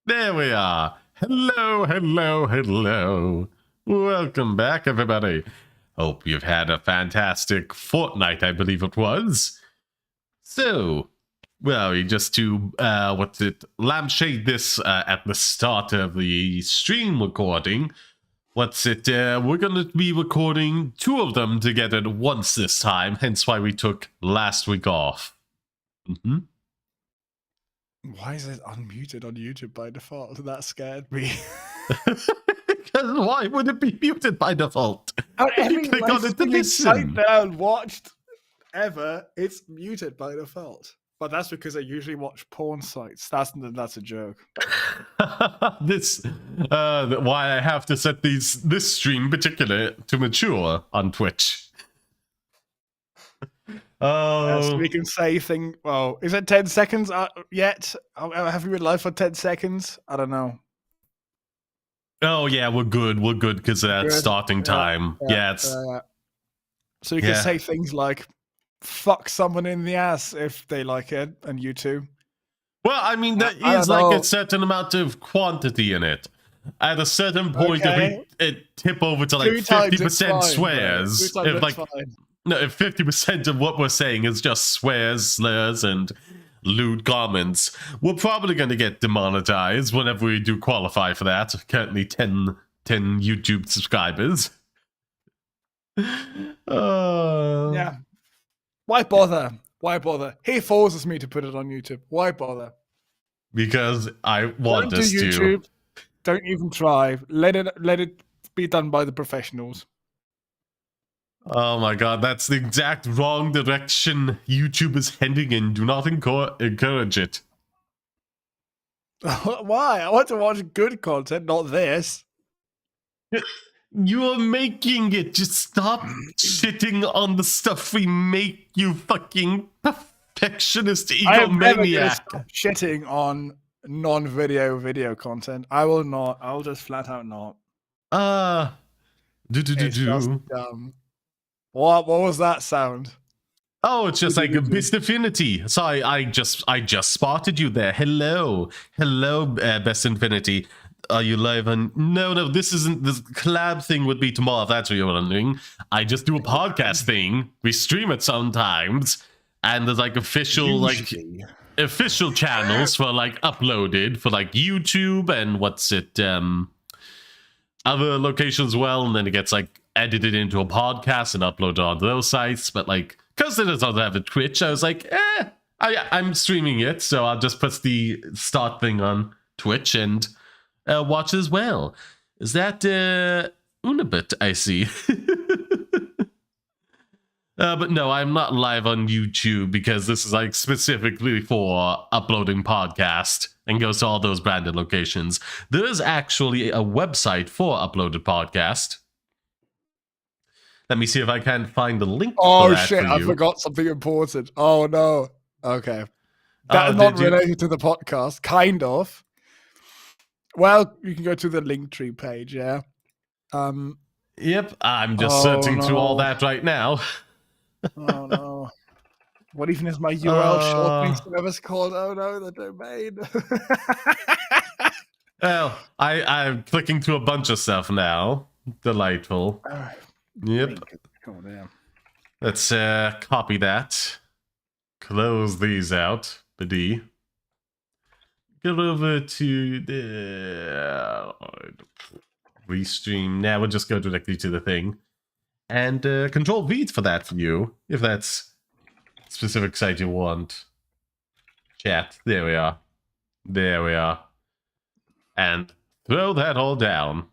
There we are. Hello, hello, hello. Welcome back, everybody. Hope you've had a fantastic fortnight, I believe it was. So, well, just to, lampshade this at the start of the stream recording. We're going to be recording two of them together at once this time, hence why we took last week off. Mm-hmm. Why is it unmuted on YouTube by default? That scared me. Because why would it be muted by default? Every You click on it to listen. sat down, watched ever, it's muted by default. But that's because I usually watch porn sites. That's a joke. This why I have to set this stream in particular to mature on Twitch. So we can say thing. Well, is it 10 seconds yet? Have you been live for 10 seconds? I don't know. Oh yeah, we're good because that's starting time. Yeah, it's so you can say things like "fuck someone in the ass" if they like it, and you too. Well, I mean, there is like a certain amount of quantity in it. At a certain point, if it tip over to like 50% swears, if 50% of what we're saying is just swears, slurs, and lewd comments, we're probably going to get demonetized whenever we do qualify for that. Currently 10 YouTube subscribers. Yeah. Why bother? Why bother? He forces me to put it on YouTube. Why bother? Because I want us to. YouTube. Don't even try. Let it be done by the professionals. Oh my god, that's the exact wrong direction YouTube is heading in. Do not encourage it. Why? I want to watch good content, not this. You are making it. Just stop shitting on the stuff we make, you fucking perfectionist egomaniac. I am never gonna stop shitting on non-video content. I will not. I'll just flat out not. It's just dumb. What was that sound? Oh, it's just like a Best Infinity. Sorry, I just spotted you there. Hello, Best Infinity. Are you live on? No, this isn't. This collab thing would be tomorrow. If that's what you're wondering. I just do a podcast thing. We stream it sometimes, and there's like official channels for like uploaded for like YouTube and other locations as well, and then it gets like edited into a podcast and uploaded on those sites. But like, because it doesn't have a Twitch, I was like, I'm streaming it, so I'll just press the start thing on Twitch and watch as well. Is that Unibit? I see. But no, I'm not live on YouTube because this is like specifically for uploading podcast and goes to all those branded locations. There is actually a website for uploaded podcast. Let me see if I can find the link. Oh shit! I forgot something important. Oh no. Okay, that is not related to the podcast. Kind of. Well, you can go to the Linktree page. Yeah. Yep. I'm just searching through all that right now. Oh no. What even is my URL shortening service called? Oh no, the domain. Well, I'm clicking through a bunch of stuff now. Delightful. Yep. Oh damn. Let's copy that. Close these out. The D. Go over to the restream. Now we'll just go directly to the thing. And Control V for that for you, if that's a specific site you want. Chat. There we are. There we are. And throw that all down.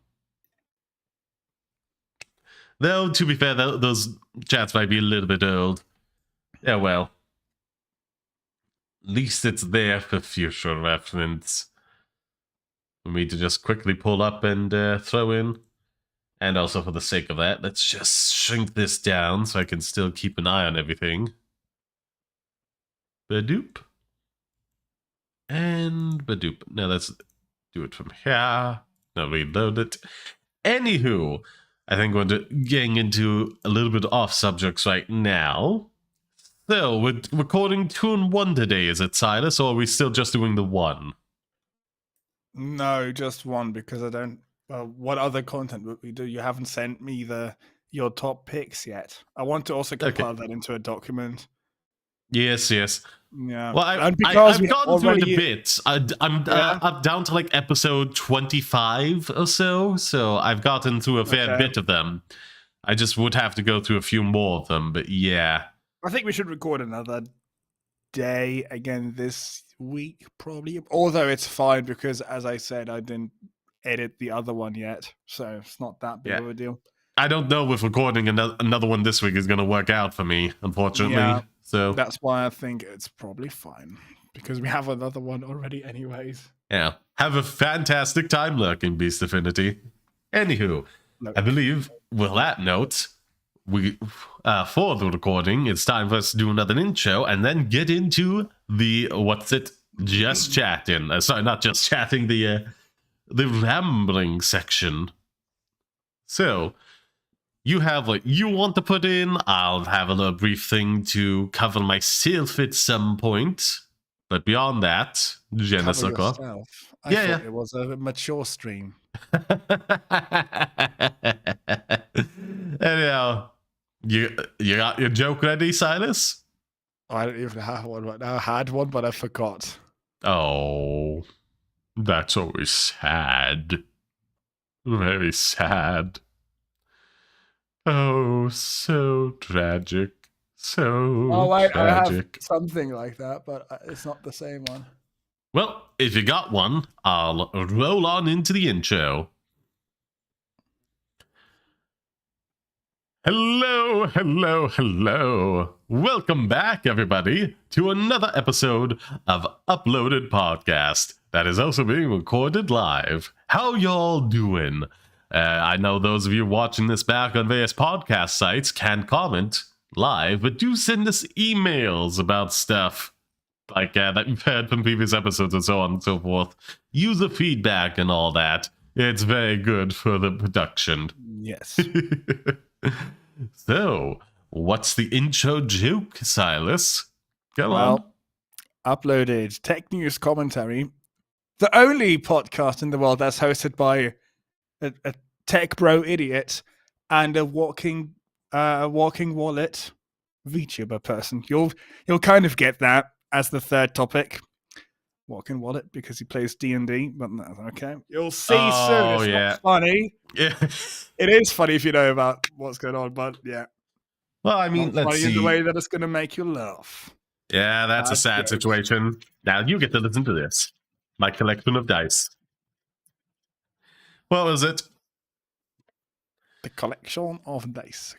Though, to be fair, those chats might be a little bit old. Yeah, well. At least it's there for future reference. For me to just quickly pull up and throw in. And also for the sake of that, let's just shrink this down so I can still keep an eye on everything. Badoop. And badoop. Now let's do it from here. Now reload it. Anywho, I think we're getting into a little bit off subjects right now. So, we're recording 2 and 1 today, is it, Silas? Or are we still just doing the 1? No, just one because I don't. What other content would we do? You haven't sent me your top picks yet. I want to also compile that into a document. Yes. Yeah. Well, and because I've gotten through it a already bit. I'm up down to like episode 25 or so. So I've gotten through a fair bit of them. I just would have to go through a few more of them. But yeah. I think we should record another day again this week, probably. Although it's fine because, as I said, I didn't edit the other one yet. So it's not that big of a deal. I don't know if recording another one this week is going to work out for me, unfortunately. Yeah, so that's why I think it's probably fine because we have another one already anyways. Yeah. Have a fantastic time lurking, Beast Affinity. Anywho, I believe with that note, we for the recording, it's time for us to do another intro and then get into the just chatting. Sorry, not just chatting, the rambling section. So you have what you want to put in. I'll have a little brief thing to cover myself at some point. But beyond that, Cover I thought it was a mature stream. Anyhow, you got your joke ready, Silas? I don't even have one right now. I had one, but I forgot. Oh, that's always sad. Very sad. Oh, so tragic. So tragic. I have something like that, but it's not the same one. Well, if you got one, I'll roll on into the intro. Hello. Welcome back, everybody, to another episode of Uploaded Podcast that is also being recorded live. How y'all doing? I know those of you watching this back on various podcast sites can't comment live, but do send us emails about stuff like that you've heard from previous episodes and so on and so forth. User feedback and all that. It's very good for the production. Yes. So, what's the intro joke, Silas? Come on. Uploaded Tech News Commentary, the only podcast in the world that's hosted by a tech bro idiot and a walking wallet VTuber person. You'll kind of get that as the third topic. Walking wallet because he plays DnD, but no, okay. You'll see soon. It's not funny. Yeah. It is funny if you know about what's going on, but yeah. Well, I mean, let's see. In the way that it's going to make you laugh. Yeah, that's a sad situation. Now you get to listen to this. My collection of dice. What was it? The collection of dice.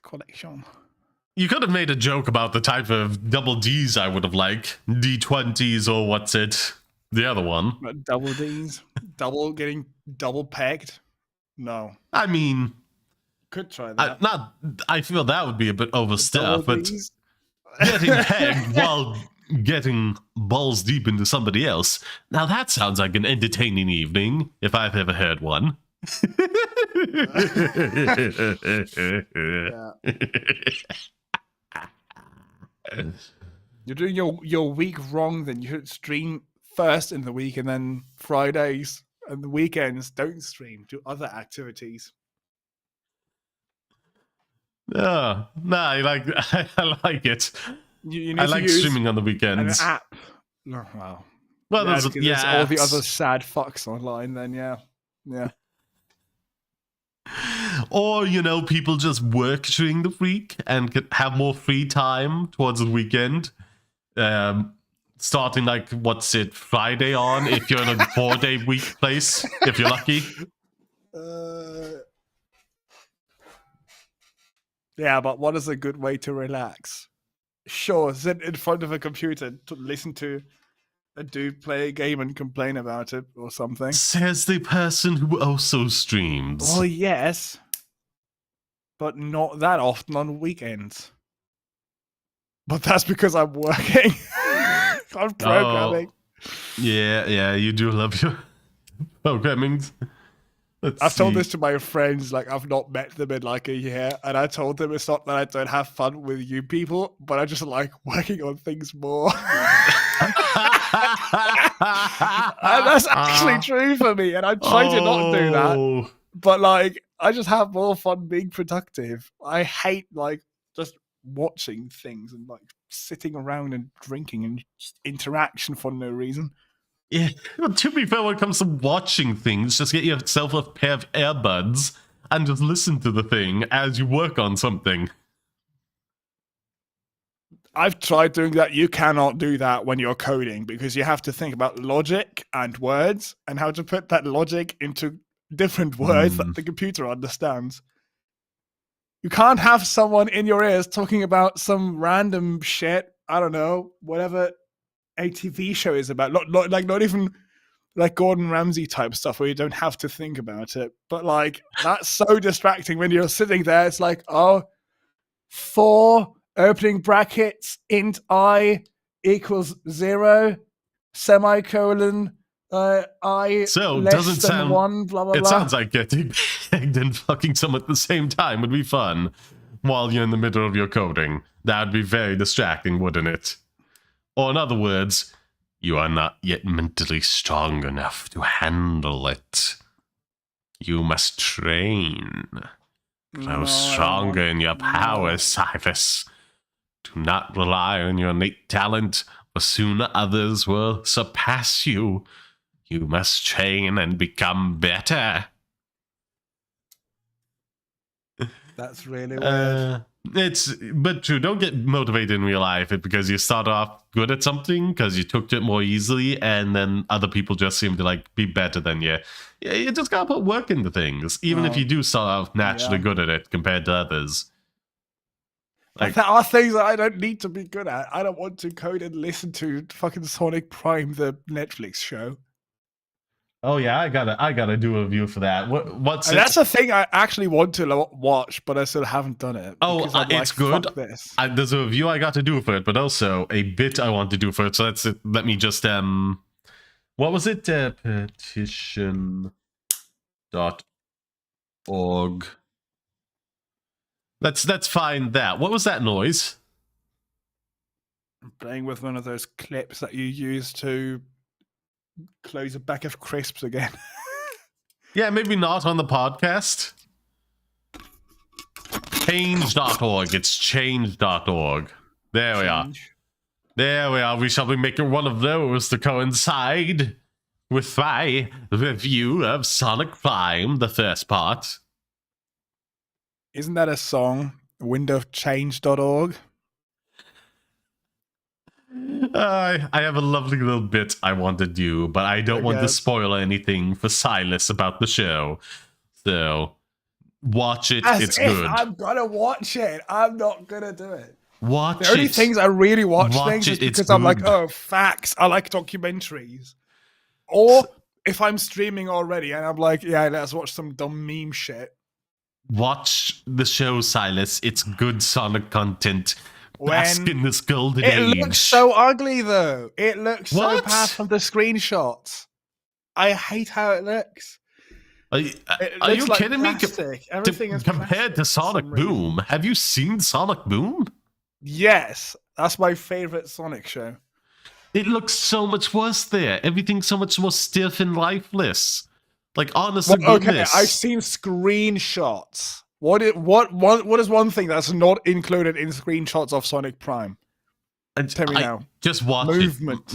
You could have made a joke about the type of double Ds I would have liked. D20s or what's it? The other one. Double Ds? Getting double pegged? No. I mean... Could try that. I feel that would be a bit overstuffed, but getting pegged while getting balls deep into somebody else. Now that sounds like an entertaining evening, if I've ever heard one. You're doing your week wrong, then you should stream first in the week and then Fridays and the weekends don't stream. Do other activities. I like it. You need I to like use streaming on the weekends. An app. Oh, wow. Well, there's all the apps. other sad fucks online. Then yeah. Or people just work during the week and can have more free time towards the weekend. Starting like Friday on if you're in a 4-day week place, if you're lucky. Yeah, but what is a good way to relax? Sure, sit in front of a computer to listen to a dude play a game and complain about it or something. Says the person who also streams. Well, yes, but not that often on weekends. But that's because I'm working. I'm programming. Yeah, you do love your programming. I've told this to my friends, like I've not met them in like a year, and I told them it's not that I don't have fun with you people, but I just like working on things more. That's actually true for me, and I try to not do that. But like, I just have more fun being productive. I hate like just watching things and like sitting around and drinking and just interaction for no reason. Yeah, well, to be fair, when it comes to watching things, just get yourself a pair of earbuds and just listen to the thing as you work on something. I've tried doing that. You cannot do that when you're coding because you have to think about logic and words and how to put that logic into different words that the computer understands. You can't have someone in your ears talking about some random shit. I don't know, whatever a TV show is about. Not even like Gordon Ramsay type stuff where you don't have to think about it. But like, that's so distracting when you're sitting there. It's like, oh, 4 opening brackets int I equals 0 semicolon I So less doesn't than sound 1 blah blah it blah. sounds like getting pegged and fucking someone at the same time would be fun while you're in the middle of your coding. That would be very distracting, wouldn't it? Or in other words, you are not yet mentally strong enough to handle it. You must train. Grow stronger in your power, Silas. Do not rely on your innate talent, for soon others will surpass you. You must train and become better. That's really weird. But true, don't get motivated in real life because you start off good at something because you took to it more easily, and then other people just seem to like be better than you. Yeah, you just gotta put work into things, even if you do start off naturally good at it compared to others. Like, there are things that I don't need to be good at. I don't want to code and listen to fucking Sonic Prime, the Netflix show. Oh yeah, I gotta do a review for that. What's and that's a thing I actually want to watch, but I still haven't done it. Oh, it's like, good. Fuck this. There's a review I got to do for it, but also a bit I want to do for it. So that's it. Let me just what was it? Petition.org. Let's find that. What was that noise? I'm playing with one of those clips that you use to close a bag of crisps again. Yeah, maybe not on the podcast. Change.org. It's change.org. There we are. There we are. We shall be making one of those to coincide with my review of Sonic Prime, the first part. Isn't that a song? Windowchange.org? I have a lovely little bit I want to do, but I don't want to spoil anything for Silas about the show. So, watch it. It's good. I'm gonna watch it. I'm not gonna do it. Watch it. The only things I really watch things is because I'm like, oh, facts. I like documentaries. Or if I'm streaming already and I'm like, yeah, let's watch some dumb meme shit. Watch the show, Silas. It's good Sonic content. Bask in this golden age. It looks so ugly, though. It looks so bad from the screenshots. I hate how it looks. Are you kidding me? Everything is compared to Sonic Boom. Have you seen Sonic Boom? Yes, that's my favorite Sonic show. It looks so much worse there. Everything's so much more stiff and lifeless. Like, honestly, okay, I've seen screenshots. What is one thing that's not included in screenshots of Sonic Prime? Tell me now. Just watch it.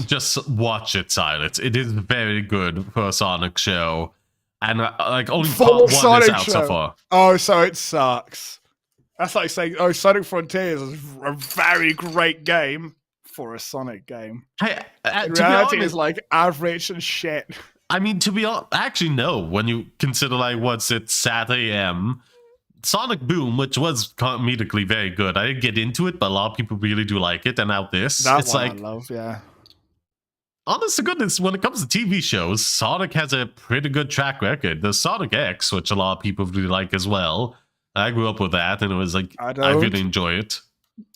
Just watch it, Silas. It is very good for a Sonic show. And like only part 1 is out so far. Oh, so it sucks. That's like saying, oh, Sonic Frontiers is a very great game for a Sonic game. Hey, in reality, it's like average and shit. I mean, to be honest, actually, no. When you consider, like, what's it, Saturday AM, Sonic Boom, which was comedically very good. I didn't get into it, but a lot of people really do like it. And now this, it's like, I love, yeah. Honest to goodness, when it comes to TV shows, Sonic has a pretty good track record. There's Sonic X, which a lot of people really like as well. I grew up with that, and it was like, I really enjoy it.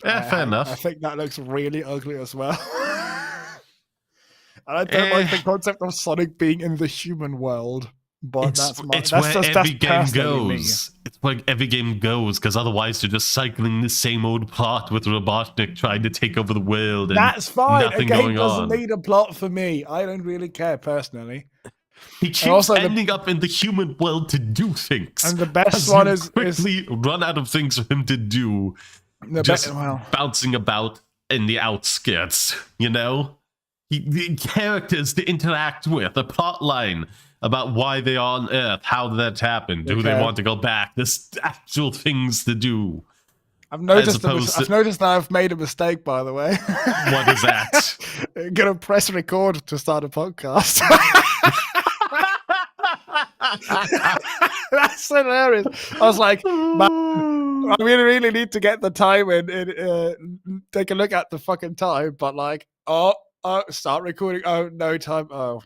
Yeah, fair enough. I think that looks really ugly as well. And I don't like the concept of Sonic being in the human world. But It's that's where every game personally me. goes. It's where every game goes, because otherwise you're just cycling the same old plot with Robotnik trying to take over the world and That's fine. A nothing game going doesn't on. need a plot for me. I don't really care personally. He keeps also ending up in the human world to do things. And the best as one you is quickly run out of things for him to do. Just bouncing about in the outskirts, you know? The characters to interact with, a plot line about why they are on Earth, how that happened, do they want to go back? There's actual things to do. I've noticed that I've made a mistake, by the way. What is that? I'm gonna press record to start a podcast. That's hilarious. I was like, man, I really need to get the time and take a look at the fucking time, but like, start recording. Oh, no time. Oh.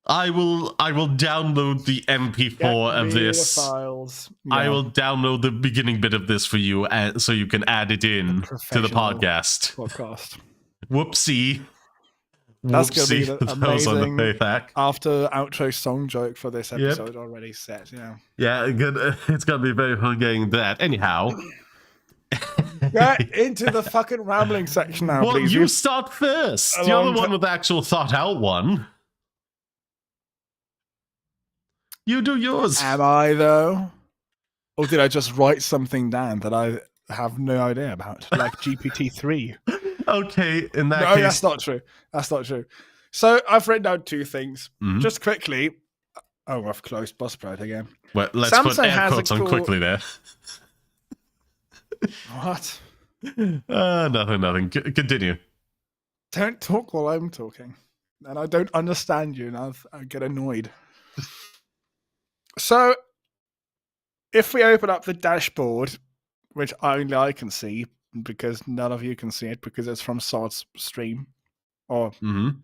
I will download the MP4 of this. Files. Yeah. I will download the beginning bit of this for you, so you can add it in to the podcast. Whoopsie. That's going to be the amazing payback. after outro song joke for this episode already set. Yeah, good. It's going to be very fun getting that. Anyhow. Get into the fucking rambling section now, please. You start first. You're the one with the actual thought out one. You do yours. Am I, though? Or did I just write something down that I have no idea about? Like GPT-3. Okay, in that case... No, that's not true. That's not true. So I've written down two things. Mm-hmm. Just quickly. Oh, I've closed Buzzsprout again. Well, let's put air quotes on quickly there. What? Nothing. Continue. Don't talk while I'm talking. And I don't understand you, and I get annoyed. So, if we open up the dashboard, which only I can see, because none of you can see it, because it's from Sod's stream, or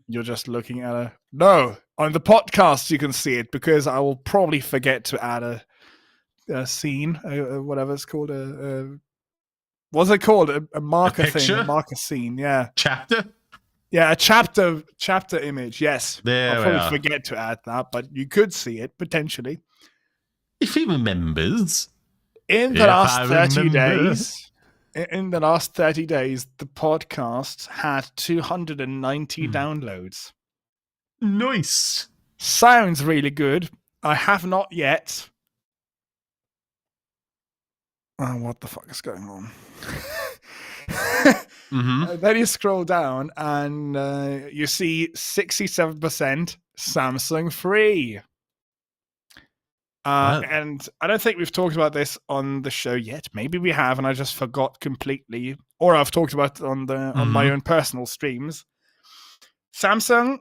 you're just looking at No, on the podcast you can see it, because I will probably forget to add a scene, whatever it's called, what's it called? A marker thing, a marker scene, yeah. Chapter? Yeah, a chapter image, yes. There I'll probably forget to add that, but you could see it, potentially. If he remembers. In the last 30 days, the podcast had 290 downloads. Nice. Sounds really good. I have not yet. Oh, what the fuck is going on? Then you scroll down and you see 67% Samsung free. And I don't think we've talked about this on the show yet. Maybe we have, and I just forgot completely. Or I've talked about it on my own personal streams. Samsung,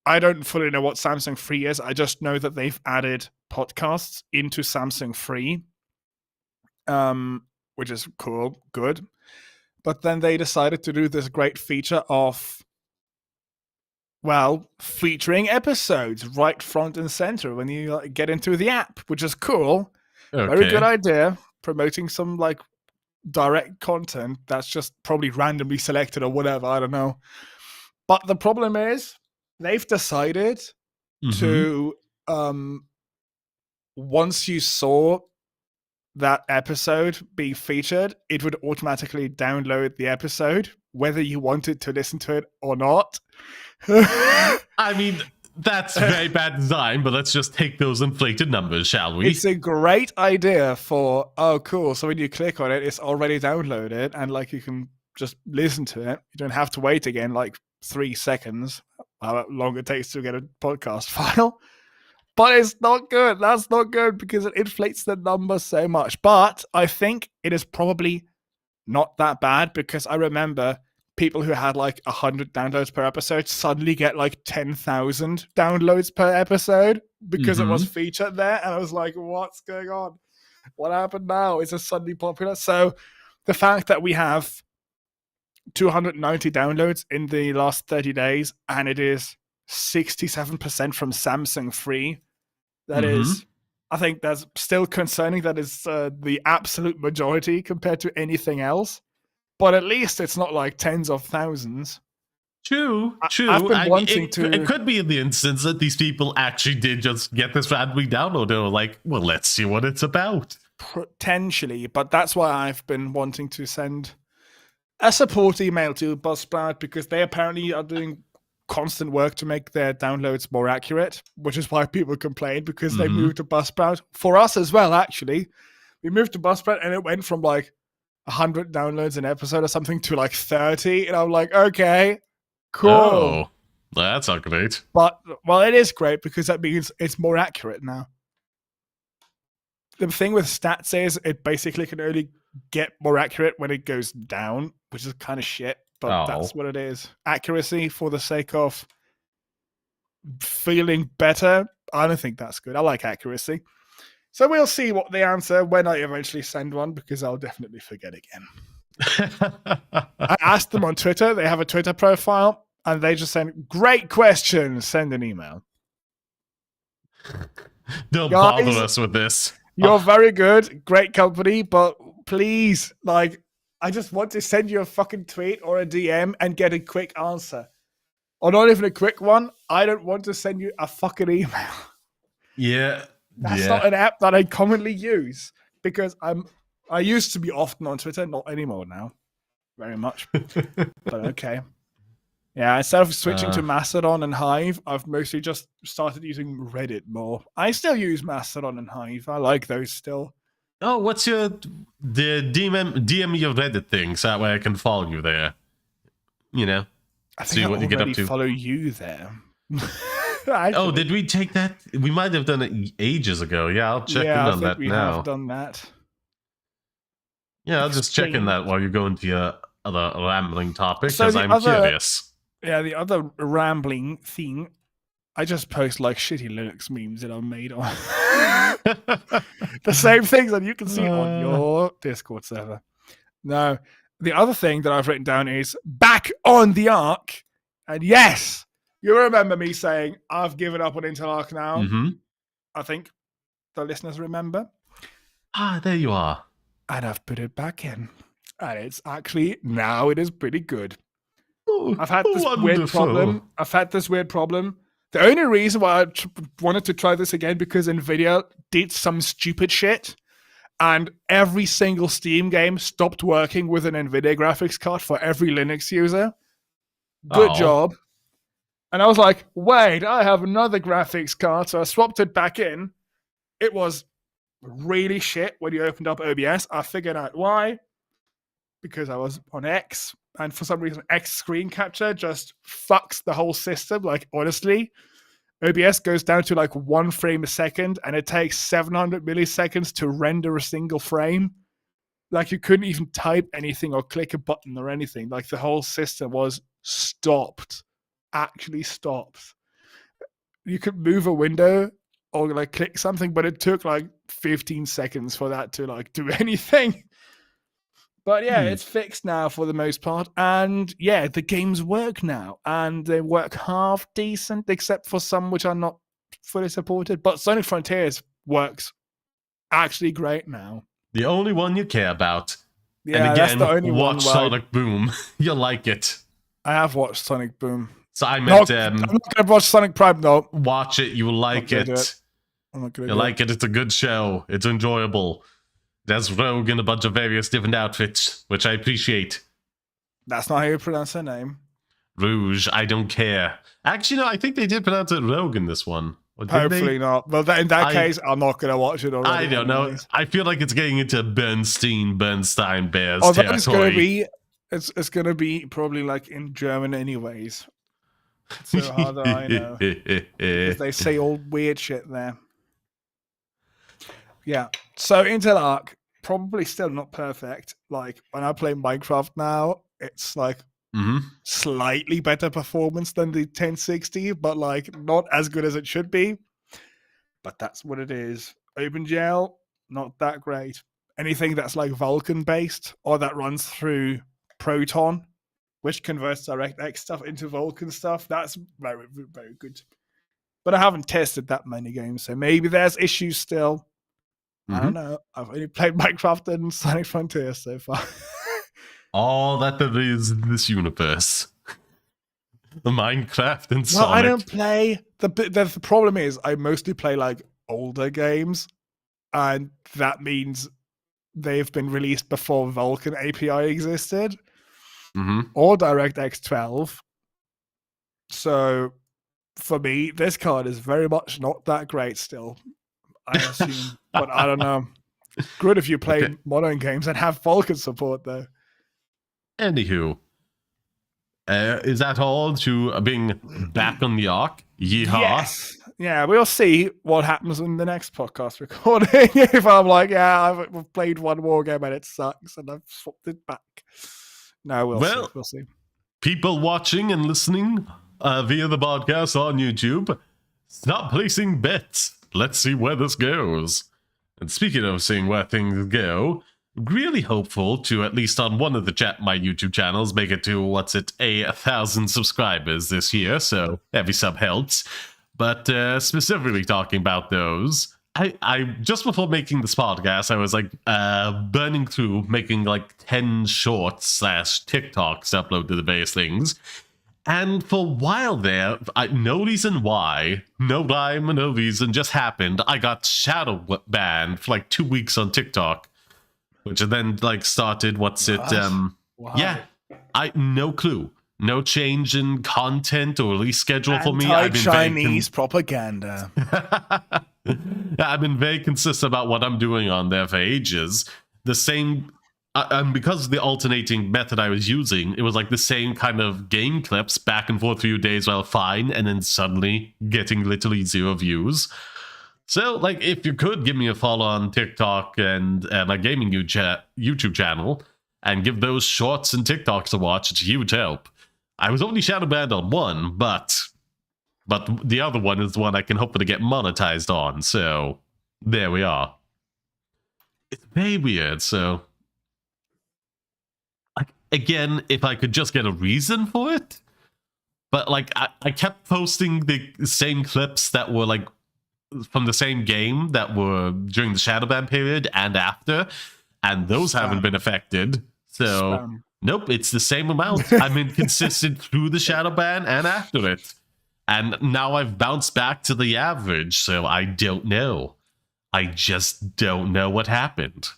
I don't fully know what Samsung Free is. I just know that they've added podcasts into Samsung Free, which is cool, good. But then they decided to do this great feature of, featuring episodes right front and center when you get into the app, which is cool. Okay. Very good idea. Promoting some direct content that's just probably randomly selected or whatever. I don't know. But the problem is they've decided to, once you saw that episode being featured, it would automatically download the episode, whether you wanted to listen to it or not. I mean, that's very bad design, but let's just take those inflated numbers, shall we? It's a great idea for, cool. So when you click on it, it's already downloaded, and you can just listen to it. You don't have to wait again 3 seconds, how long it takes to get a podcast file. But it's not good. That's not good because it inflates the number so much. But I think it is probably not that bad, because I remember people who had 100 downloads per episode suddenly get 10,000 downloads per episode because it was featured there. And I was like, what's going on? What happened now? Is it suddenly popular? So the fact that we have 290 downloads in the last 30 days and it is 67% from Samsung Free, that is, I think that's still concerning. That is the absolute majority compared to anything else. But at least it's not tens of thousands. True. I've been I mean, wanting to. it could be in the instance that these people actually did just get this randomly downloaded. They were like, well, let's see what it's about. Potentially, but that's why I've been wanting to send a support email to Buzzsprout because they apparently are doing constant work to make their downloads more accurate, which is why people complain because they moved to Buzzsprout. For us as well, actually. We moved to Buzzsprout and it went from like 100 downloads an episode or something to like 30. And I'm like, okay, cool. Oh, that's not great. But, well, it is great because that means it's more accurate now. The thing with stats is it basically can only get more accurate when it goes down, which is kind of shit, but that's what it is. Accuracy for the sake of feeling better. I don't think that's good. I like accuracy. So we'll see what they answer when I eventually send one because I'll definitely forget again. I asked them on Twitter. They have a Twitter profile and they just send, great question, send an email. Don't bother us with this. You're very good, great company, but please, like, I just want to send you a fucking tweet or a DM and get a quick answer. Or not even a quick one. I don't want to send you a fucking email. Yeah. That's not an app that I commonly use because I used to be often on Twitter, not anymore now. Very much. But okay. Yeah, instead of switching to Mastodon and Hive, I've mostly just started using Reddit more. I still use Mastodon and Hive. I like those still. Oh, what's the DM your Reddit thing so that way I can follow you there? You know? I think I already follow you there. Oh, did we take that? We might have done it ages ago. Yeah, I'll check in on that now. We have done that. Yeah, I'll just check in that while you go into your other rambling topic because I'm curious. Yeah, the other rambling thing, I just post like shitty Linux memes that I've made on the same things that you can see on your Discord server. No, the other thing that I've written down is back on the Ark. And yes, you remember me saying I've given up on Intel Arc now. I think the listeners remember. Ah, there you are. And I've put it back in. And it's actually, now it is pretty good. I've had this weird problem. The only reason why I wanted to try this again because NVIDIA did some stupid shit and every single Steam game stopped working with an NVIDIA graphics card for every Linux user. Good job. And I was like, wait, I have another graphics card. So I swapped it back in. It was really shit when you opened up OBS. I figured out why. Because I was on X. And for some reason, X screen capture just fucks the whole system. Like, honestly, OBS goes down to like 1 frame a second, and it takes 700 milliseconds to render a single frame. Like, you couldn't even type anything or click a button or anything. Like, the whole system was stopped. Actually stopped. You could move a window or like click something, but it took like 15 seconds for that to like do anything. But yeah, it's fixed now for the most part. And yeah, the games work now. And they work half decent, except for some which are not fully supported. But Sonic Frontiers works actually great now. The only one you care about. Yeah, and again, that's the only watch Sonic Boom. You'll like it. I have watched Sonic Boom. So I meant... I'm not going to watch Sonic Prime, though. Watch it. You will like it. I'm not going to You'll like it. It's a good show. It's enjoyable. There's Rogue in a bunch of various different outfits, which I appreciate. That's not how you pronounce her name. Rouge, I don't care. Actually, no, I think they did pronounce it Rogue in this one. Hopefully not. Well, in that case, I'm not going to watch it already. I don't know. I feel like it's getting into Bernstein Bears territory. It's going to be probably like in German anyways. So how do I know? Because they say all weird shit there. Yeah. So Intel Arc, probably still not perfect. Like when I play Minecraft now, it's like slightly better performance than the 1060, but like not as good as it should be. But that's what it is. OpenGL, not that great. Anything that's like Vulkan based or that runs through Proton, which converts DirectX stuff into Vulkan stuff, that's very, very good. But I haven't tested that many games, so maybe there's issues still. I don't know. I've only played Minecraft and Sonic Frontiers so far. All that there is in this universe. Minecraft and Well, I Sonic. don't play the problem is I mostly play like older games, and that means they've been released before Vulkan API existed or DirectX 12. So for me, this card is very much not that great still, I assume. But I don't know. Good if you play modern games and have Vulkan support, though. Anywho, is that all to being back on the Ark? Yeehaw. Yes. Yeah, we'll see what happens in the next podcast recording. If I'm like, yeah, I've played one more game and it sucks and I've swapped it back. No, we'll see. We'll see. People watching and listening via the podcast on YouTube, stop placing bets. Let's see where this goes. And speaking of seeing where things go, really hopeful to, at least on one of my YouTube channels, make it to 1,000 subscribers this year, so every sub helps. But specifically talking about those, I just before making this podcast, I was like burning through making like 10 shorts / TikToks to upload to the various things. And for a while there, no reason why, no rhyme, no reason, just happened. I got shadow banned for like 2 weeks on TikTok, which then like started, yeah, no clue. No change in content or release schedule for me. I've been Chinese propaganda. I've been very consistent about what I'm doing on there for ages. The same, and because of the alternating method I was using, it was like the same kind of game clips back and forth for a few days while fine, and then suddenly getting literally 0 views. So, like, if you could give me a follow on TikTok and my gaming YouTube channel, and give those shorts and TikToks a watch, it's a huge help. I was only shadow banned on one, but the other one is the one I can hopefully get monetized on, so there we are. It's very weird, so... Again, if I could just get a reason for it, but like I kept posting the same clips that were like from the same game that were during the shadow ban period and after, and those haven't been affected, so... Nope, it's the same amount. I'm inconsistent through the shadow ban and after it. And now I've bounced back to the average, so I don't know. I just don't know what happened.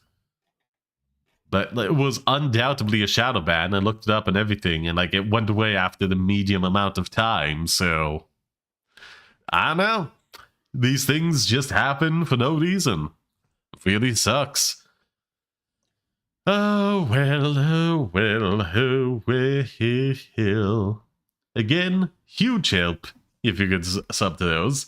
But it was undoubtedly a shadow ban. I looked it up and everything, and like it went away after the medium amount of time, so... I don't know. These things just happen for no reason. It really sucks. Oh well, oh well, oh well. Again, huge help if you could sub to those.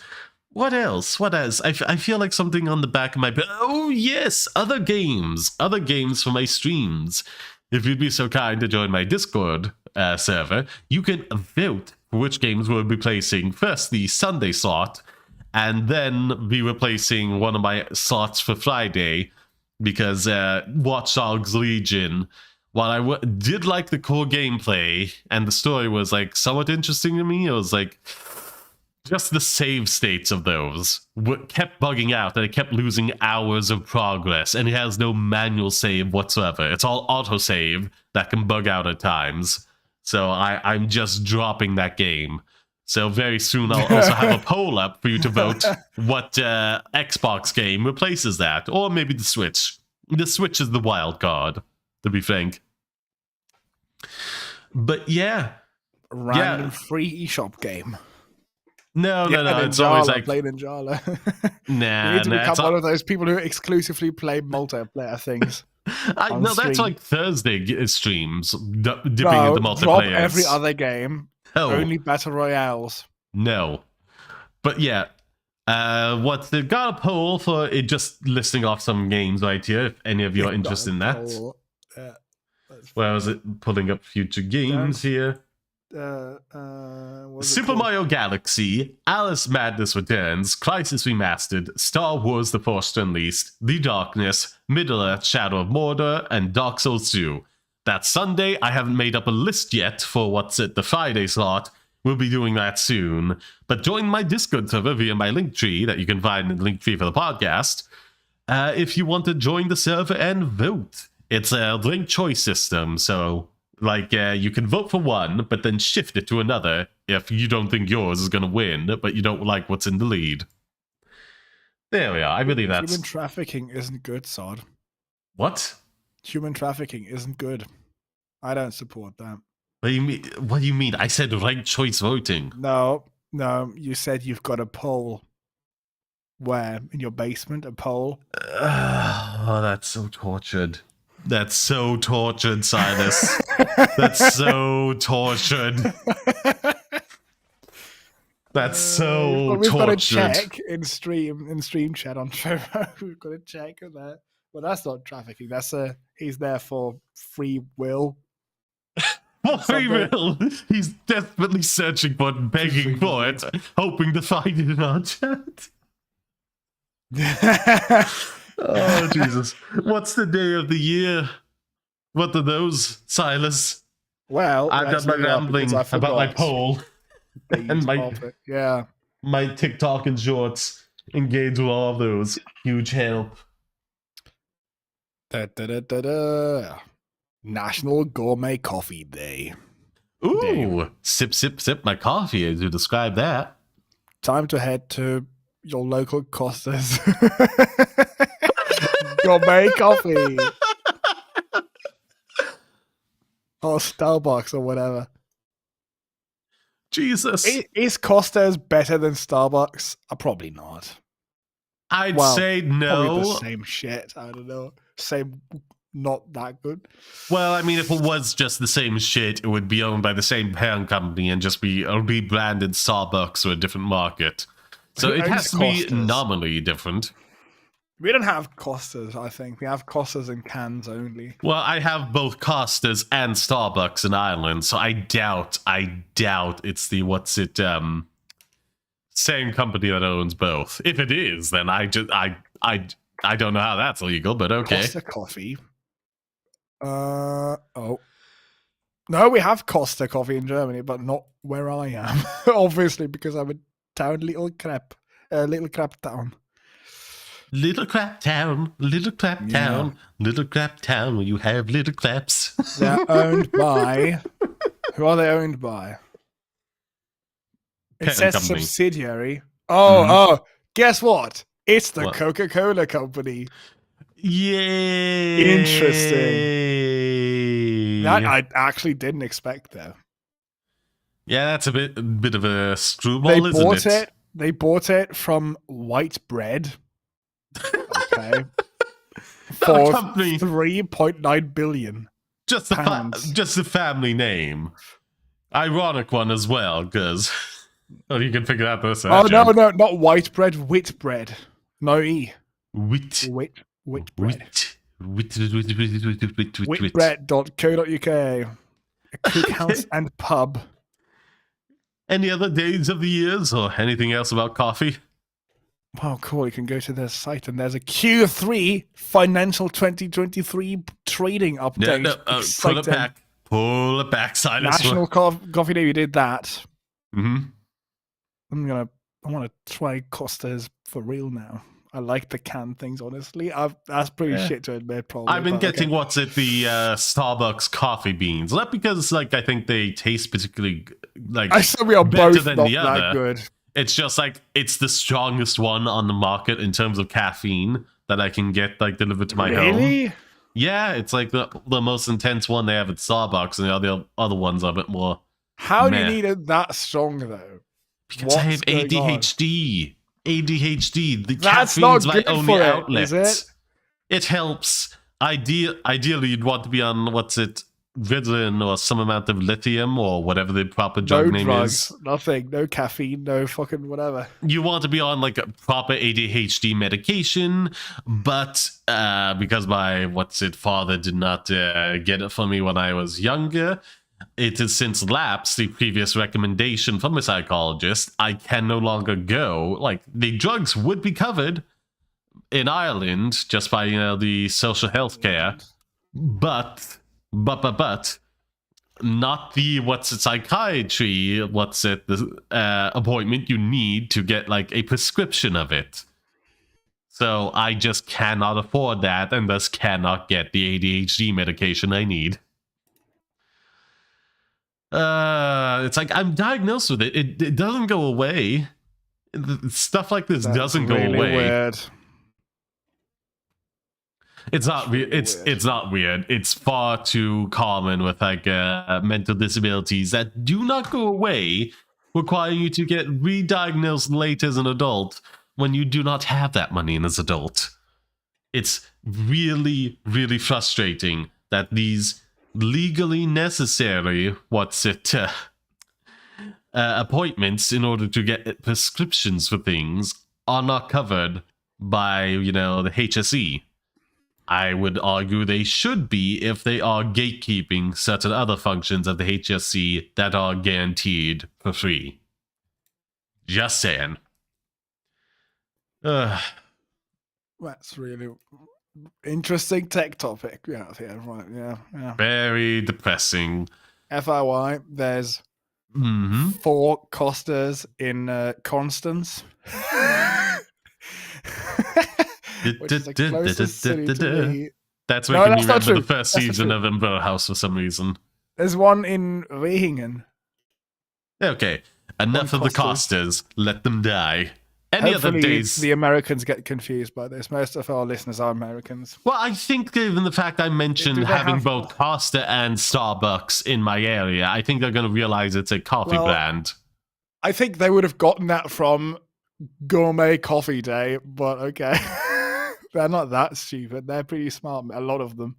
What else? What else? I feel like something on the back of my... Oh yes, other games for my streams. If you'd be so kind to join my Discord server, you can vote for which games we'll be placing. First, the Sunday slot, and then be replacing one of my slots for Friday. Because Watch Dogs Legion, while I did like the core gameplay and the story was like somewhat interesting to me, it was like just the save states of those kept bugging out, and I kept losing hours of progress, and it has no manual save whatsoever. It's all autosave that can bug out at times. So I'm just dropping that game. So very soon I'll also have a poll up for you to vote what Xbox game replaces that. Or maybe the Switch. The Switch is the wild card, to be frank. But yeah. Random free eShop game. No. It's always like... Played in Jala. Nah, you need to become one of those people who exclusively play multiplayer things. No, that's like Thursday streams, dipping into multiplayer. Drop every other game. Oh. Only battle royales. No. But yeah. Got a poll for it, just listing off some games right here, if any of you are interested in that. Where was it? Pulling up future games here. Super Mario Galaxy, Alice Madness Returns, Crisis Remastered, Star Wars The Force Unleashed, The Darkness, Middle-earth Shadow of Mordor, and Dark Souls 2. That's Sunday. I haven't made up a list yet for the Friday slot. We'll be doing that soon. But join my Discord server via my link tree that you can find in the link tree for the podcast. If you want to join the server and vote. It's a ranked choice system, so Like, you can vote for one, but then shift it to another if you don't think yours is going to win, but you don't like what's in the lead. There we are. I believe that's... Human trafficking isn't good, Sod. What? Human trafficking isn't good. I don't support that. What do you mean? What do you mean? I said right choice voting. No, you said you've got a poll. Where? In your basement, a poll? Oh, that's so tortured. That's so tortured, Silas. That's so tortured. That's so we've got to tortured. check in stream chat on Trevor. We've got to check that. Well, that's not trafficking. That's he's there for free will. Free will. He's desperately searching for it, begging for it, hoping to find it in our chat. Oh, Jesus. What's the day of the year? What are those, Silas? Well, I've done my rambling about my poll. And my TikTok and shorts. Engage with all of those. Huge help. National Gourmet Coffee Day. Ooh, Damn. Sip, sip, sip my coffee as you describe that. Time to head to your local Costa's Gourmet Coffee. Or Starbucks or whatever. Jesus. Is Costa's better than Starbucks? Probably not. I'd say no. Probably the same shit. I don't know. Same, not that good. Well, I mean, if it was just the same shit, it would be owned by the same parent company and just be rebranded Starbucks or a different market. So it has to be nominally different. We don't have Costas, I think. We have Costas in cans only. Well, I have both Costas and Starbucks in Ireland, so I doubt it's the same company that owns both. If it is, then I don't know how that's legal, but okay. Costa Coffee. No, we have Costa Coffee in Germany, but not where I am. Obviously, because I'm a little crap town. Little crap town, little crap town, little crap town where you have little craps. They're owned by... Who are they owned by? It says subsidiary. Oh, guess what? It's the Coca-Cola company. Yay! Interesting. That I actually didn't expect, though. Yeah, that's a bit of a screwball, isn't it? They bought it from White Bread. Okay. For 3.9 billion. Just the family name. Ironic one as well, because you can figure out this. Oh no, not white bread, wheat bread. No E. Wheat bread. Wheatbread.co.uk. A cookhouse and pub. Any other days of the years or anything else about coffee? Wow, cool. You can go to their site and there's a Q3 financial 2023 trading update. No, pull it back, Silas. National Coffee Day, we did that. Mm-hmm. I want to try Costa's for real now. I like the canned things, honestly. That's pretty shit to admit, probably. I've been getting the Starbucks coffee beans. Not because I think they taste particularly I said we are both than not the other. that good. It's just it's the strongest one on the market in terms of caffeine that I can get delivered to my home. Yeah, it's the most intense one they have at Starbucks, and the other ones are a bit more. How do you need it that strong though? Because I have ADHD. ADHD. The That's caffeine's not my good only for outlet. Is it? It helps. Ideally, you'd want to be on Ritalin or some amount of lithium or whatever the proper drug name is. Nothing. No caffeine. No fucking whatever. You want to be on a proper ADHD medication, but because my father did not get it for me when I was younger, it has since lapsed the previous recommendation from a psychologist. I can no longer go. The drugs would be covered in Ireland just by the social health care, but not the psychiatry the appointment you need to get a prescription of it. So I just cannot afford that and thus cannot get the ADHD medication I need. It's like I'm diagnosed with it. It doesn't go away. Stuff like this doesn't go away. Weird. It's not weird. It's not weird. It's far too common with like mental disabilities that do not go away, requiring you to get re-diagnosed late as an adult when you do not have that money as an adult. It's really, really frustrating that these legally necessary appointments in order to get prescriptions for things are not covered by the HSE. I would argue they should be if they are gatekeeping certain other functions of the HSE that are guaranteed for free. Just saying. That's really interesting tech topic. Yeah, right. Yeah. Very depressing. FYI, there's 4 Costas in Constance. Which is the closest city to me. That's making me remember the first season of Umbrella House for some reason. There's one in Wehingen. Okay, enough of the Costas. Let them die. Hopefully, other days, the Americans get confused by this. Most of our listeners are Americans. Well, I think given the fact I mentioned having both Costa and Starbucks in my area, I think they're going to realize it's a coffee brand. I think they would have gotten that from Gourmet Coffee Day, but okay. They're not that stupid. They're pretty smart, a lot of them.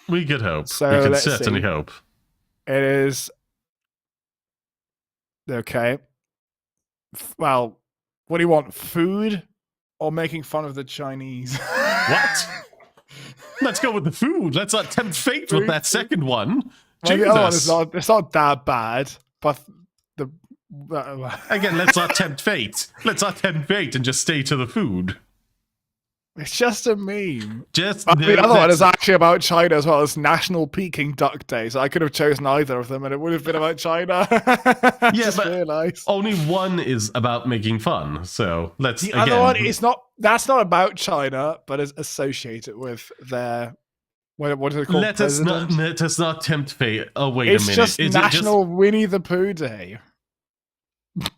We could hope. So, we could certainly hope. It is... Okay. Well, what do you want? Food or making fun of the Chinese? What? Let's go with the food. Let's not tempt fate with that second one. Well, the other one it's not that bad, but again, let's not tempt fate. Let's not tempt fate and just stay to the food. It's just a meme. The other one is actually about China as well. It's National Peking Duck Day, so I could have chosen either of them, and it would have been about China. Yeah, but realized. Only one is about making fun. So let's. The other one is not. That's not about China, but is associated with their. What is it called? Let us not tempt fate. Oh wait it's a minute! Just is National Winnie the Pooh Day.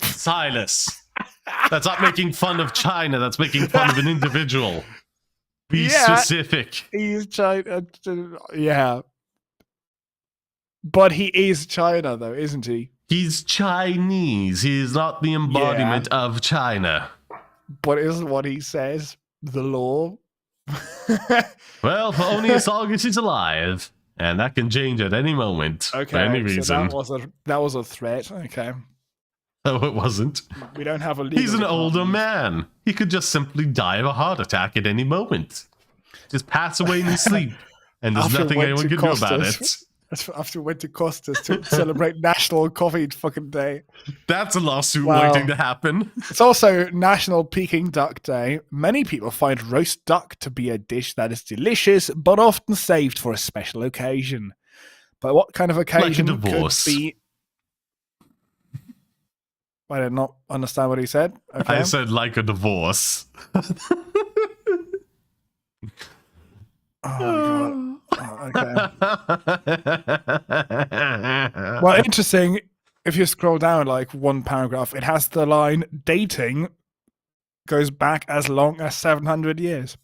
Silas. That's not making fun of China. That's making fun of an individual. Be specific. He's China. Yeah. But he is China, though, isn't he? He's Chinese. He is not the embodiment of China. But isn't what he says the law? Well, for only as long as he's alive. And that can change at any moment. Okay. For any reason. That was a threat. Okay. No, it wasn't. We don't have a legal He's an older man. He could just simply die of a heart attack at any moment. Just pass away in his sleep. And there's nothing anyone can do about it. After we went to Costas to celebrate National Coffee fucking Day. That's a lawsuit waiting to happen. It's also National Peking Duck Day. Many people find roast duck to be a dish that is delicious, but often saved for a special occasion. But what kind of occasion like a divorce. Could be... I did not understand what he said. Okay. I said like a divorce. Oh, God. Okay. Well, interesting. If you scroll down like one paragraph, it has the line, dating goes back as long as 700 years.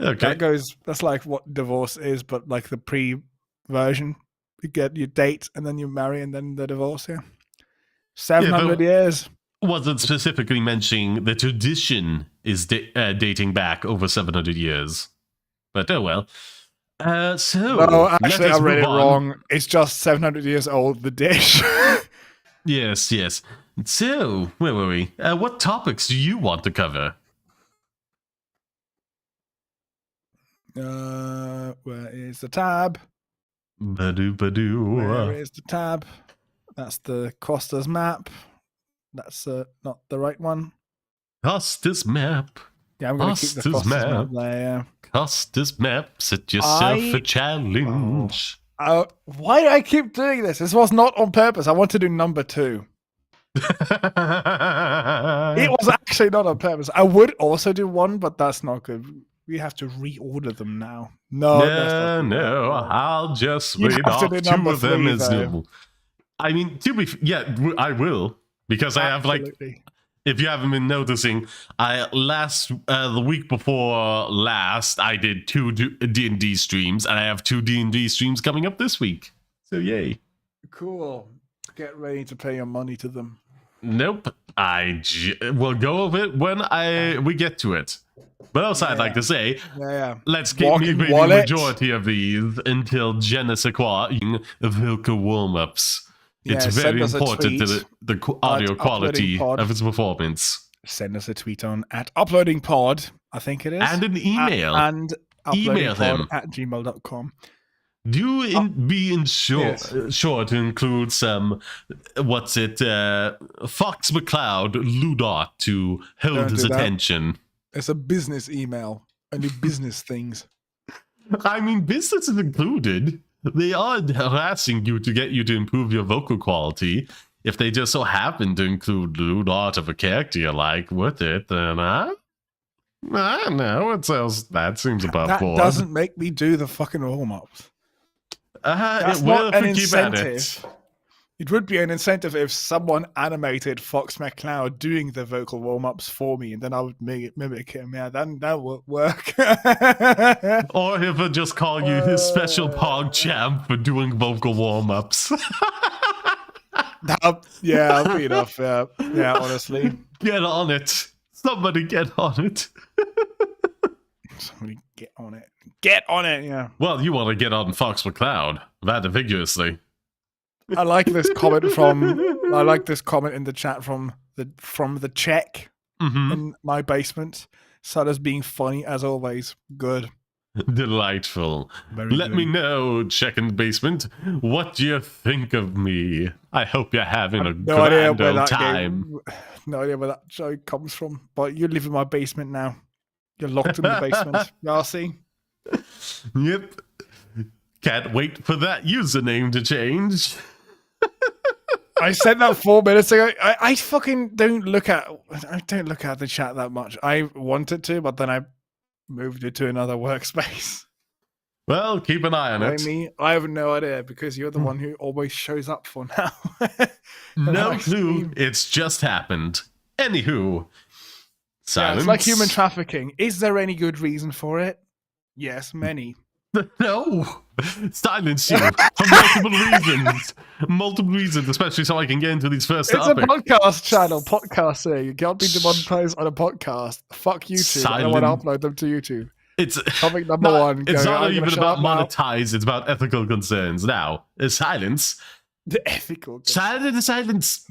Okay. That's like what divorce is, but like the pre-version. You get your date and then you marry and then the divorce, 700 years. Wasn't specifically mentioning the tradition is dating back over 700 years. But oh well. No, actually I read it wrong. It's just 700 years old, the dish. Yes. So, where were we? What topics do you want to cover? Where is the tab? Badoo. Where is the tab? That's the Costas map. That's not the right one. Costas map. Yeah, I'm going to keep the Costas map there. Costas map. Set yourself a challenge. Why do I keep doing this? This was not on purpose. I want to do number 2. It was actually not on purpose. I would also do 1, but that's not good. We have to reorder them now. No, that's not true. No, I'll just You'd read have to off do 2 number of them 3, as though. normal. I mean, I will. Because I have, like, Absolutely. if you haven't been noticing, the week before last, I did 2 D&D streams, and I have 2 D&D streams coming up this week. So yay. Cool. Get ready to pay your money to them. Nope. We'll go over it when we get to it. But also, I'd like to say, let's keep me reading the majority of these until Jen is acquiring vocal warm-ups. It's very important to the audio quality of its performance. Send us a tweet on @uploadingpod, I think it is. And an email. And email him @gmail.com. Be sure to include some, Fox McCloud Ludot to hold his attention. It's a business email. Only business things. I mean, business is included. They are harassing you to get you to improve your vocal quality. If they just so happen to include Ludot of a character you like with it, then I don't know. That seems about bored. That doesn't make me do the fucking warm-ups. That's not an incentive. It would be an incentive if someone animated Fox McCloud doing the vocal warm-ups for me, and then I would mimic him. Yeah, that would work. Or if I just call you his special pog champ for doing vocal warm-ups. That'd be enough. Yeah, honestly. Get on it. Somebody get on it. Somebody get on it. Get on it, yeah. Well, you want to get on Fox McCloud, rather vigorously. I like this comment in the chat from the Czech in my basement. Sada's being funny as always. Good. Delightful. Let me know, Czech in the basement, what you think of me. I hope you're having a grand old time. No idea where that joke comes from, but you live in my basement now. You're locked in the basement, Darcy. Yep. Can't wait for that username to change. I said that 4 minutes ago. I fucking don't look at the chat that much. I wanted to, but then I moved it to another workspace. Well, keep an eye on it. I have no idea because you're the one who always shows up for now. No clue. It's just happened. Anywho. Silence. Yeah, it's like human trafficking. Is there any good reason for it? Yes, many. No. Silence you for multiple reasons. Multiple reasons, especially so I can get into these first topics. It's a podcast channel, podcasting. You can't be demonetized on a podcast. Fuck YouTube. I don't want to upload them to YouTube. It's topic number 1. It's not even about monetize, it's about ethical concerns. Now, silence. The ethical Silence.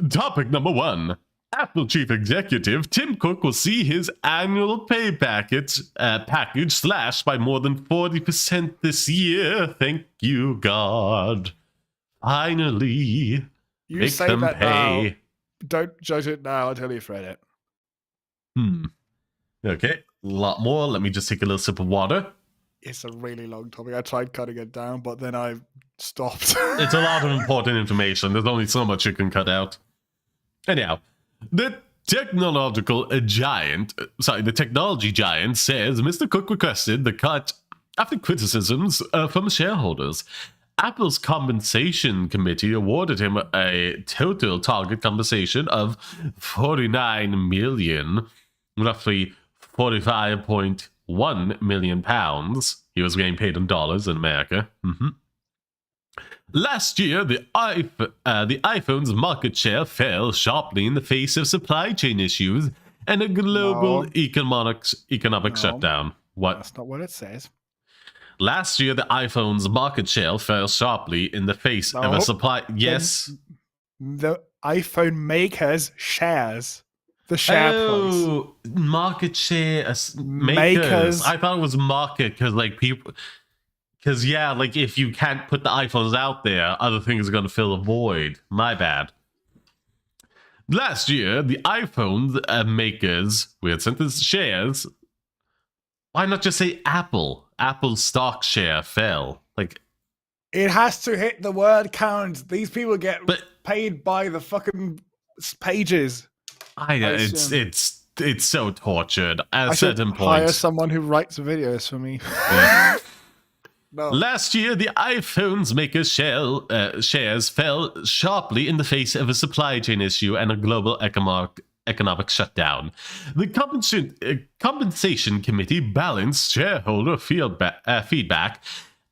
Topic number 1. Apple Chief Executive Tim Cook will see his annual pay package slashed by more than 40% this year. Thank you, God. Finally, you make say them that pay. Now. Don't judge it now until you've read it. Okay, a lot more. Let me just take a little sip of water. It's a really long topic. I tried cutting it down, but then I stopped. It's a lot of important information. There's only so much you can cut out. Anyhow. The technology giant says Mr. Cook requested the cut after criticisms from shareholders. Apple's compensation committee awarded him a total target compensation of $49 million, roughly 45.1 million pounds. He was getting paid in dollars in America. Last year, the iPhone's market share fell sharply in the face of supply chain issues and a global economic shutdown. What? That's not what it says. Last year, the iPhone's market share fell sharply in the face of a supply... Yes? The iPhone makers' shares. The share price. Market share... makers. I thought it was market because, like, people... Because, yeah, like, if you can't put the iPhones out there, other things are going to fill a void. My bad. Last year, the iPhone makers, weird sentence, shares... Why not just say Apple? Apple's stock share fell. Like, it has to hit the word count. These people get paid by the fucking pages. I know, it's it's so tortured at I a should certain hire point. someone who writes videos for me. Yeah. No. Last year, the iPhone's maker's shares fell sharply in the face of a supply chain issue and a global economic shutdown. The compensation committee balanced shareholder feedback,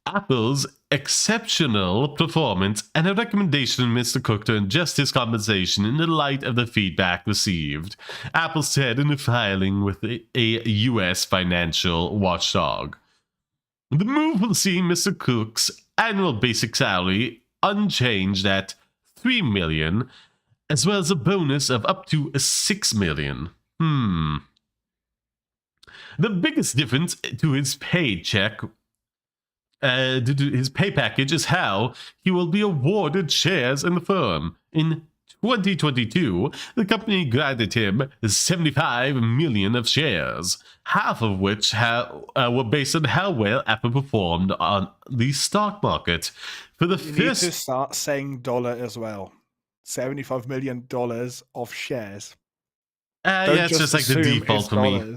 Apple's exceptional performance, and a recommendation to Mr. Cook to adjust his compensation in the light of the feedback received, Apple said in a filing with a U.S. financial watchdog. The move will see Mr. Cook's annual basic salary unchanged at $3 million, as well as a bonus of up to $6 million. The biggest difference to his paycheck, his pay package, is how he will be awarded shares in the firm. In 2022, the company granted him 75 million of shares, half of which were based on how well Apple performed on the stock market. For the You need to start saying dollar as well. $75 million of shares. Yeah, it's just like the default for me.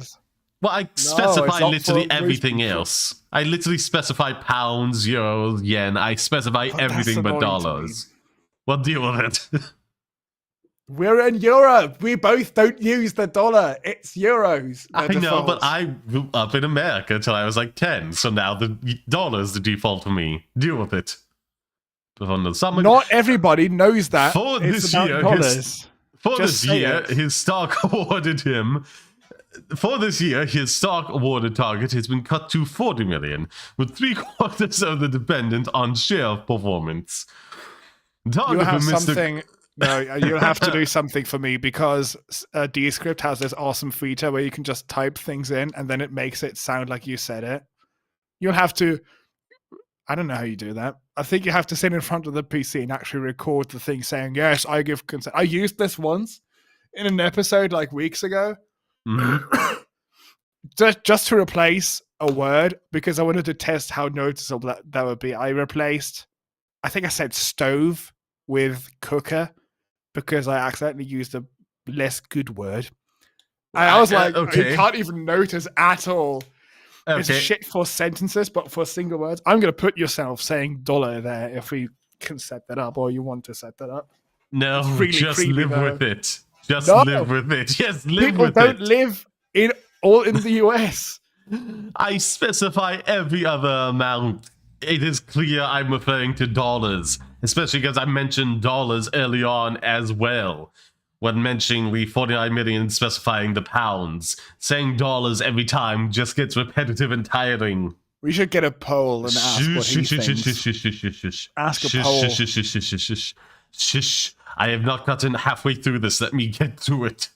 Well, I specify literally everything else. I literally specify pounds, euros, yen. I specify everything but dollars. Well, deal with it. We're in Europe. We both don't use the dollar. It's euros. I know, but I grew up in America until I was like 10, so now the dollar is the default for me. Deal with it. Not everybody knows that. For this year, his stock awarded him. For this year, his stock awarded target has been cut to 40 million, with 3/4 of the dependent on share performance. You have something. No, you'll have to do something for me because Descript has this awesome feature where you can just type things in and then it makes it sound like you said it. You'll have to. I don't know how you do that. I think you have to sit in front of the PC and actually record the thing saying, yes, I give consent. I used this once in an episode like weeks ago. Mm-hmm. just to replace a word because I wanted to test how noticeable that would be. I think I said stove with cooker because I accidentally used a less good word. And I was like, okay. You can't even notice at all. Okay. It's shit for sentences, but for single words. I'm going to put yourself saying dollar there if we can set that up or you want to set that up. No, really just live with it. Just live with it. Yes, live with it. People don't live in the US. I specify every other amount. It is clear I'm referring to dollars, especially because I mentioned dollars early on as well. When mentioning the 49 million specifying the pounds, saying dollars every time just gets repetitive and tiring. We should get a poll and ask what he thinks. Ask a poll. Shush. I have not gotten halfway through this. Let me get to it.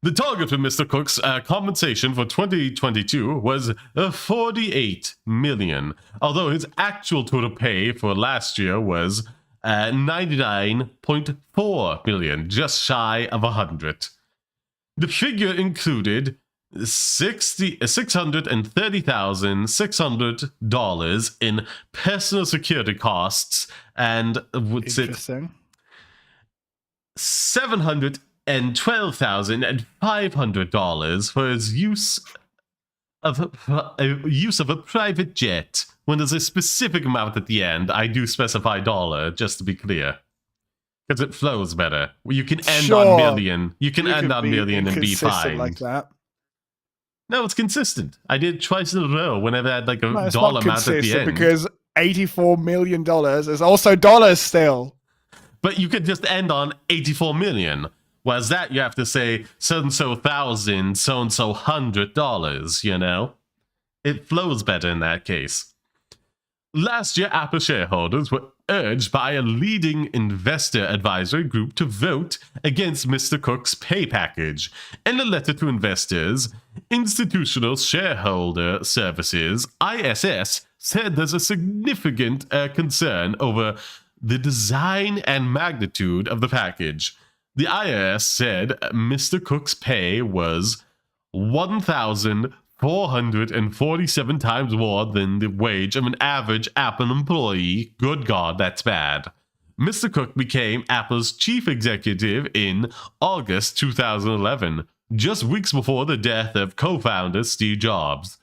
The target for Mr. Cook's compensation for 2022 was 48 million, although his actual total pay for last year was 99.4 million, just shy of 100. The figure included $630,600 in personal security costs and $712,500 for his use of a private jet. When there's a specific amount at the end, I do specify dollar, just to be clear. Because it flows better. You can end on million. You can end on million and be fine. Like that. No, it's consistent. I did twice in a row whenever I had like a dollar amount at the end. Because $84 million is also dollars still. But you could just end on 84 million. Whereas that you have to say so-and-so thousand, so-and-so $100, you know? It flows better in that case. Last year, Apple shareholders were urged by a leading investor advisory group to vote against Mr. Cook's pay package. In a letter to investors, Institutional Shareholder Services, ISS, said there's a significant concern over the design and magnitude of the package. The IRS said Mr. Cook's pay was 1,447 times more than the wage of an average Apple employee. Good God, that's bad. Mr. Cook became Apple's chief executive in August 2011, just weeks before the death of co-founder Steve Jobs.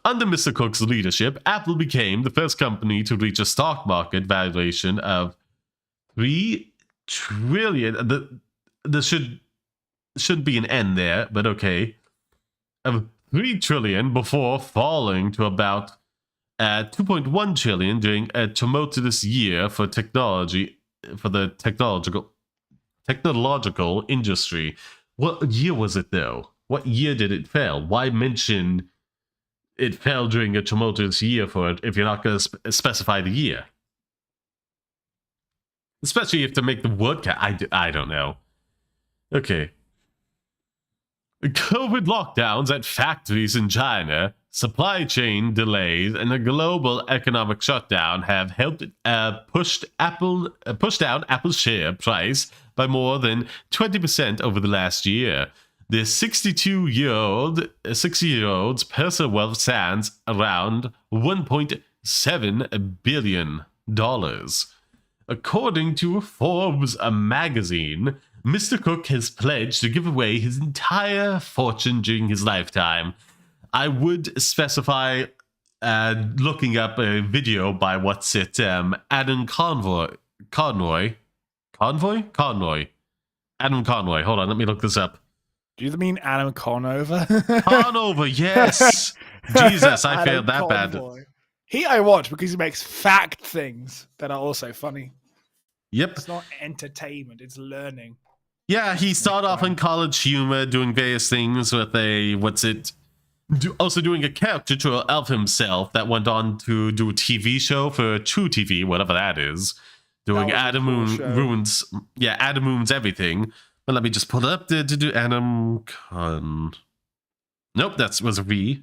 Under Mr. Cook's leadership, Apple became the first company to reach a stock market valuation of $3 trillion. There should be an N there, but okay. Of $3 trillion before falling to about $2.1 trillion during a tumultuous year for the technological industry. What year was it though? What year did it fail? Why mention it fell during a tumultuous year for it if you're not going to specify the year? Especially if to make the word count. I don't know. Okay. COVID lockdowns at factories in China, supply chain delays, and a global economic shutdown have helped push down Apple's share price by more than 20% over the last year. The 60-year-old's personal wealth stands around $1.7 billion. According to Forbes magazine, Mr. Cook has pledged to give away his entire fortune during his lifetime. I would specify looking up a video by Adam Conroy. Adam Conroy. Hold on, let me look this up. Do you mean Adam Conover? Conover, yes. Jesus, I failed that bad. I watch because he makes fact things that are also funny. Yep. It's not entertainment, it's learning. Yeah, he started off in College Humor doing various things with also doing a caricature of himself that went on to do a TV show for True TV, whatever that is. Doing Adam Moon ruins. Yeah, Adam Moon's everything. But let me just pull it up to do Adam Con. Nope, that was a V.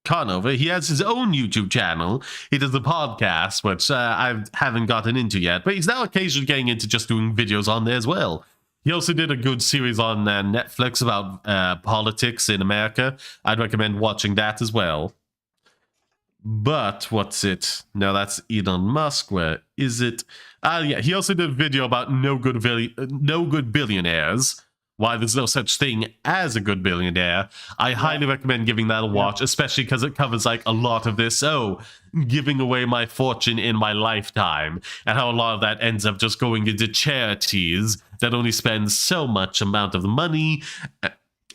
Conover. He has his own YouTube channel. He does a podcast, which I haven't gotten into yet, but he's now occasionally getting into just doing videos on there as well. He also did a good series on Netflix about politics in America. I'd recommend watching that as well. But what's it? No, that's Elon Musk. Where is it? Yeah, he also did a video about no good billionaires. Why there's no such thing as a good billionaire. I highly recommend giving that a watch, especially because it covers like a lot of this. Giving away my fortune in my lifetime, and how a lot of that ends up just going into charities that only spend so much amount of the money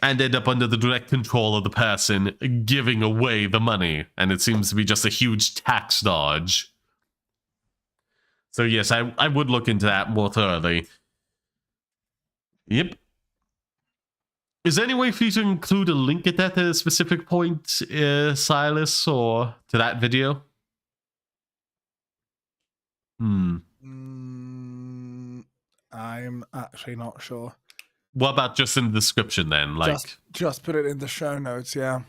and end up under the direct control of the person giving away the money. And it seems to be just a huge tax dodge. So yes, I would look into that more thoroughly. Yep. Is there any way for you to include a link at that specific point, Silas, or to that video? I'm actually not sure. What about just in the description then? Like, just put it in the show notes, yeah.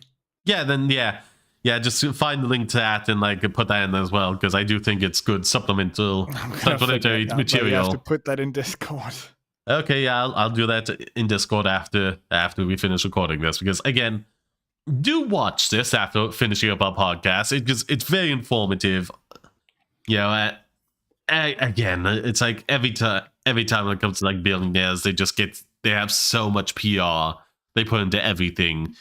Yeah, then yeah, just find the link to that and like put that in as well, because I do think it's good supplementary material. You have to put that in Discord. Okay, yeah, I'll do that in Discord after we finish recording this, because again, do watch this after finishing up our podcast. It's very informative. You know, again, it's like every time when it comes to like billionaires, they have so much PR they put into everything.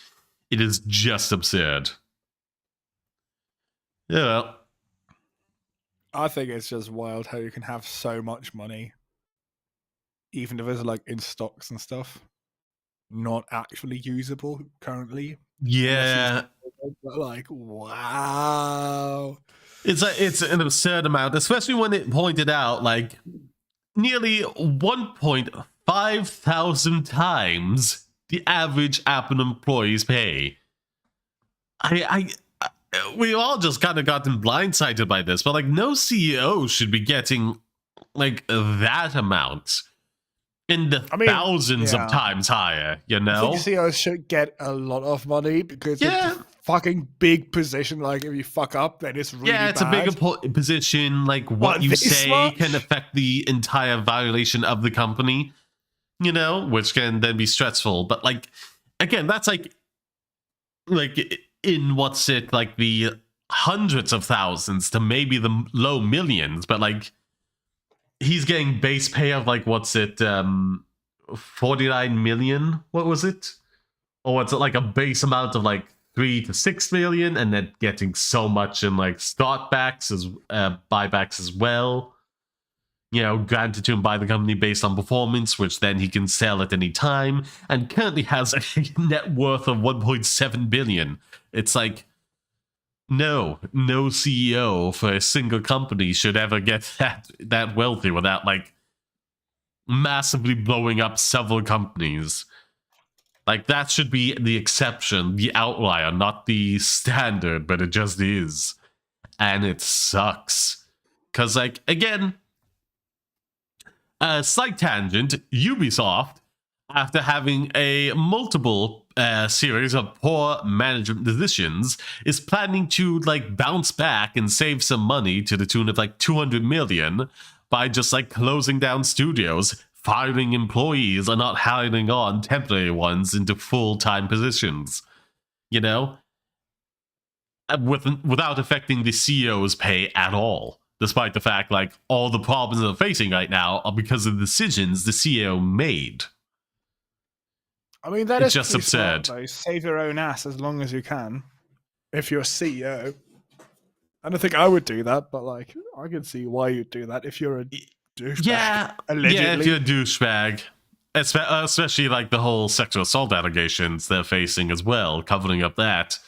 It is just absurd. Yeah. I think it's just wild how you can have so much money, even if it's like in stocks and stuff, not actually usable currently. Yeah. But like, wow. It's an absurd amount, especially when it pointed out like nearly 1.5 thousand times the average Apple employee's pay. We all just kind of gotten blindsided by this, but like no CEO should be getting like that amount in the thousands of times higher, you know? I think CEOs should get a lot of money because it's a fucking big position. Like, if you fuck up, then it's really bad. It's a bigger position. Like, what you say can affect the entire valuation of the company, you know? Which can then be stressful. But, like, again, that's like in like the hundreds of thousands to maybe the low millions, but like he's getting base pay of like, what's it, 49 million? What was it? Or what's it, like a base amount of like 3 to 6 million, and then getting so much in like stock backs as buybacks as well. You know, granted to him by the company based on performance, which then he can sell at any time, and currently has a net worth of 1.7 billion. It's like, no CEO for a single company should ever get that wealthy without like massively blowing up several companies. Like, that should be the exception, the outlier, not the standard, but it just is. And it sucks. Because, like, again, a slight tangent, Ubisoft, after having a multiple series of poor management decisions, is planning to, like, bounce back and save some money to the tune of, like, 200 million by just, like, closing down studios, firing employees, and not hiring on temporary ones into full-time positions. You know? Without affecting the CEO's pay at all. Despite the fact, like, all the problems they're facing right now are because of the decisions the CEO made. I mean, that It's is just pretty absurd. smart, though. Save your own ass as long as you can. If you're a CEO. I don't think I would do that, but, like, I can see why you'd do that if you're a douchebag. Yeah, allegedly. yeah, if you're a douchebag. Especially, like, the whole sexual assault allegations they're facing as well, covering up that.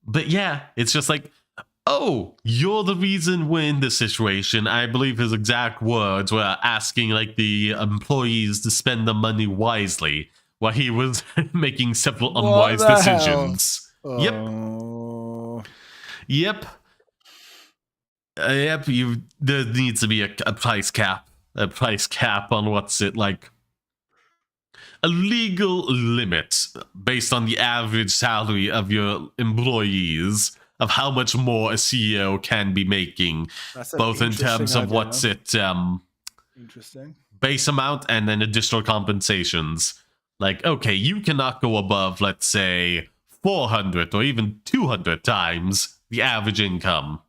But yeah, it's just like, oh, you're the reason we're in this situation. I believe his exact words were asking, like, the employees to spend the money wisely, while he was making several What unwise the decisions. hell? Yep. Oh. Yep. Yep. There needs to be a price cap. A price cap on what's it like. A legal limit based on the average salary of your employees of how much more a CEO can be making, That's an both in terms of interesting what's idea. it Interesting. base amount and then additional compensations. Like, okay, you cannot go above, let's say, 400 or even 200 times the average income.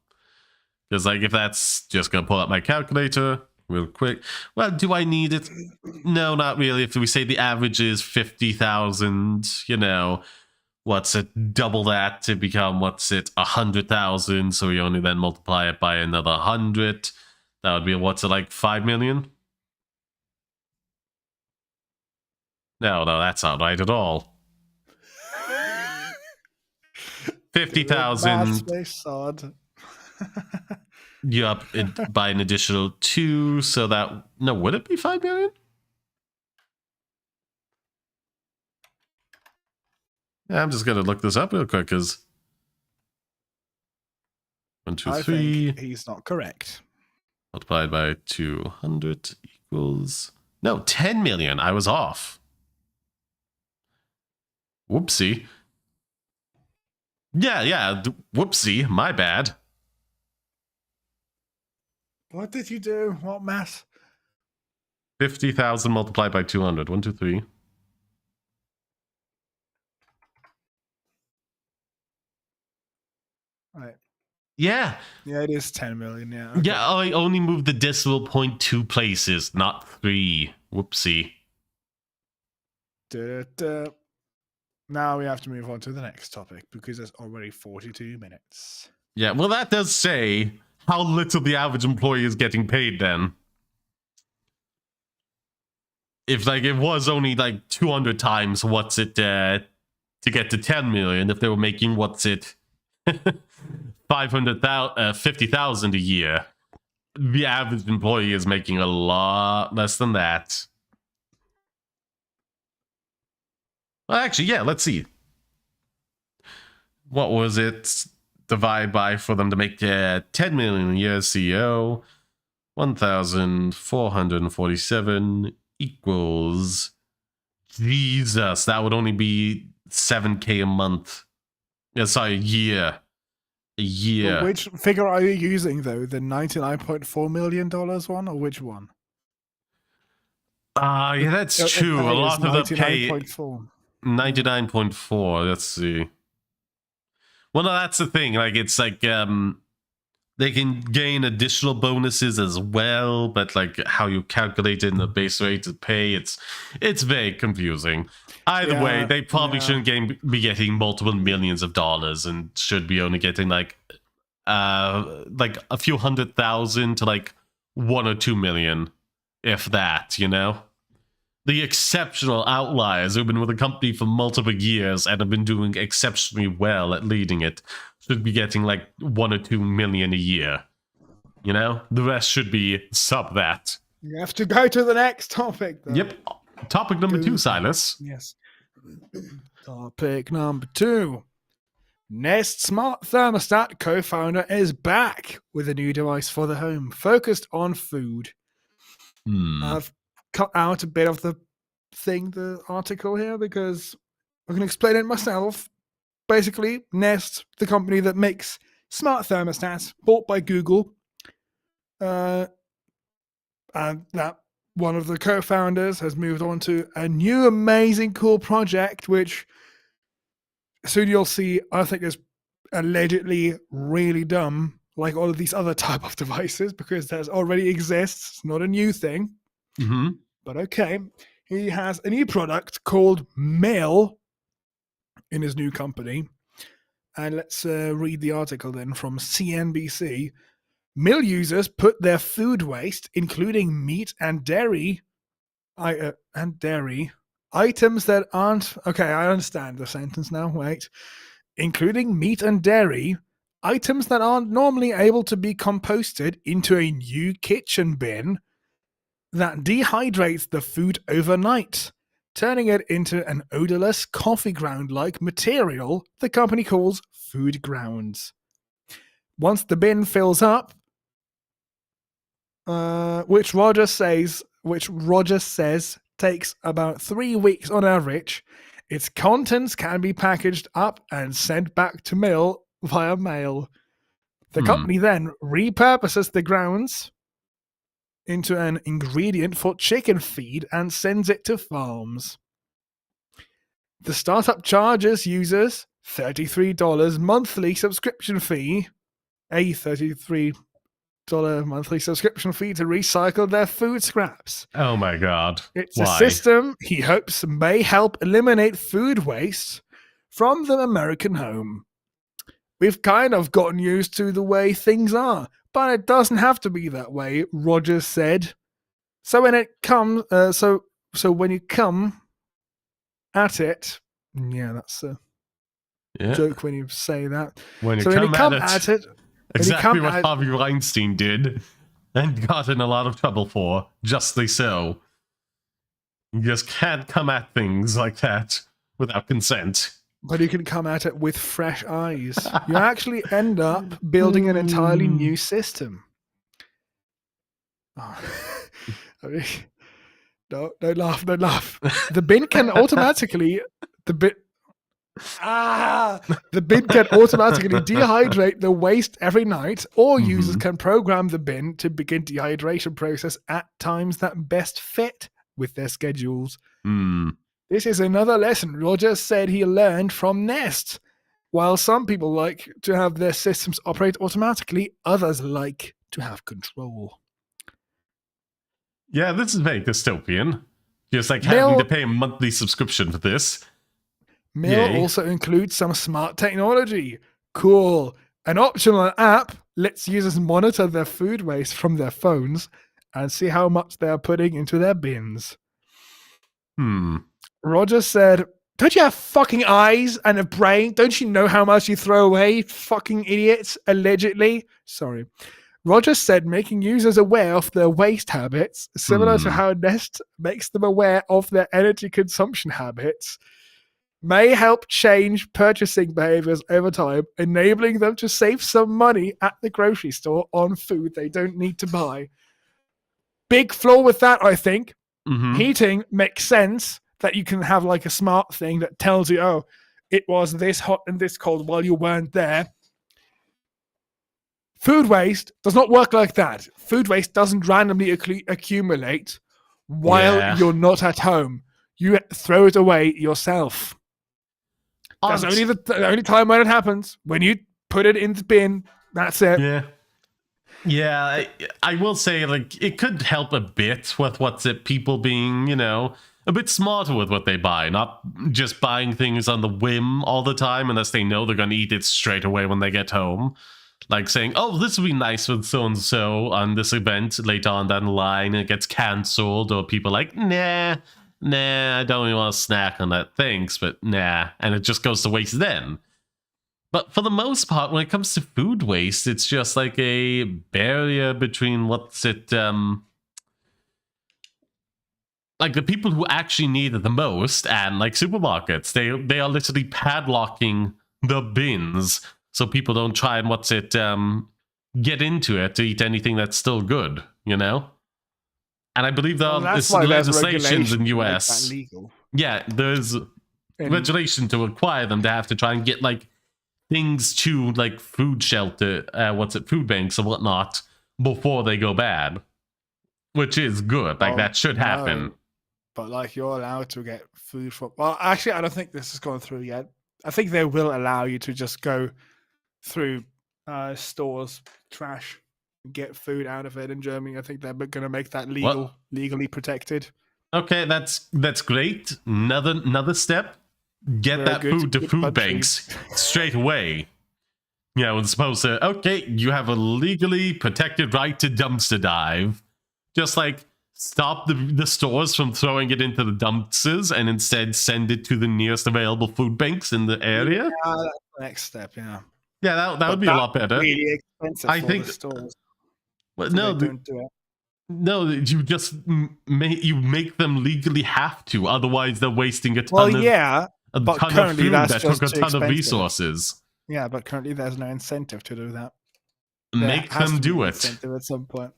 Because, like, if that's just going to pull up my calculator real quick. Well, do I need it? No, not really. If we say the average is 50,000, you know, what's it? Double that to become, what's it? 100,000. So we only then multiply it by another 100. That would be, what's it, like 5 million? No, that's not right at all. 50,000. You up it by an additional 2, so that, no, would it be 5 million? Yeah, I'm just gonna look this up real quick because 1, 2, 3 think he's not correct. multiplied by 200 equals, no, 10 million. I was off. Whoopsie. Yeah, whoopsie, my bad. What did you do? What math? 50,000 multiplied by 200. 1, 2, 3. Right. Yeah. Yeah, it is 10 million. Yeah. Okay. Yeah, I only moved the decimal point 2 places, not 3. Whoopsie. Da-da-da. Now we have to move on to the next topic because there's already 42 minutes. Yeah, well, that does say how little the average employee is getting paid then. If, like, it was only, like, 200 times what's it to get to 10 million, if they were making, what's it, 50,000 a year, the average employee is making a lot less than that. Well, actually, yeah, let's see. What was it? Divide by for them to make 10 million a year CEO. 1,447 equals, Jesus, that would only be 7K a month. Yeah, sorry, a year. A year. But which figure are you using, though? The $99.4 million one, or which one? Yeah, that's true. A lot of the pay. 99.4. 99.4. Let's see. Well, no, that's the thing. Like, it's like they can gain additional bonuses as well, but like how you calculate it in the base rate of pay, it's very confusing. Either way, they probably shouldn't be getting multiple millions of dollars and should be only getting like a few 100,000 to like 1 or 2 million, if that, you know? The exceptional outliers who've been with the company for multiple years and have been doing exceptionally well at leading it should be getting like 1 or 2 million a year. You know? The rest should be sub that. You have to go to the next topic, though. Yep. Topic number 2, Silas. Yes. Topic number 2. Nest Smart Thermostat co-founder is back with a new device for the home, focused on food. I've cut out a bit of the article here, because I can explain it myself. Basically, Nest, the company that makes smart thermostats, bought by Google, and that one of the co-founders has moved on to a new amazing cool project, which soon you'll see, I think, is allegedly really dumb, like all of these other type of devices, because that already exists. It's not a new thing. Mm-hmm. But okay, he has a new product called Mail in his new company. And let's read the article then from CNBC. Mill users put their food waste, including meat and dairy, items that aren't... Okay, I understand the sentence now. Wait. Including meat and dairy, items that aren't normally able to be composted, into a new kitchen bin that dehydrates the food overnight, turning it into an odorless coffee ground-like material the company calls food grounds. Once the bin fills up, which Roger says takes about 3 weeks on average, its contents can be packaged up and sent back to mill via mail. The company then repurposes the grounds into an ingredient for chicken feed and sends it to farms. The startup charges users $33 monthly subscription fee, a $33 monthly subscription fee to recycle their food scraps. Oh my god. It's Why? a system he hopes may help eliminate food waste from the American home. We've kind of gotten used to the way things are, but it doesn't have to be that way, Rogers said. So when it comes, so when you come at it, yeah, that's a joke when you say that. When you come at it, exactly what Harvey Weinstein did, and got in a lot of trouble for, justly so. You just can't come at things like that without consent. But you can come at it with fresh eyes. You actually end up building an entirely new system. Oh. No, don't laugh. The bin can automatically dehydrate the waste every night, or users can program the bin to begin dehydration process at times that best fit with their schedules. This is another lesson Rogers said he learned from Nest. While some people like to have their systems operate automatically, others like to have control. Yeah, this is very dystopian. Just like having to pay a monthly subscription for this. Mail also includes some smart technology. Cool. An optional app lets users monitor their food waste from their phones and see how much they are putting into their bins. Roger said, "Don't you have fucking eyes and a brain? Don't you know how much you throw away, fucking idiots?" Allegedly. Sorry. Roger said making users aware of their waste habits, similar to how Nest makes them aware of their energy consumption habits, may help change purchasing behaviors over time, enabling them to save some money at the grocery store on food they don't need to buy. Big flaw with that, I think. Heating makes sense, that you can have like a smart thing that tells you, oh, it was this hot and this cold while you weren't there. Food waste does not work like that. Food waste doesn't randomly accumulate while you're not at home. You throw it away yourself. That's only the only time when it happens. When you put it in the bin, that's it. Yeah. Yeah, I will say, like, it could help a bit with people being, a bit smarter with what they buy, not just buying things on the whim all the time unless they know they're going to eat it straight away when they get home. Like saying, oh, this would be nice with so-and-so on this event later on down the line, and it gets cancelled, or people like, nah, I don't really want to snack on that, thanks, but nah, and it just goes to waste then. But for the most part, when it comes to food waste, it's just like a barrier between like the people who actually need it the most and like supermarkets. They are literally padlocking the bins so people don't try and get into it to eat anything that's still good, And I believe there's legislations in the US. Yeah, there's legislation to require them to have to try and get like things to like food shelter, food banks and whatnot before they go bad, which is good. Like that should happen. No, but like you're allowed to get food from. Well, actually, I don't think this has gone through yet. I think they will allow you to just go through stores, trash, and get food out of it in Germany. I think they're going to make that legally protected. Okay, that's great. Another step. Get that food to food banks straight away. As opposed to, okay, you have a legally protected right to dumpster dive. Just like stop the stores from throwing it into the dumpsters and instead send it to the nearest available food banks in the area. Yeah, that's the next step, yeah. Yeah, that would be a lot better. Really expensive I think the stores. Well, no, don't do it. No, you just make them legally have to. Otherwise, they're wasting a ton of food that took a ton of resources. Yeah, but currently there's no incentive to do that. Make them do it. At some point.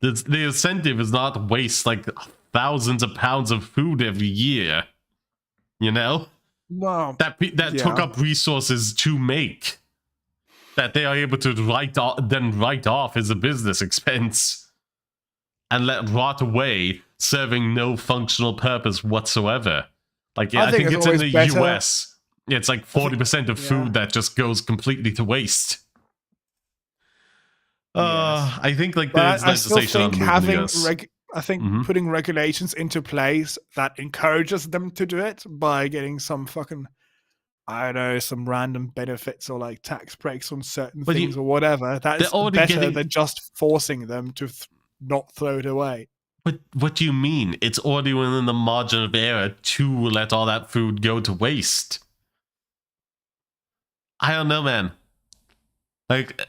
The incentive is not waste like thousands of pounds of food every year. Well, that took up resources to make. That they are able to write off as a business expense and let rot away, serving no functional purpose whatsoever. Like, I think it's in the US. It's like 40% of food that just goes completely to waste. I think like there's legislation on the US. I think putting regulations into place that encourages them to do it by getting some fucking, I don't know, some random benefits or like tax breaks on certain things or whatever. That's better than just forcing them to not throw it away. But what do you mean? It's already within the margin of error to let all that food go to waste. I don't know, man. Like,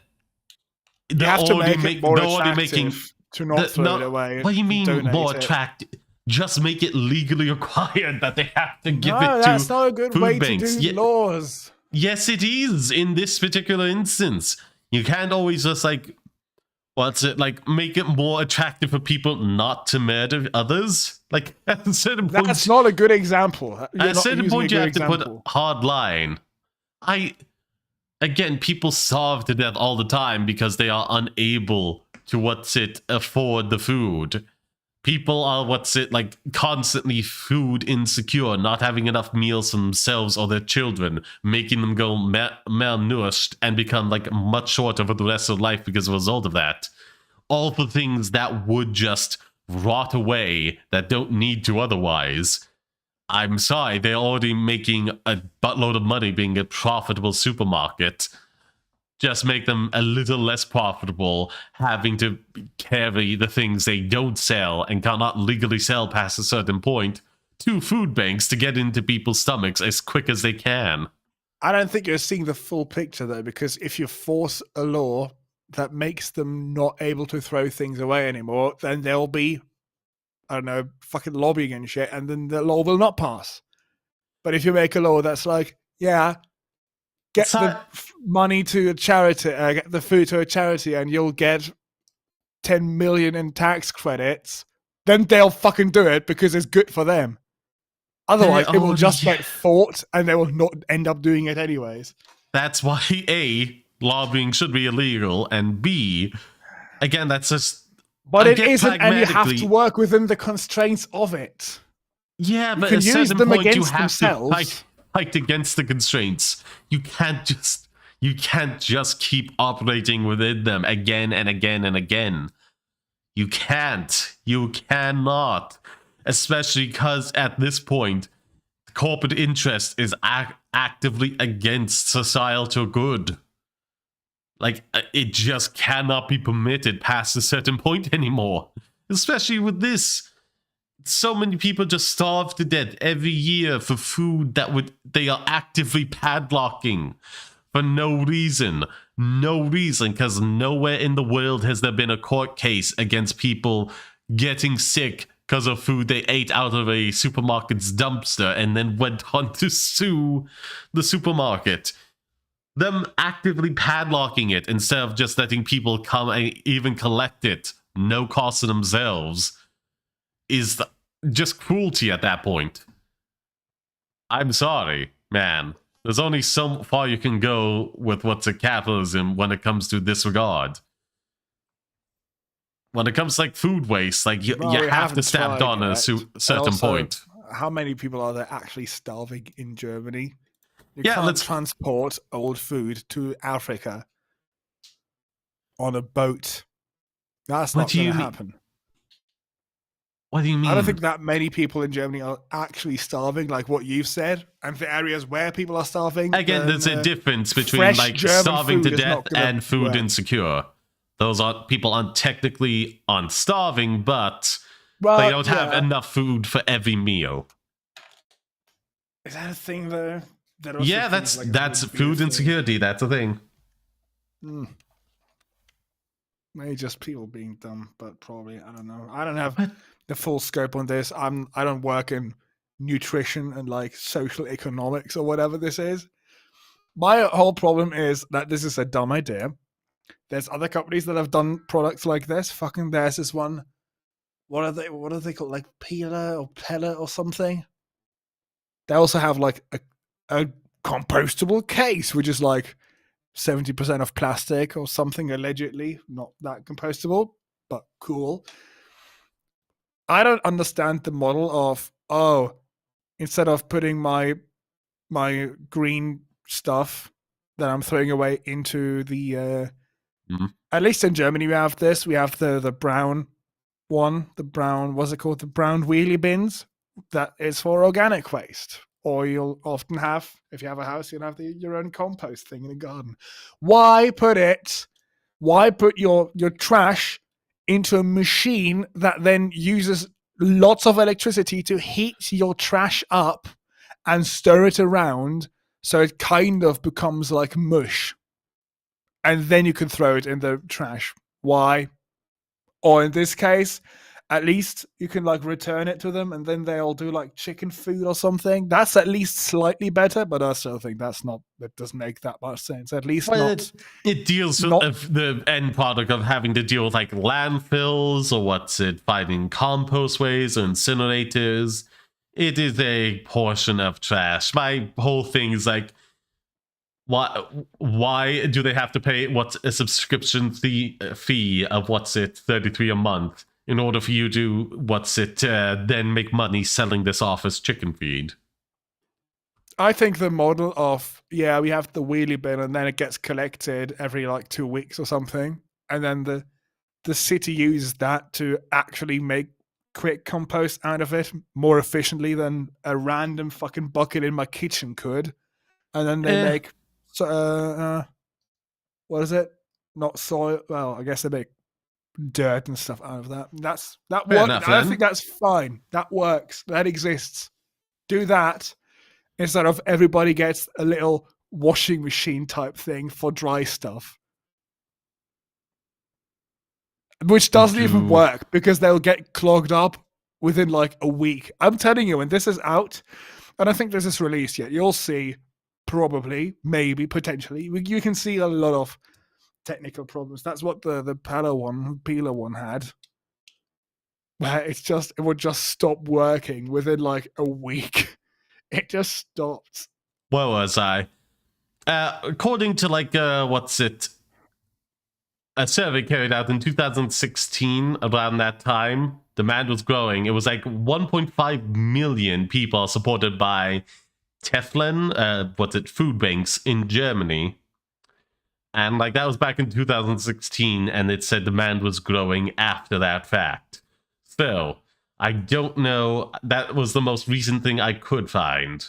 you have to make it more attractive to not throw it away. What do you mean more attractive? Just make it legally required that they have to give it to that's not a good way banks. To do laws. Yes, it is in this particular instance. You can't always just like, make it more attractive for people not to murder others? Like, at a certain point... That's not a good example. At a certain point, you have to put a hard line. Again, people starve to death all the time because they are unable to, afford the food. People are, constantly food insecure, not having enough meals for themselves or their children, making them go malnourished and become, much shorter for the rest of life because of a result of that. All the things that would just rot away, that don't need to otherwise. I'm sorry, they're already making a buttload of money being a profitable supermarket. Just make them a little less profitable, having to carry the things they don't sell and cannot legally sell past a certain point to food banks to get into people's stomachs as quick as they can. I don't think you're seeing the full picture, though, because if you force a law that makes them not able to throw things away anymore, then there'll be, I don't know, fucking lobbying and shit, and then the law will not pass. But if you make a law that's like, get the money to a charity, get the food to a charity, and you'll get 10 million in tax credits, then they'll fucking do it because it's good for them. Otherwise, it will just get fought, and they will not end up doing it anyways. That's why, A, lobbying should be illegal, and B, again, that's just... But it isn't, and you have to work within the constraints of it. Yeah, but you can use them against themselves. fight against the constraints. You can't just keep operating within them again and again and again. You can't. You cannot. Especially because at this point, corporate interest is actively against societal good. Like, it just cannot be permitted past a certain point anymore. Especially with this. So many people just starve to death every year for food that they are actively padlocking for no reason. No reason, because nowhere in the world has there been a court case against people getting sick because of food they ate out of a supermarket's dumpster and then went on to sue the supermarket. Them actively padlocking it instead of just letting people come and even collect it, no cost to themselves, is just cruelty at that point. I'm sorry, man. There's only so far you can go with what's a capitalism when it comes to this regard. When it comes to like food waste, like you have to stamp on a certain point. How many people are there actually starving in Germany? You Yeah, can't transport old food to Africa on a boat. That's not going to happen. What do you mean? I don't think that many people in Germany are actually starving, like what you've said. And the areas where people are starving... Again, there's a difference between like starving to death and food insecure. Those people aren't technically starving, but they don't have enough food for every meal. Is that a thing, though? Yeah, that's food insecurity. That's a thing. Maybe just people being dumb, but probably, I don't know. I don't have the full scope on this. I don't work in nutrition and like social economics or whatever this is. My whole problem is that this is a dumb idea. There's other companies that have done products like this. Fucking there's this one. What are they called? Like Peeler or Pellet or something. They also have like a compostable case, which is like 70% of plastic or something, allegedly. Not that compostable, but cool. I don't understand the model of, instead of putting my green stuff that I'm throwing away into the at least in Germany we have this. We have the brown one, what's it called? The brown wheelie bins that is for organic waste. Or you'll often have, if you have a house, you'll have your own compost thing in the garden. Why put your trash into a machine that then uses lots of electricity to heat your trash up and stir it around so it kind of becomes like mush? And then you can throw it in the trash. Why? Or in this case, at least you can like return it to them and then they'll do like chicken food or something. That's at least slightly better, but I still think that doesn't make that much sense. At least it deals with the end product of having to deal with like landfills or finding compost waste or incinerators. It is a portion of trash. My whole thing is like, why do they have to pay a subscription fee of $33 a month in order for you to then make money selling this off as chicken feed? I think the model of we have the wheelie bin and then it gets collected every like 2 weeks or something, and then the city uses that to actually make quick compost out of it more efficiently than a random fucking bucket in my kitchen could, and then they make what is it? Not soil. Well, I guess they make dirt and stuff out of that. That works. I think that's fine. That works. That exists. Do that instead of everybody gets a little washing machine type thing for dry stuff, which doesn't even work because they'll get clogged up within like a week. I'm telling you, when this is out, and I think this is released yet, you'll see. Probably, maybe, potentially. You can see a lot of technical problems. That's what the Peeler one had. Where it would just stop working within like a week. It just stopped. Where was I? According to like, a survey carried out in 2016, around that time, demand was growing. It was like 1.5 million people supported by Teflon, food banks in Germany. And like that was back in 2016, and it said demand was growing after that fact. So I don't know. That was the most recent thing I could find.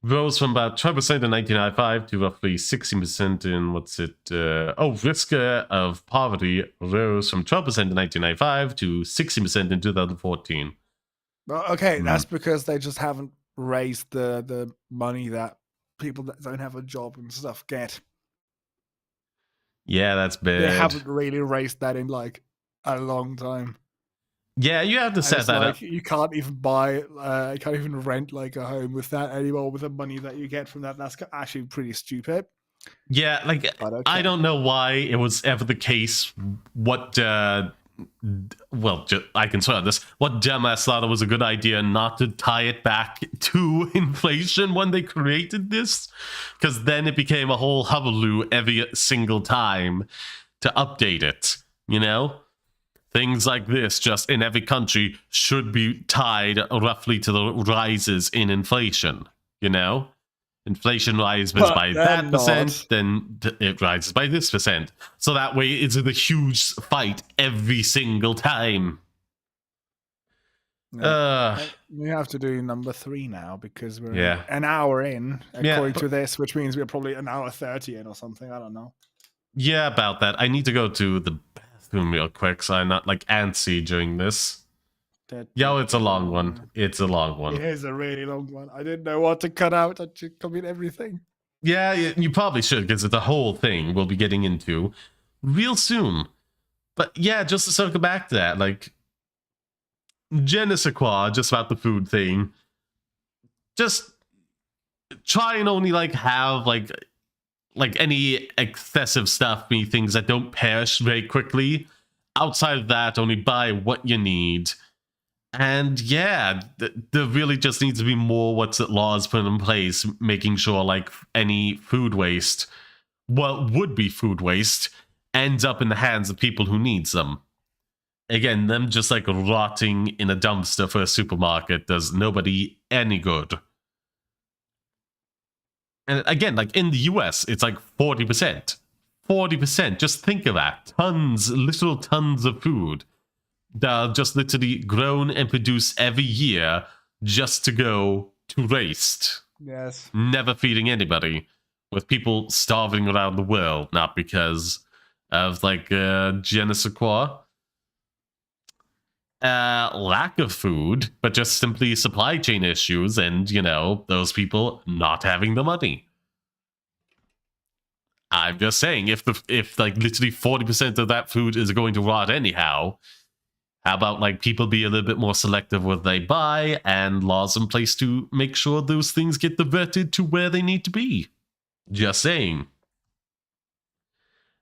Rose from about 12% in 1995 to roughly 16% in risk of poverty rose from 12% in 1995 to 16% in 2014. Well, okay, that's because they just haven't raised the money that people that don't have a job and stuff get. Yeah, that's bad. They haven't really raised that in like a long time. Yeah, you have to set that up. You can't even buy, you can't even rent like a home with that anymore with the money that you get from that. That's actually pretty stupid. Yeah, like okay. I don't know why it was ever the case. I can swear on this. What dumbass thought it was a good idea not to tie it back to inflation when they created this? Because then it became a whole hullabaloo every single time to update it, you know? Things like this, just in every country, should be tied roughly to the rises in inflation, you know? Inflation rises by that percent, then it rises by this percent. So that way it's a huge fight every single time. Yeah. We have to do number 3 now because we're an hour in, according to this, which means we're probably an hour 30 in or something. I don't know. Yeah, about that. I need to go to the bathroom real quick so I'm not like antsy during this. It's a long one. It's a long one. It is a really long one. I didn't know what to cut out. I should come in everything. Yeah, you probably should, because it's the whole thing we'll be getting into real soon. But yeah, just to circle back to that, like, je ne sais quoi, just about the food thing. Just try and only like have like any excessive stuff, be things that don't perish very quickly. Outside of that, only buy what you need. And yeah, there really just needs to be more laws put in place, making sure like any food waste, would be food waste, ends up in the hands of people who needs them. Again, them just like rotting in a dumpster for a supermarket does nobody any good. And again, like in the US, it's like 40%. 40%. Just think of that. Literal tons of food that are just literally grown and produced every year just to go to waste. Yes. Never feeding anybody, with people starving around the world, not because of like je ne sais quoi. Lack of food, but just simply supply chain issues and, those people not having the money. I'm just saying, if like literally 40% of that food is going to rot anyhow, how about like people be a little bit more selective what they buy and laws in place to make sure those things get diverted to where they need to be? Just saying.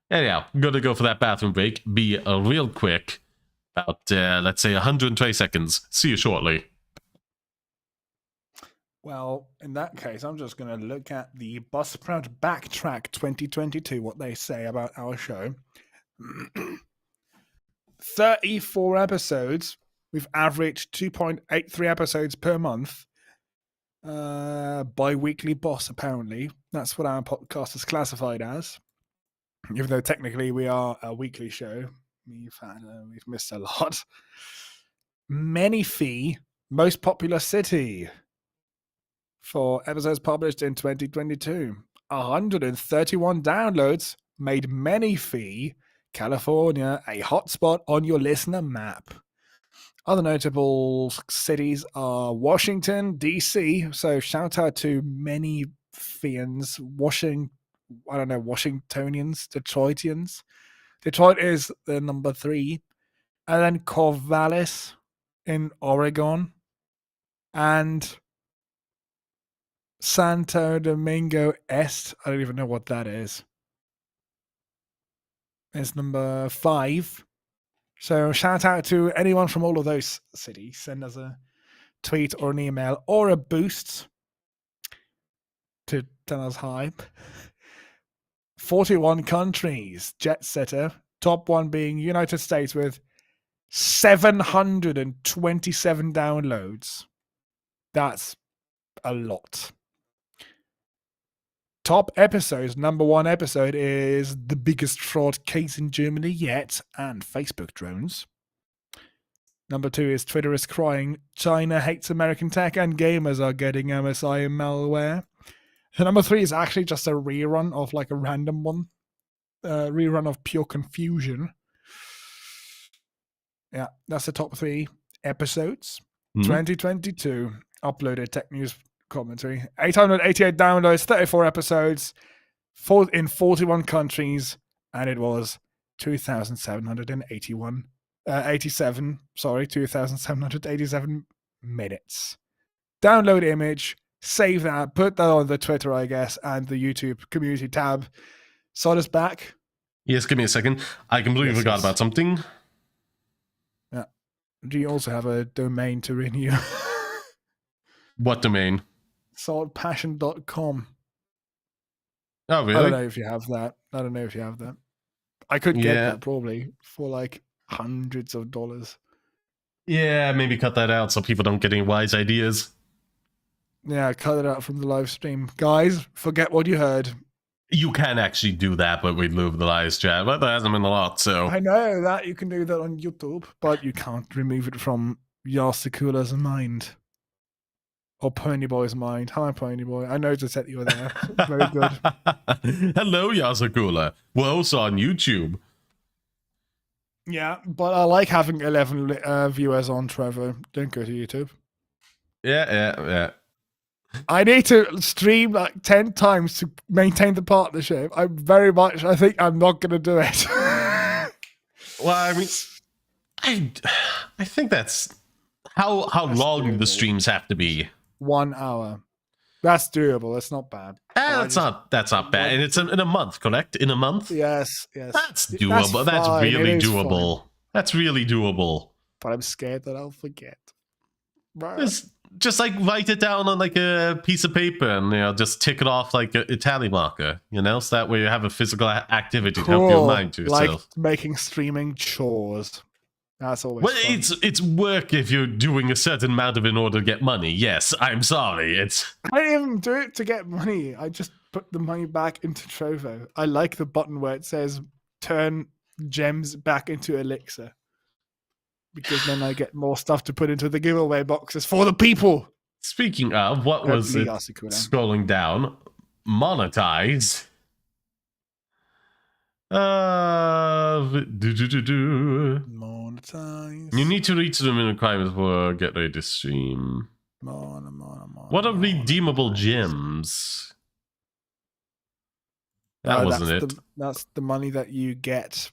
Anyhow, I'm going to go for that bathroom break. Be real quick. About, let's say, 120 seconds. See you shortly. Well, in that case, I'm just going to look at the Buzzsprout Backtrack 2022, what they say about our show. 34 episodes. We've averaged 2.83 episodes per month. Bi-weekly boss, apparently. That's what our podcast is classified as. Even though technically we are a weekly show. We've missed a lot. Many fee, most popular city for episodes published in 2022. 131 downloads made many fee California a hotspot on your listener map. Other notable cities are Washington, D.C. So shout out to many fians, Washingtonians, Detroitians. Detroit is the number 3. And then Corvallis in Oregon. And Santo Domingo Este. I don't even know what that is. It's number 5. So shout out to anyone from all of those cities. Send us a tweet or an email or a boost to tell us hi. 41 countries, jet setter. Top one being United States with 727 downloads. That's a lot. Top episodes. Number 1 episode is the biggest fraud case in Germany yet, and Facebook drones. Number 2 is Twitter is crying, China hates American tech and gamers are getting MSI malware. And number 3 is actually just a rerun of like a random one. Rerun of Pure Confusion. Yeah, that's the top 3 episodes. 2022 uploaded tech news commentary. 888 downloads, 34 episodes, in 41 countries, and it was 2,787 minutes. Download image, save that, put that on the Twitter, I guess, and the YouTube community tab. Solid's back. Yes, give me a second. I completely forgot about something. Yeah. Do you also have a domain to renew? What domain? Solidpassion.com. Oh, really? I don't know if you have that. I could get that probably for like hundreds of dollars. Yeah, maybe cut that out so people don't get any wise ideas. Yeah, cut it out from the live stream. Guys, forget what you heard. You can actually do that, but we'd lose the live chat. But there hasn't been a lot, so... I know that you can do that on YouTube, but you can't remove it from Yasakula's mind. Or Ponyboy's mind. Hi, Ponyboy. I noticed that you were there. Very good. Hello, Yasakula. We're also on YouTube. Yeah, but I like having 11 viewers on, Trevor. Don't go to YouTube. Yeah. I need to stream like 10 times to maintain the partnership. I think I'm not going to do it. Well, I mean, I think that's... How long do the streams have to be? 1 hour. That's doable. That's not bad. That's not bad. And it's in a month, correct? In a month? Yes. That's doable. That's really doable. Fine. That's really doable. But I'm scared that I'll forget. Just like write it down on like a piece of paper and just tick it off like a tally marker, so that way you have a physical activity to help you remind yourself. Like making streaming chores. That's always fun. It's work if you're doing a certain amount of it in order to get money. Yes, I'm sorry. I didn't even do it to get money. I just put the money back into Trovo. I like the button where it says turn gems back into elixir. Because then I get more stuff to put into the giveaway boxes for the people. Speaking of, what was it scrolling down? Monetize. Monetize. You need to reach the minimum requirements for get ready to stream. What are redeemable gems? That wasn't it. That's the money that you get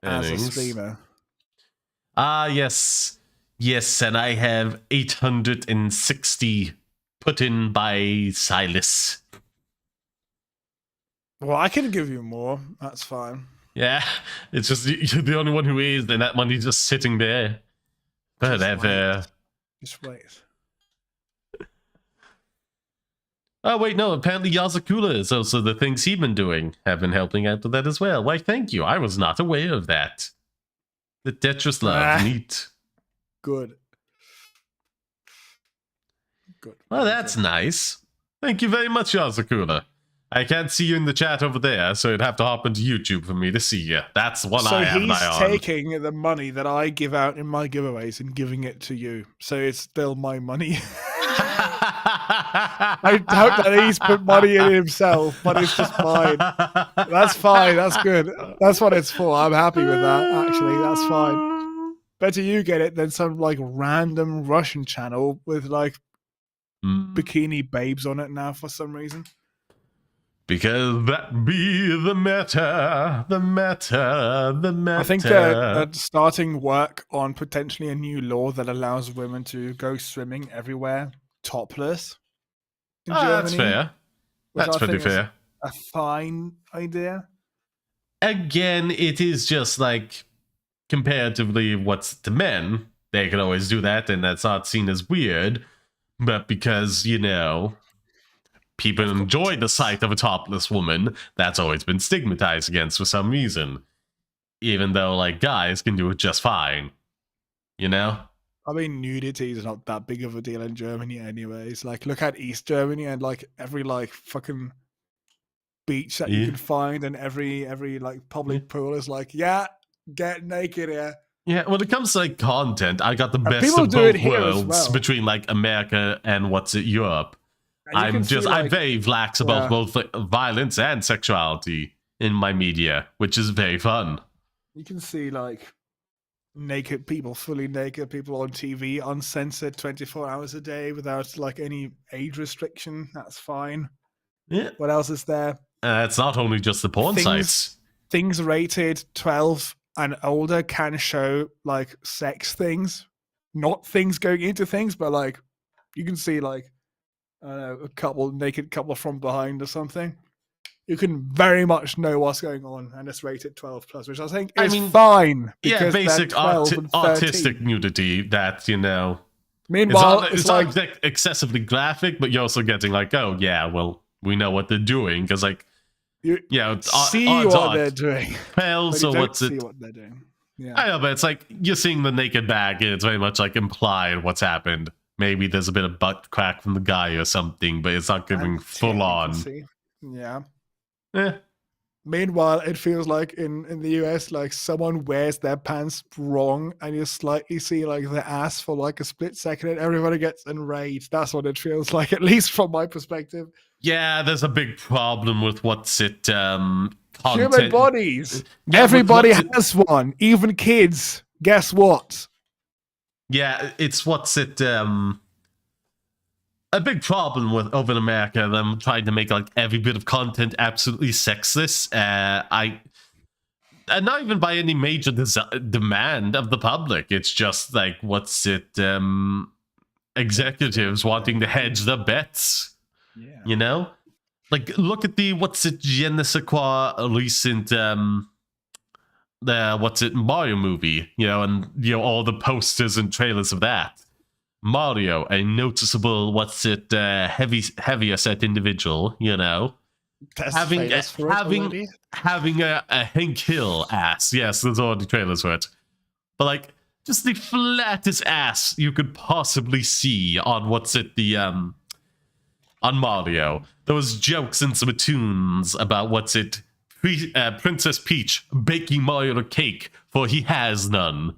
as a streamer. Yes, and I have 860 put in by Silas. Well, I can give you more. That's fine. Yeah, it's just you're the only one who is, and that money's just sitting there. Whatever. Just wait. Oh, wait, no, apparently Yazakula is also the things he's been doing have been helping out with that as well. Why, thank you. I was not aware of that. The Tetris love. Neat. Good. Well, that's nice. Thank you very much, Yazakula. I can't see you in the chat over there, so you'd have to hop into YouTube for me to see you. That's what I have an eye on. So he's taking the money that I give out in my giveaways and giving it to you. So it's still my money. I doubt that he's put money in himself, but it's just mine. That's fine. That's good. That's what it's for. I'm happy with that, actually. That's fine. Better you get it than some like random Russian channel with like bikini babes on it now for some reason. Because that be the meta. I think they're starting work on potentially a new law that allows women to go swimming everywhere topless in Germany. That's fair. That's pretty fair. A fine idea. Again, it is just like comparatively what's to men. They can always do that, and that's not seen as weird. But because, people enjoy the sight of a topless woman, that's always been stigmatized against for some reason. Even though, like, guys can do it just fine. I mean, nudity is not that big of a deal in Germany, anyways. Like, look at East Germany and like every like fucking beach that you Yeah, can find, and every like yeah. public pool is like, yeah, get naked here. Yeah, when it comes to like content, I got the And best people of do it both here as worlds well. between like America and what's it, Europe. And you can see I'm like, very lax about yeah, both like, violence and sexuality in my media, which is very fun. you can see like naked people, fully naked people on TV, uncensored 24 hours a day without like any age restriction. That's fine. Yeah, What else is there? it's not only just the porn Things sites. things rated 12 and older can show like sex things, not things going into things, but like you can see like I don't know, a naked couple from behind or something. You can very much know what's going on, and it's rated 12 plus, which I think I is mean, fine yeah, because they're basic 12 and artistic 13. nudity that Meanwhile, it's it's like, not excessively graphic, but you're also getting like, oh yeah, well, we know what they're doing because like, you yeah, see odds what are they're doing, pale. but you So don't what's see it? what they're doing. Yeah. I know, but it's like you're seeing the naked bag, and it's very much like implied what's happened. Maybe there's a bit of butt crack from the guy or something, but it's not giving And full you can on. see. Yeah. Eh. Meanwhile, it feels like in the US, like someone wears their pants wrong and you slightly see like the ass for like a split second and everybody gets enraged. That's what it feels like, at least from my perspective. Yeah, there's a big problem with what's it Human content. bodies. Yeah, Everybody has one, even kids. Guess what? yeah, it's what's it a big problem with over in America, them trying to make like every bit of content absolutely sexless. And not even by any major demand of the public. It's just like what's it executives wanting to hedge the bets. Yeah. You know, like look at the what's it je ne sais quoi recent the what's it Mario movie. And all the posters and trailers of that. Mario, a noticeable what's it heavier set individual, That's having famous for it already. having a Hank Hill ass. Yes, there's already trailers for it, but like just the flattest ass you could possibly see on what's it the on Mario. There was jokes in Splatoons about what's it Princess Peach baking Mario a cake for he has none.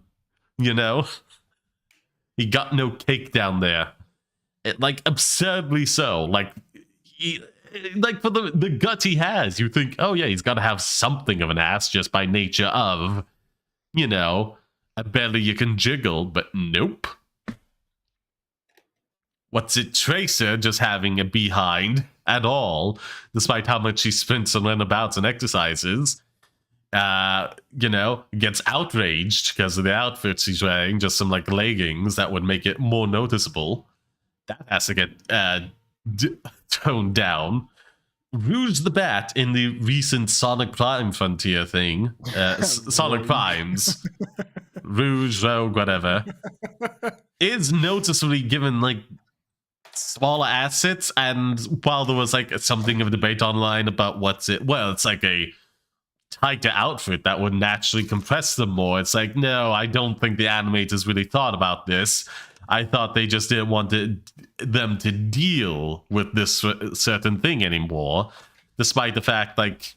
He got no cake down there. Like absurdly so. Like for the gut he has, you think, oh yeah, he's got to have something of an ass just by nature of, a belly you can jiggle, but nope. What's it, Tracer just having a behind at all, despite how much she sprints and runabouts and exercises. Gets outraged because of the outfits he's wearing, just some like leggings that would make it more noticeable. That has to get toned down. Rouge the Bat in the recent Sonic Prime Frontier thing, Sonic Primes, Rouge, Rogue, whatever, is noticeably given like smaller assets. And while there was like something of a debate online about it's like a tighter outfit that would naturally compress them more. It's like, no, I don't think the animators really thought about this. I thought they just didn't want them to deal with this certain thing anymore, despite the fact, like,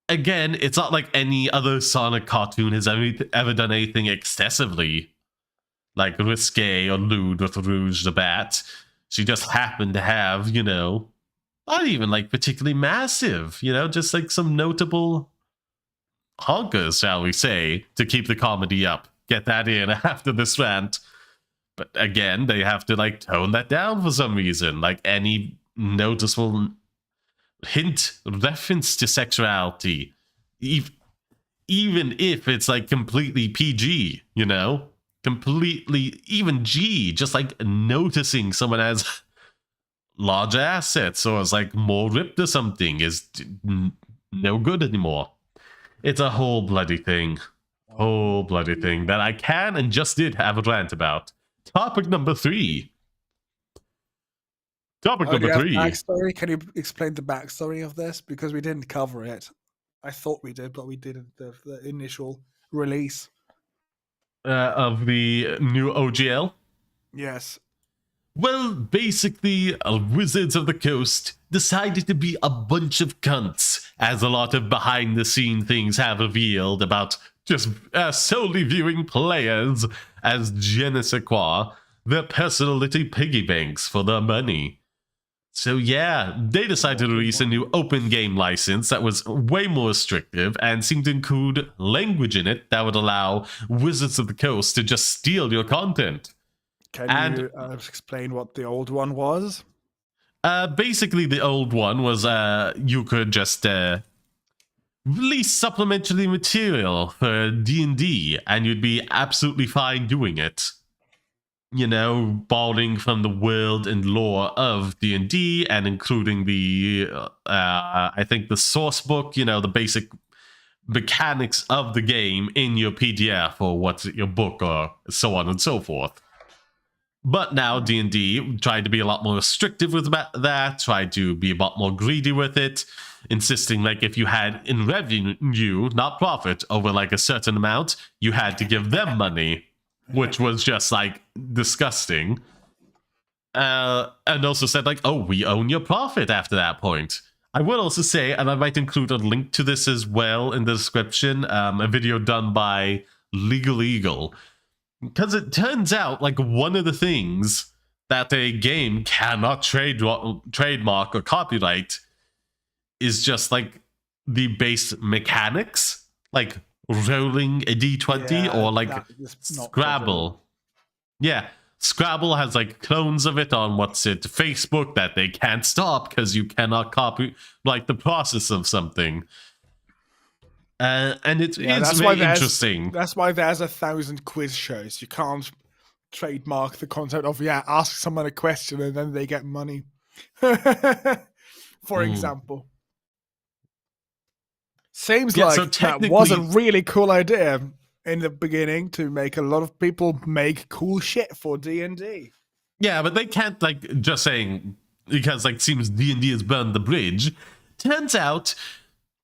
again, it's not like any other Sonic cartoon has ever done anything excessively, like, risque or lewd with Rouge the Bat. She just happened to have, not even like particularly massive, just like some notable honkers, shall we say, to keep the comedy up. Get that in after this rant. But again, they have to like tone that down for some reason. Like any noticeable reference to sexuality, even if it's like completely PG, completely even G, just like noticing someone has larger assets or is like more ripped or something is no good anymore. It's a whole bloody thing. Whole bloody thing that I can and just did have a rant about. Topic number 3. Topic number 3. Backstory? Can you explain the backstory of this? Because we didn't cover it. I thought we did, but we didn't. The initial release. of the new OGL? Yes. Well, basically, Wizards of the Coast decided to be a bunch of cunts, as a lot of behind the scene things have revealed about just solely viewing players as je ne sais quoi, their personal little piggy banks for their money. So yeah, they decided to release a new open game license that was way more restrictive and seemed to include language in it that would allow Wizards of the Coast to just steal your content. Can you explain what the old one was? Basically, the old one was you could just release supplementary material for D&D, and you'd be absolutely fine doing it. You know, borrowing from the world and lore of D&D and including the, I think the source book, you know, the basic mechanics of the game in your PDF or what's your book or so on and so forth. But now D&D tried to be a lot more restrictive with that, tried to be a lot more greedy with it, insisting like if you had in revenue, not profit, over like a certain amount, you had to give them money, which was just like disgusting. And also said like, oh, we own your profit after that point. I will also say, and I might include a link to this as well in the description, a video done by Legal Eagle. Because it turns out, like, one of the things that a game cannot trademark or copyright is just, like, the base mechanics. Like, rolling a d20 or, like, Scrabble. Yeah, Scrabble has, like, clones of it on, Facebook that they can't stop because you cannot copy, like, the process of something. And it's very interesting. That's why there's 1,000 quiz shows. You can't trademark the concept of, ask someone a question and then they get money. For example. Seems like that was a really cool idea in the beginning to make a lot of people make cool shit for D&D. Yeah, but they can't, like, just saying, because, like, it seems D&D has burned the bridge. Turns out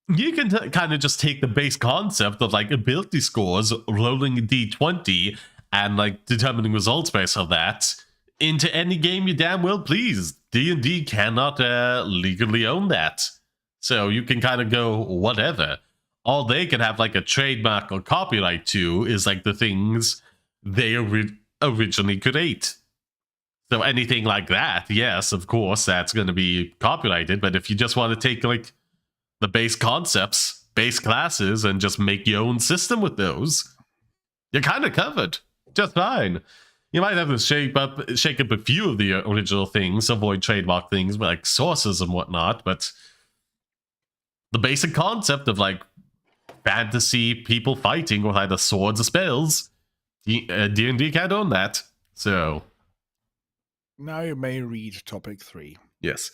you can kind of just take the base concept of like ability scores, rolling a d20, and like determining results based on that into any game you damn well please. D&D cannot legally own that. So you can kind of go whatever. All they can have like a trademark or copyright to is like the things they originally create. So anything like that, yes, of course, that's going to be copyrighted. But if you just want to take like the base concepts, base classes, and just make your own system with those, you're kind of covered just fine. You might have to shake up a few of the original things, avoid trademark things like sources and whatnot, but the basic concept of like fantasy people fighting with either swords or spells, D&D can't own that. So now you may read topic 3. Yes.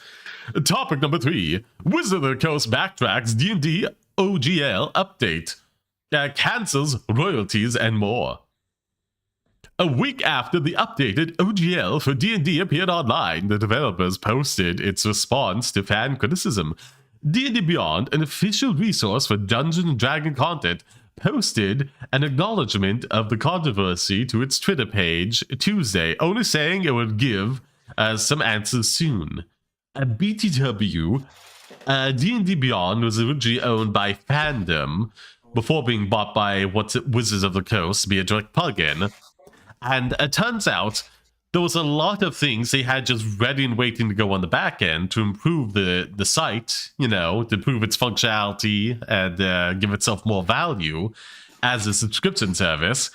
Topic number 3. Wizard of the Coast backtracks D&D OGL update. Cancels royalties and more. A week after the updated OGL for D&D appeared online, the developers posted its response to fan criticism. D&D Beyond, an official resource for Dungeons & Dragons content, posted an acknowledgement of the controversy to its Twitter page Tuesday, only saying it would give some answers soon. At BTW, D&D Beyond was originally owned by Fandom before being bought by Wizards of the Coast via direct plugin. And it turns out there was a lot of things they had just ready and waiting to go on the back end to improve the site, you know, to improve its functionality and give itself more value as a subscription service,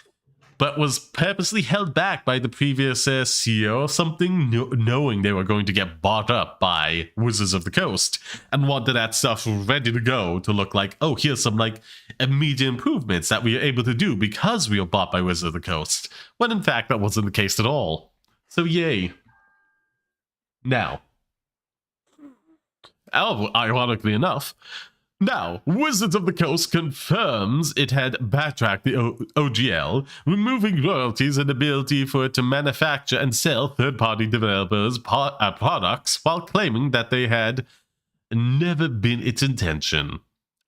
but was purposely held back by the previous CEO or something, knowing they were going to get bought up by Wizards of the Coast and wanted that stuff ready to go to look like, oh, here's some like immediate improvements that we are able to do because we were bought by Wizards of the Coast, when in fact that wasn't the case at all. So yay. Now, ironically enough, now, Wizards of the Coast confirms it had backtracked the OGL, removing royalties and ability for it to manufacture and sell third-party developers' products while claiming that they had never been its intention.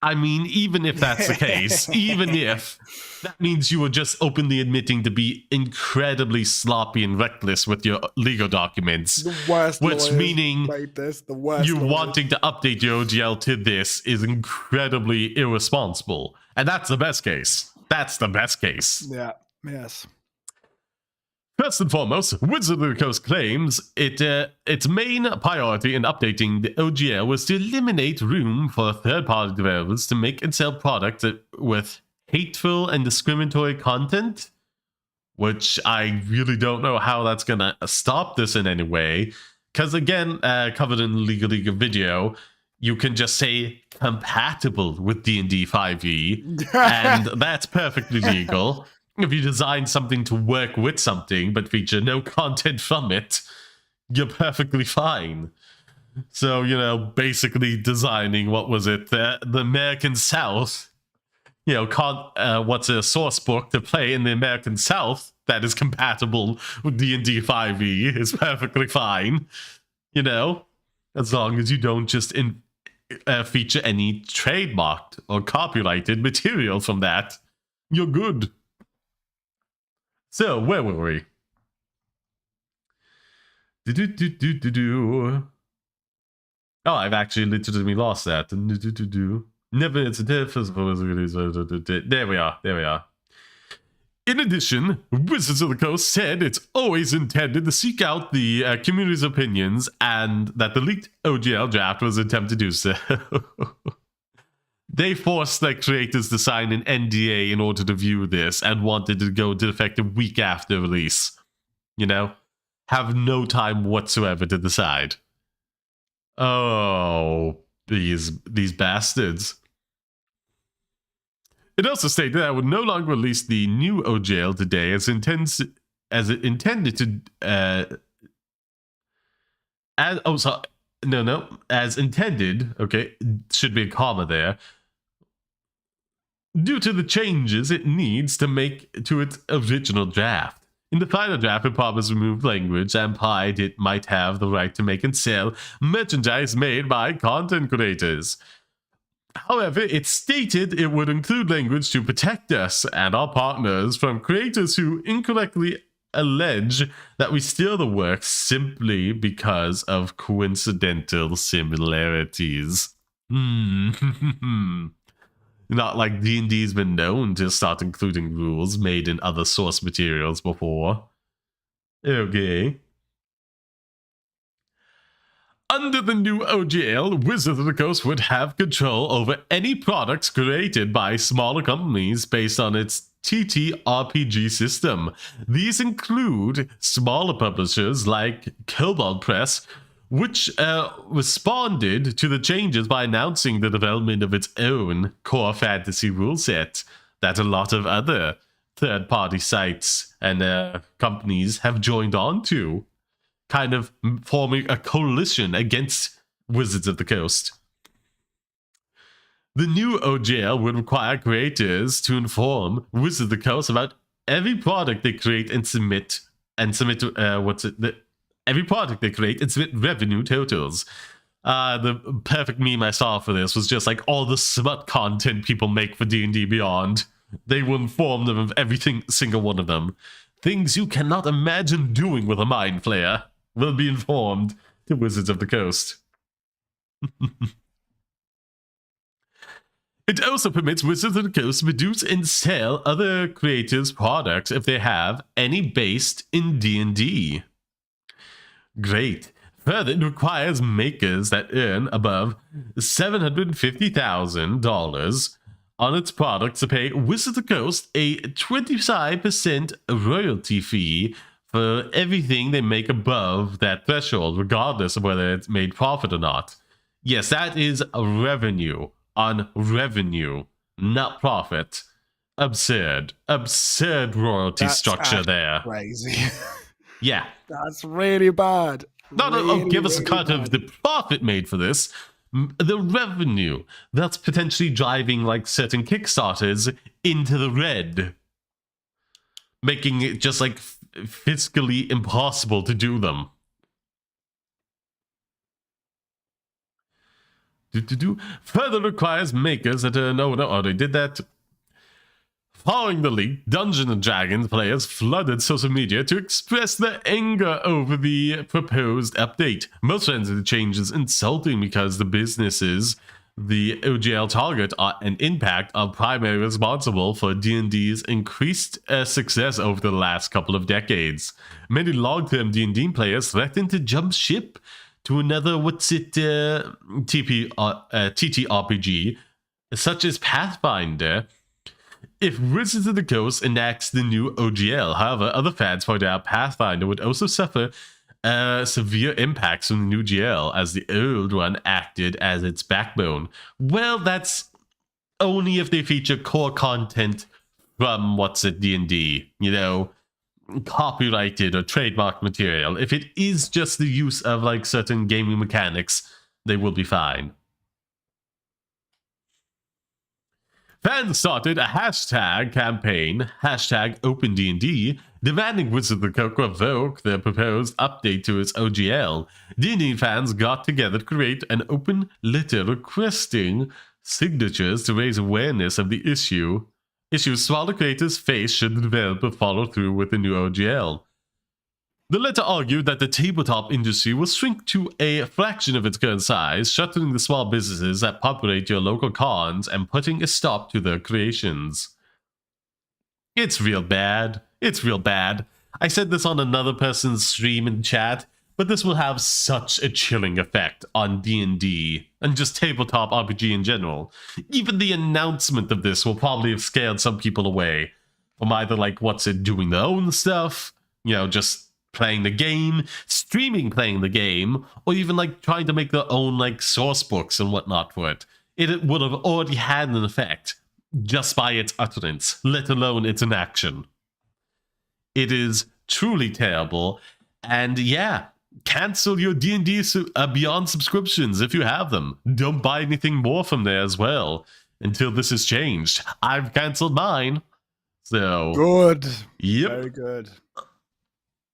I mean, even if that's the case, even if, that means you were just openly admitting to be incredibly sloppy and reckless with your legal documents. The worst which lawyers meaning made this. The worst you lawyers. wanting to update your OGL to this is incredibly irresponsible. And that's the best case. That's the best case. Yeah. Yes. First and foremost, Wizard of the Coast claims its main priority in updating the OGL was to eliminate room for third-party developers to make and sell products with hateful and discriminatory content, which I really don't know how that's going to stop this in any way. Because again, covered in the Legal League video, you can just say compatible with D&D 5e, and that's perfectly legal. If you design something to work with something but feature no content from it, you're perfectly fine. So, you know, basically designing, what was it, the American South, you know, what's a source book to play in the American South that is compatible with D&D 5e is perfectly fine. You know, as long as you don't just feature any trademarked or copyrighted material from that, you're good. So, where were we? Oh, I've actually literally lost that. Never, it's a difference. There we are. There we are. In addition, Wizards of the Coast said it's always intended to seek out the community's opinions and that the leaked OGL draft was an attempt to do so. They forced their creators to sign an NDA in order to view this and wanted to go into effect a week after release. You know? Have no time whatsoever to decide. Oh, these bastards. It also stated that it would no longer release the new OGL today as it intended to as intended, okay, should be a comma there, due to the changes it needs to make to its original draft. In the final draft, it promised removed language and implied it might have the right to make and sell merchandise made by content creators. However, it stated it would include language to protect us and our partners from creators who incorrectly allege that we steal the work simply because of coincidental similarities. Not like D&D's been known to start including rules made in other source materials before. Okay. Under the new OGL, Wizards of the Coast would have control over any products created by smaller companies based on its TTRPG system. These include smaller publishers like Cobalt Press, which responded to the changes by announcing the development of its own core fantasy rule set that a lot of other third-party sites and companies have joined on to, kind of forming a coalition against Wizards of the Coast. The new OGL would require creators to inform Wizards of the Coast about every product they create and submit every product they create and submit revenue totals. The perfect meme I saw for this was just like all the smut content people make for D&D Beyond. They will inform them of everything, single one of them. Things you cannot imagine doing with a mind flayer will be informed to Wizards of the Coast. It also permits Wizards of the Coast to produce and sell other creators' products if they have any based in D&D. Great. Further, it requires makers that earn above $750,000 on its products to pay Wizards of the Coast a 25% royalty fee for everything they make above that threshold, regardless of whether it's made profit or not. Yes, that is a revenue on revenue, not profit. Absurd. Absurd royalty structure there. Crazy. Yeah. That's really bad. No, give us a cut of the profit made for this. The revenue that's potentially driving like certain Kickstarters into the red, making it just like fiscally impossible to do them. Further requires makers that no, they did that. Following the leak, Dungeons & Dragons players flooded social media to express their anger over the proposed update. Most fans of the changes insulting because the businesses the OGL target and impact are primarily responsible for D&D's increased success over the last couple of decades. Many long-term D&D players threatened to jump ship to another TTRPG, such as Pathfinder, if Wizards of the Coast enacts the new OGL. However, other fans point out Pathfinder would also suffer severe impacts from the new GL, as the old one acted as its backbone. Well, that's only if they feature core content from D&D, copyrighted or trademark material. If it is just the use of like certain gaming mechanics, they will be fine. Fans started a hashtag campaign, #OpenDND, demanding Wizards of the Coast revoke their proposed update to its OGL. D&D fans got together to create an open letter requesting signatures to raise awareness of the issues smaller creators face should the developer follow through with the new OGL. The letter argued that the tabletop industry will shrink to a fraction of its current size, shuttering the small businesses that populate your local cons and putting a stop to their creations. It's real bad. It's real bad. I said this on another person's stream and chat, but this will have such a chilling effect on D&D and just tabletop RPG in general. Even the announcement of this will probably have scared some people away from either doing their own stuff, just playing the game, streaming playing the game, or even trying to make their own source books and whatnot for it. It would have already had an effect just by its utterance, let alone its inaction. It is truly terrible, and yeah, cancel your D&D Beyond subscriptions if you have them. Don't buy anything more from there as well until this is changed. I've canceled mine. So good. Yep. Very good.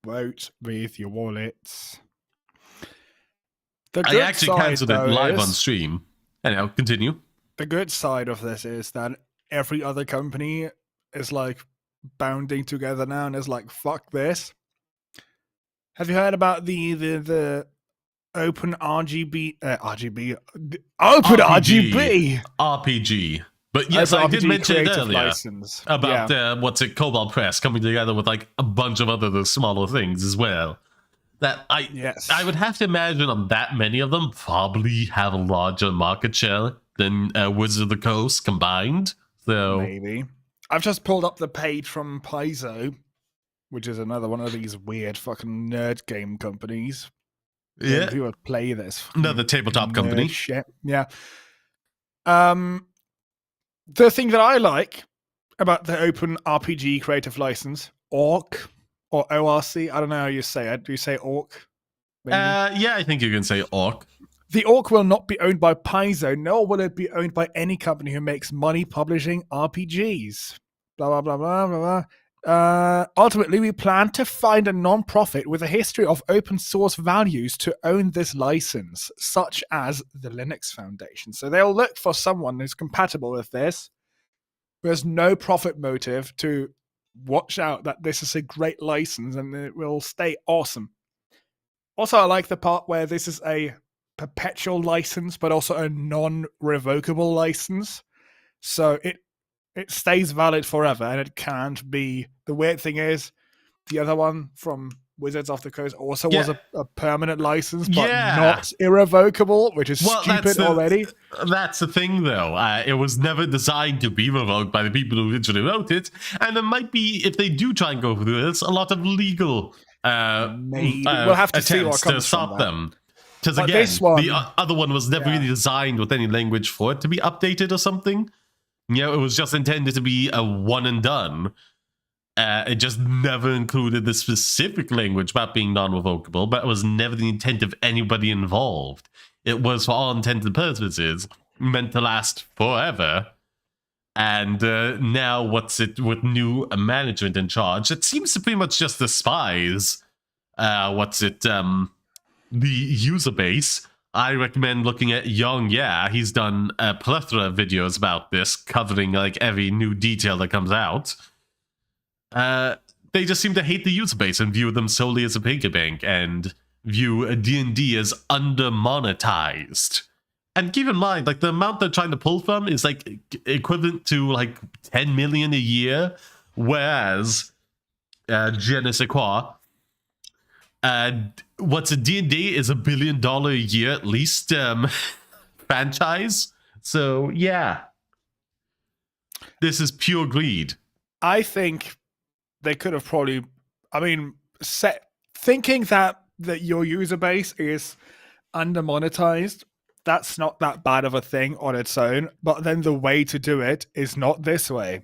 Vote with your wallets. I actually cancelled it live on stream. Anyhow, continue. The good side of this is that every other company is bounding together now and is fuck this. Have you heard about the open RPG? But yes, I did mention it earlier license. about Cobalt Press coming together with a bunch of other smaller things as well. That I would have to imagine that many of them probably have a larger market share than Wizards of the Coast combined. So maybe. I've just pulled up the page from Paizo, which is another one of these weird fucking nerd game companies. Yeah, who would play this? Another tabletop company. Shit. Yeah. The thing that I like about the Open RPG Creative License, ORC or ORC, I don't know how you say it. Do you say ORC? Yeah, I think you can say ORC. The ORC will not be owned by Paizo, nor will it be owned by any company who makes money publishing RPGs. Blah, blah, blah, blah, blah, blah. Ultimately, we plan to find a non-profit with a history of open source values to own this license, such as the Linux Foundation. So they'll look for someone who's compatible with this, who has no profit motive to watch out that this is a great license and it will stay awesome. Also, I like the part where this is a perpetual license, but also a non-revocable license. So it stays valid forever, and it can't be. The weird thing is, the other one from Wizards of the Coast also was a permanent license, but not irrevocable, which is stupid already. That's the thing, though. It was never designed to be revoked by the people who originally wrote it, and there might be, if they do try and go through this, a lot of legal we'll have to see what comes to stop from them. Because again, the other one was never really designed with any language for it to be updated or something. It was just intended to be a one and done. It just never included the specific language about being non-revocable, but it was never the intent of anybody involved. It was, for all intents and purposes, meant to last forever. And now, with new management in charge, it seems to pretty much just despise, the user base I recommend looking at Young. Yeah, he's done a plethora of videos about this, covering like every new detail that comes out. They just seem to hate the user base and view them solely as a piggy bank and view D&D as under-monetized. And keep in mind, like, the amount they're trying to pull from is like equivalent to like 10 million a year, whereas je ne sais quoi, what's a D&D is $1 billion a year at least franchise. So yeah, this is pure greed. I think they could have probably, thinking that your user base is under monetized, that's not that bad of a thing on its own, but then the way to do it is not this way.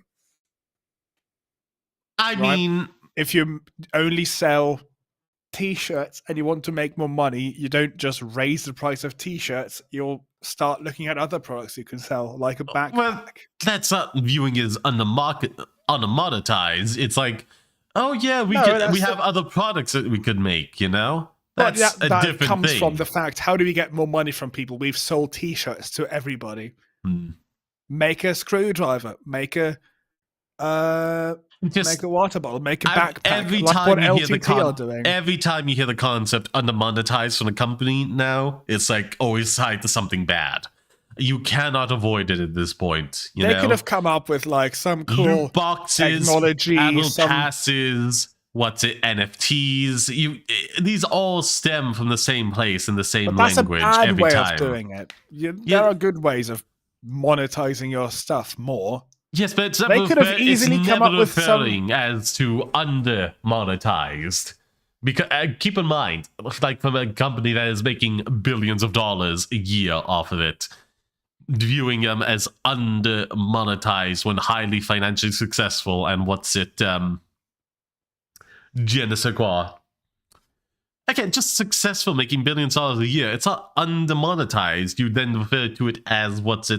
I mean, if you only sell t-shirts and you want to make more money, you don't just raise the price of t-shirts, you'll start looking at other products you can sell, like a backpack. Well, that's not viewing it as under-monetized. It's like, oh yeah, we have other products that we could make, you know? That's a different thing. That comes from the fact, how do we get more money from people? We've sold t-shirts to everybody. Make a screwdriver, make a water bottle, make a backpack. Every time you hear the concept under-monetized from a company now, it's like always tied to something bad. You cannot avoid it at this point. They could have come up with like some cool loot boxes, technology, passes, NFTs. These all stem from the same place in the same language. That's a bad every way time. Of doing it. There are good ways of monetizing your stuff more. Yes, but they could have easily come up with some as to under monetized. Because keep in mind, like, from a company that is making billions of dollars a year off of it, viewing them as under monetized when highly financially successful, and je ne sais quoi. Again, just successful, making billions of dollars a year. It's not under monetized. You then refer to it as what are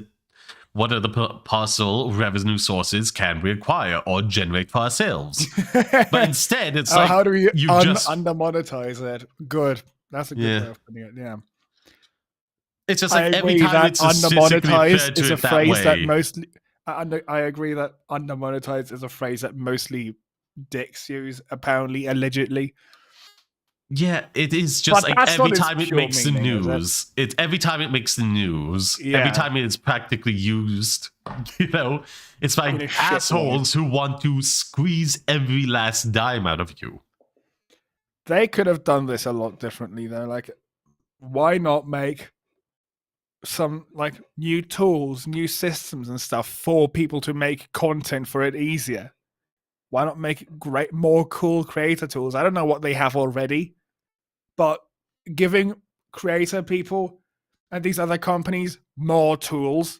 the possible revenue sources can we acquire or generate for ourselves? But instead, it's like, how do we just under monetize it? Good. That's a good way of putting it. Yeah. It's just like every time it's under-monetized is a phrase that mostly. I agree that under-monetized is a phrase that mostly dicks use, apparently, allegedly. Yeah, it is just like every time it makes the news. It's every time it makes the news. Yeah. Every time it is practically used. You know, it's like assholes who want to squeeze every last dime out of you. They could have done this a lot differently, though. Like, why not make some like new tools, new systems and stuff for people to make content for it easier? Why not make more cool creator tools? I don't know what they have already, but giving creator people and these other companies more tools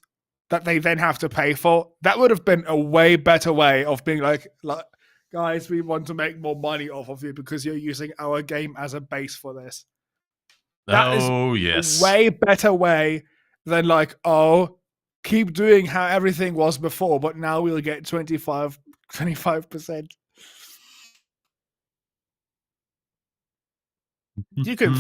that they then have to pay for, that would have been a way better way of being like, guys, we want to make more money off of you because you're using our game as a base for this. That is a way better way than like, keep doing how everything was before, but now we'll get 25%. You can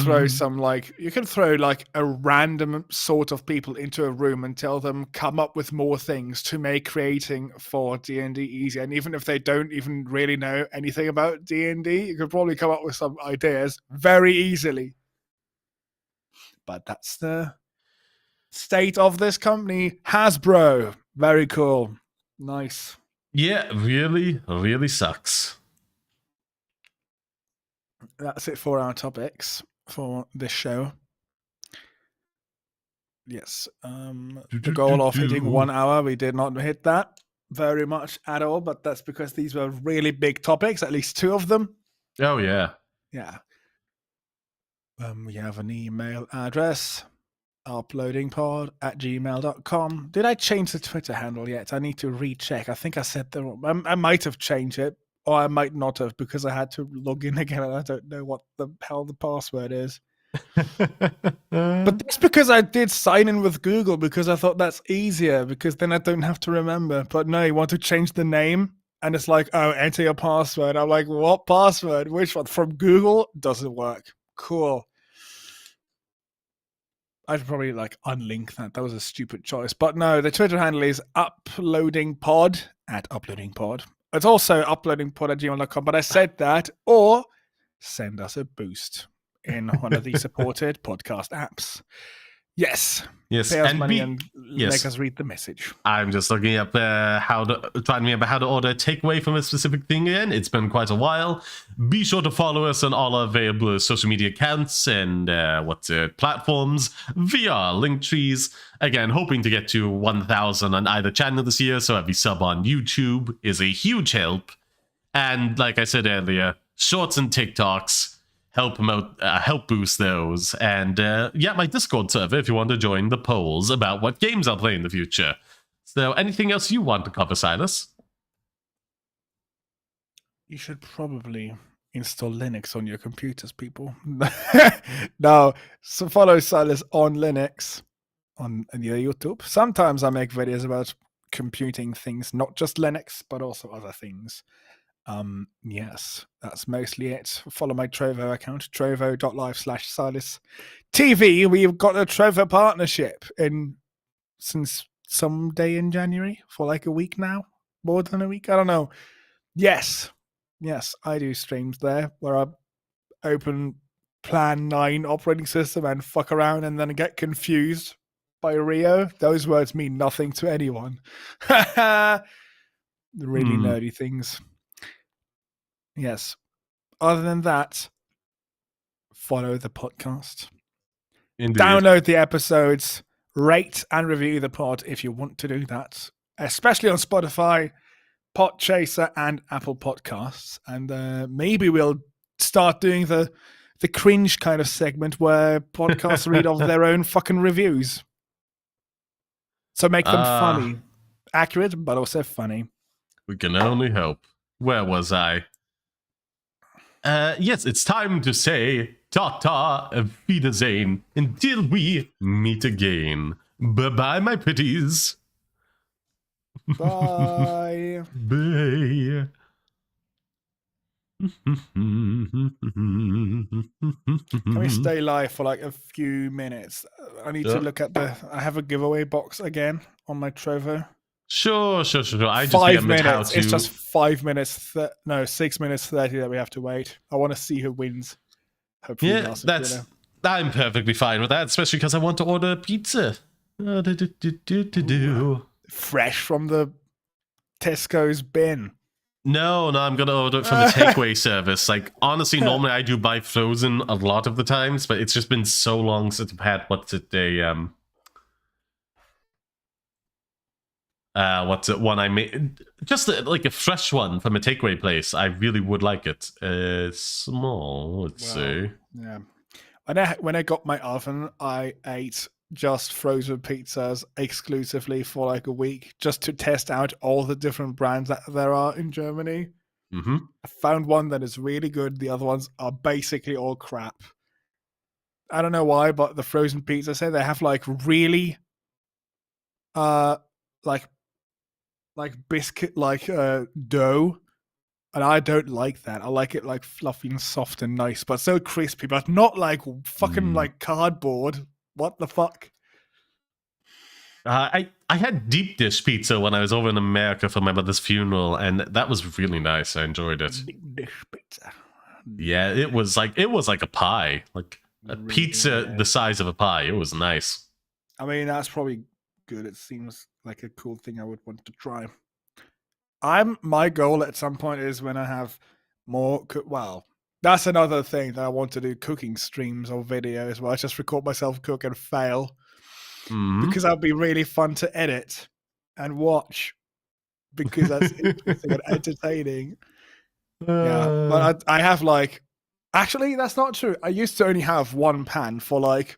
throw a random sort of people into a room and tell them come up with more things to make creating for D&D easier. And even if they don't even really know anything about D&D, you could probably come up with some ideas very easily. But that's the state of this company. Hasbro. Very cool. Nice. Yeah, really, really sucks. That's it for our topics for this show. Yes. The goal of hitting 1 hour, we did not hit that very much at all, but that's because these were really big topics, at least 2 of them. Oh, yeah. Yeah. We have an email address, uploadingpod@gmail.com. Did I change the Twitter handle yet? I need to recheck. I think I said I might have changed it, or I might not have, because I had to log in again and I don't know what the hell the password is. But that's because I did sign in with Google, because I thought that's easier, because then I don't have to remember. But no, you want to change the name and it's like, enter your password. I'm like, what password? Which one? From Google? Doesn't work. Cool. I'd probably like unlink that. That was a stupid choice. But no, the Twitter handle is uploadingpod at uploadingpod. It's also uploadingpod@gmail.com. But I said that, or send us a boost in one of the supported podcast apps. Yes. Yes, Pay us and money be- and yes. make us read the message. I'm just looking up trying to remember how to order a takeaway from a specific thing again. It's been quite a while. Be sure to follow us on all available social media accounts and platforms via link trees. Again, hoping to get to 1,000 on either channel this year, so every sub on YouTube is a huge help. And like I said earlier, shorts and TikToks help promote, help boost those. And my Discord server if you want to join the polls about what games I'll play in the future. So anything else you want to cover, Silas? You should probably install Linux on your computers, people. No, so follow Silas on Linux on YouTube. Sometimes I make videos about computing things, not just Linux, but also other things. Yes, that's mostly it. Follow my Trovo account, trovo.live/Silas TV. We've got a Trovo partnership since some day in January for like a week now, more than a week. I don't know. Yes, I do streams there where I open Plan 9 operating system and fuck around and then get confused by Rio. Those words mean nothing to anyone. The really nerdy things. Yes. Other than that, follow the podcast. Indeed. Download the episodes, rate and review the pod if you want to do that, especially on Spotify, Podchaser, and Apple Podcasts. And maybe we'll start doing the cringe kind of segment where podcasts read off their own fucking reviews. So make them funny. Accurate, but also funny. We can only hope. Where was I? Yes, it's time to say ta-ta, auf Wiedersehen, until we meet again. Bye-bye, my pretties. Bye. Bye. Can we stay live for like a few minutes? I need to look at I have a giveaway box again on my Trovo. Sure. I just 5 minutes. how to... It's just 5 minutes. 6 minutes 30 that we have to wait. I want to see who wins. Hopefully, I'm perfectly fine with that, especially because I want to order pizza. Fresh from the Tesco's bin. No, I'm gonna order it from a takeaway service. Like, honestly, normally I do buy frozen a lot of the times, but it's just been so long since I've had one I made, just like a fresh one from a takeaway place. I really would like it. Small, let's see. Yeah, when I got my oven, I ate just frozen pizzas exclusively for like a week, just to test out all the different brands that there are in Germany. Mm-hmm. I found one that is really good. The other ones are basically all crap. I don't know why, but the frozen pizza say they have like really like biscuit dough, and I don't like that. I like it like fluffy and soft and nice, but so crispy, but not like fucking like cardboard. What the fuck? I had deep dish pizza when I was over in America for my mother's funeral, and that was really nice. I enjoyed it. Deep dish pizza. Yeah, it was like a pie, like a Really pizza nice. the size of a pie. It was nice. I mean, that's probably good. It seems like a cool thing I would want to try. My goal at some point is when I have more. That's another thing that I want to do: cooking streams or videos where I just record myself cook and fail, because that'd be really fun to edit and watch. Because that's interesting and entertaining. Yeah, but I have actually that's not true. I used to only have one pan for like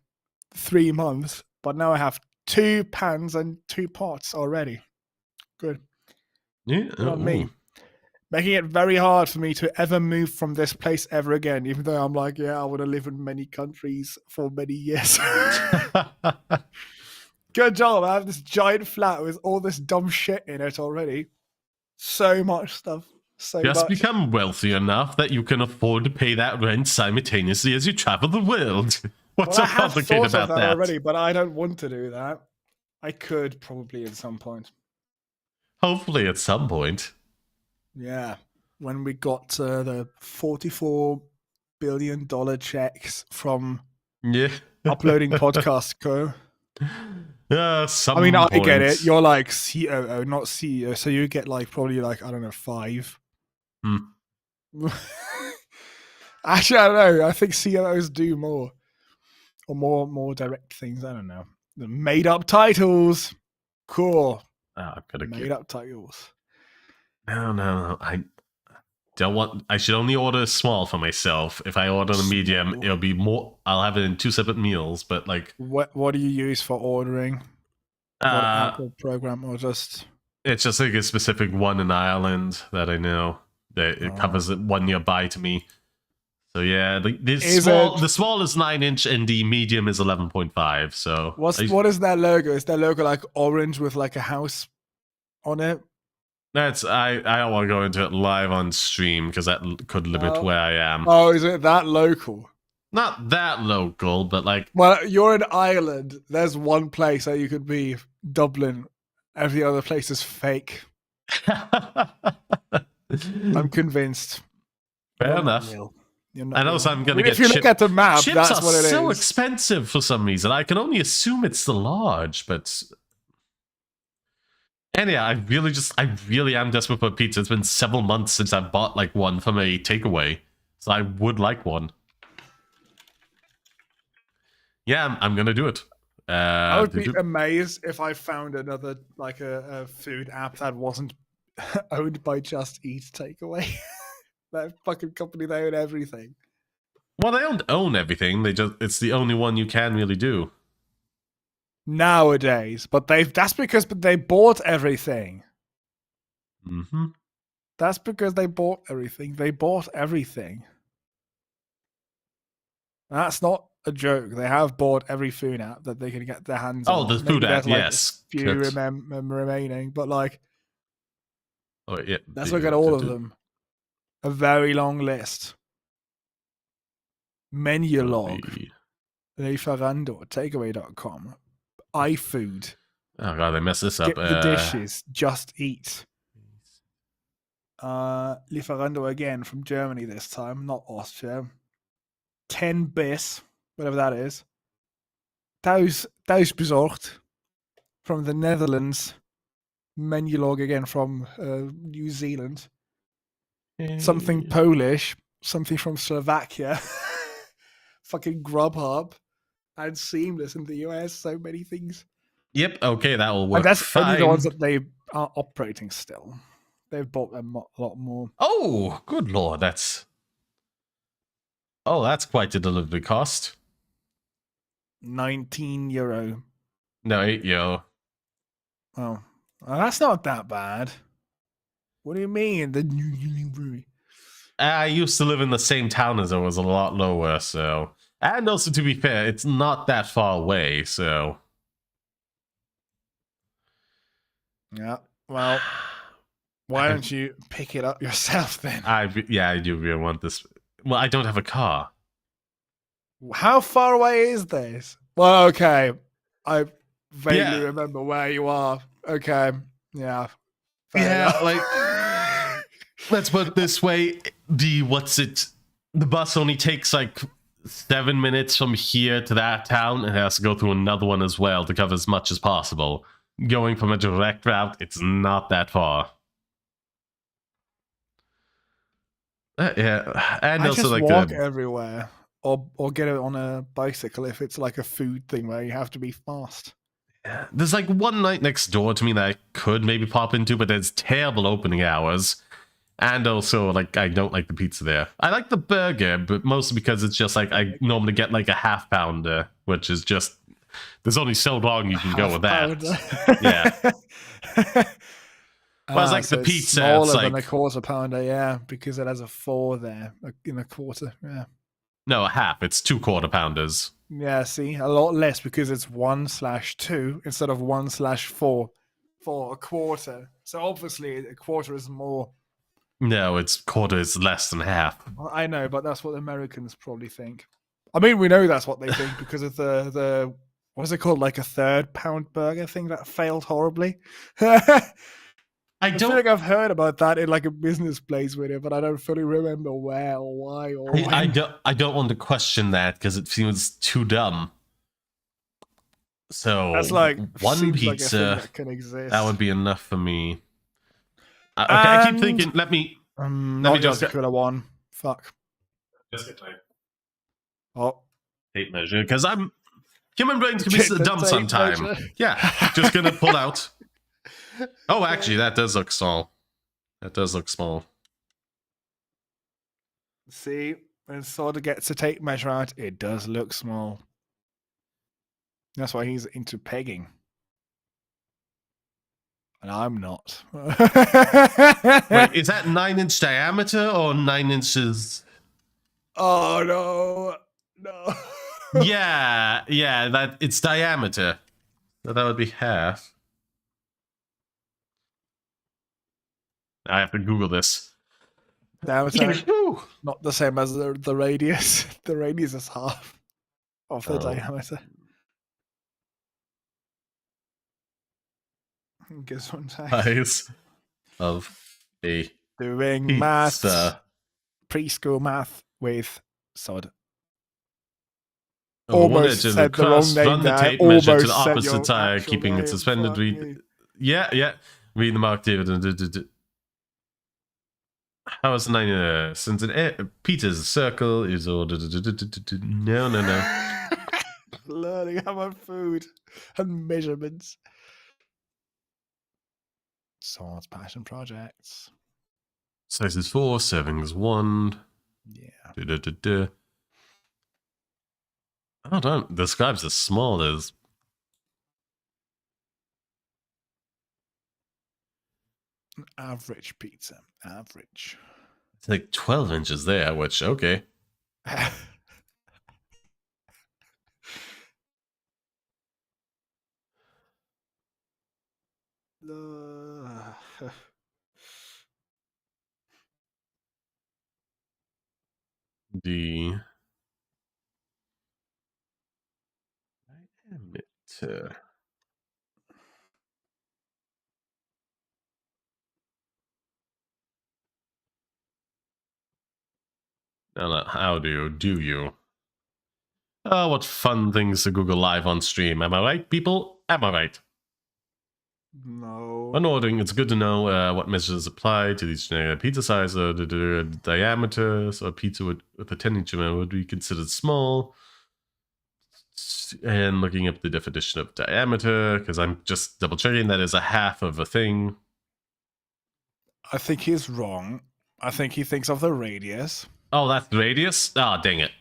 3 months, but now I have 2 pans and 2 pots already. Good. Yeah, Not me. Making it very hard for me to ever move from this place ever again, even though I'm like, I want to live in many countries for many years. Good job. I have this giant flat with all this dumb shit in it already. So much stuff. Just become wealthy enough that you can afford to pay that rent simultaneously as you travel the world. What's Well, so I have complicated thought of about that that? already, but I don't want to do that. I could probably at some point. Hopefully, at some point. Yeah, when we got the $44 billion checks from Yeah. uploading Podcast Co. Some I mean, I point. get it. You're like COO, not CEO, so you get like probably like I don't know 5. Hmm. Actually, I don't know. I think COOs do more or more direct things. I don't know. The made up titles, cool. I'm gonna Made up titles. No. I don't want. I should only order small for myself. If I order the medium, Small. it'll be more. I'll have it in 2 separate meals. But like, What do you use for ordering? What app or program or just? it's just like a specific one in Ireland that I know that it covers it one nearby to me. So yeah, the small is 9-inch and the medium is 11.5. So what is that logo? Is that logo like orange with like a house on it? That's I don't want to go into it live on stream because that could limit where I am. Oh, is it that local? Not that local, but like. Well, you're in Ireland. There's one place that you could be, Dublin. Every other place is fake. I'm convinced. Fair enough. And also, I'm going to get. If you look at the map, chips that's are what it so is. expensive for some reason. I can only assume it's the large, but. Anyhow, I really am desperate for pizza. It's been several months since I've bought like one from a takeaway, so I would like one. Yeah, I'm gonna do it. I would be amazed if I found another like a food app that wasn't owned by Just Eat Takeaway. That fucking company, they own everything. Well, they don't own everything. It's the only one you can really do Nowadays, but that's because they bought everything. Mm-hmm. That's because they bought everything. They bought everything. That's not a joke. They have bought every food app that they can get their hands on. Oh, the food app, like yes. A few remaining, but like, yeah, let's look at all of them. A very long list. Menu log. Lieferando, takeaway.com. iFood. Oh god, they messed this up. Get the dishes. Just Eat. Lieferando again from Germany this time, not Austria. 10 bis, whatever that is. Thuis bezorgd from the Netherlands. Menu log again from New Zealand. Something Polish. Something from Slovakia. Fucking Grubhub. And Seamless in the US. So many things. Yep, okay, that will work. And that's fine. only the ones that they are operating still. They've bought a lot more. Oh, good lord, that's quite a delivery cost. €19. No, €8. Oh, well, that's not that bad. What do you mean? The new delivery? I used to live in the same town as it was a lot lower, so. And also, to be fair, it's not that far away, so. Yeah, well, why don't you pick it up yourself then? I do really want this. Well, I don't have a car. How far away is this? Well, okay. I vaguely remember where you are. Okay. Yeah. Like, let's put it this way. The bus only takes like 7 minutes from here to that town. It has to go through another one as well to cover as much as possible. Going from a direct route, it's not that far. Yeah, and I also just like walk everywhere, or get it on a bicycle if it's like a food thing where you have to be fast. Yeah, there's like one night next door to me that I could maybe pop into, but there's terrible opening hours, and also like I don't like the pizza there. I like the burger, but mostly because it's just like I normally get like a half pounder, which is just there's only so long you can go with that. Yeah. Well, it's like the pizza. Smaller it's like, than a quarter pounder, yeah, because it has a 4 there in a quarter, yeah. No, a half. It's 2 quarter pounders. Yeah, see, a lot less because it's 1/2 instead of 1/4 for a quarter. So obviously, a quarter is more. No, quarter is less than half. I know, but that's what Americans probably think. I mean, we know that's what they think because of the what's it called, like a £3 burger thing that failed horribly. I feel like I've heard about that in like a business place with it, but I don't fully remember where or why or when. I don't want to question that because it feels too dumb. So That's like one pizza like a thing pizza that can exist. that would be enough for me. Okay, I keep thinking. Let me just killer one. Fuck. Just get type. Oh, Tape measure because human brains can be so dumb sometime. Yeah, just gonna pull out. Oh, actually, that does look small. That does look small. See, when Sword gets a tape measure out, it does look small. That's why he's into pegging. And I'm not. Wait, is that 9-inch diameter or 9 inches? Oh, no. No. Yeah, that it's diameter. So that would be half. I have to Google this. Diameter, not the same as the radius. The radius is half of the diameter. Guess one size of a doing pizza. Maths, preschool math with Sod. Almost said the wrong name. Run the tape measure to the opposite side, keeping it suspended. Yeah. Read the mark. How is 9? Since Peter's circle is ordered. No. Learning about food and measurements. Sword's passion projects. Size is 4, servings 1. Yeah. Oh, don't describes as small as. An average pizza. Average. It's like 12 inches there, which, okay. Diameter. Now, how do you? Oh, what fun things to Google live on stream. Am I right, people? Am I right? No. When ordering, it's good to know what measures apply to each pizza size. The diameter, so a pizza with a 10-inch would be considered small. And looking up the definition of diameter, because I'm just double checking that is a half of a thing. I think he's wrong. I think he thinks of the radius. Oh, that's the radius? Oh, dang it.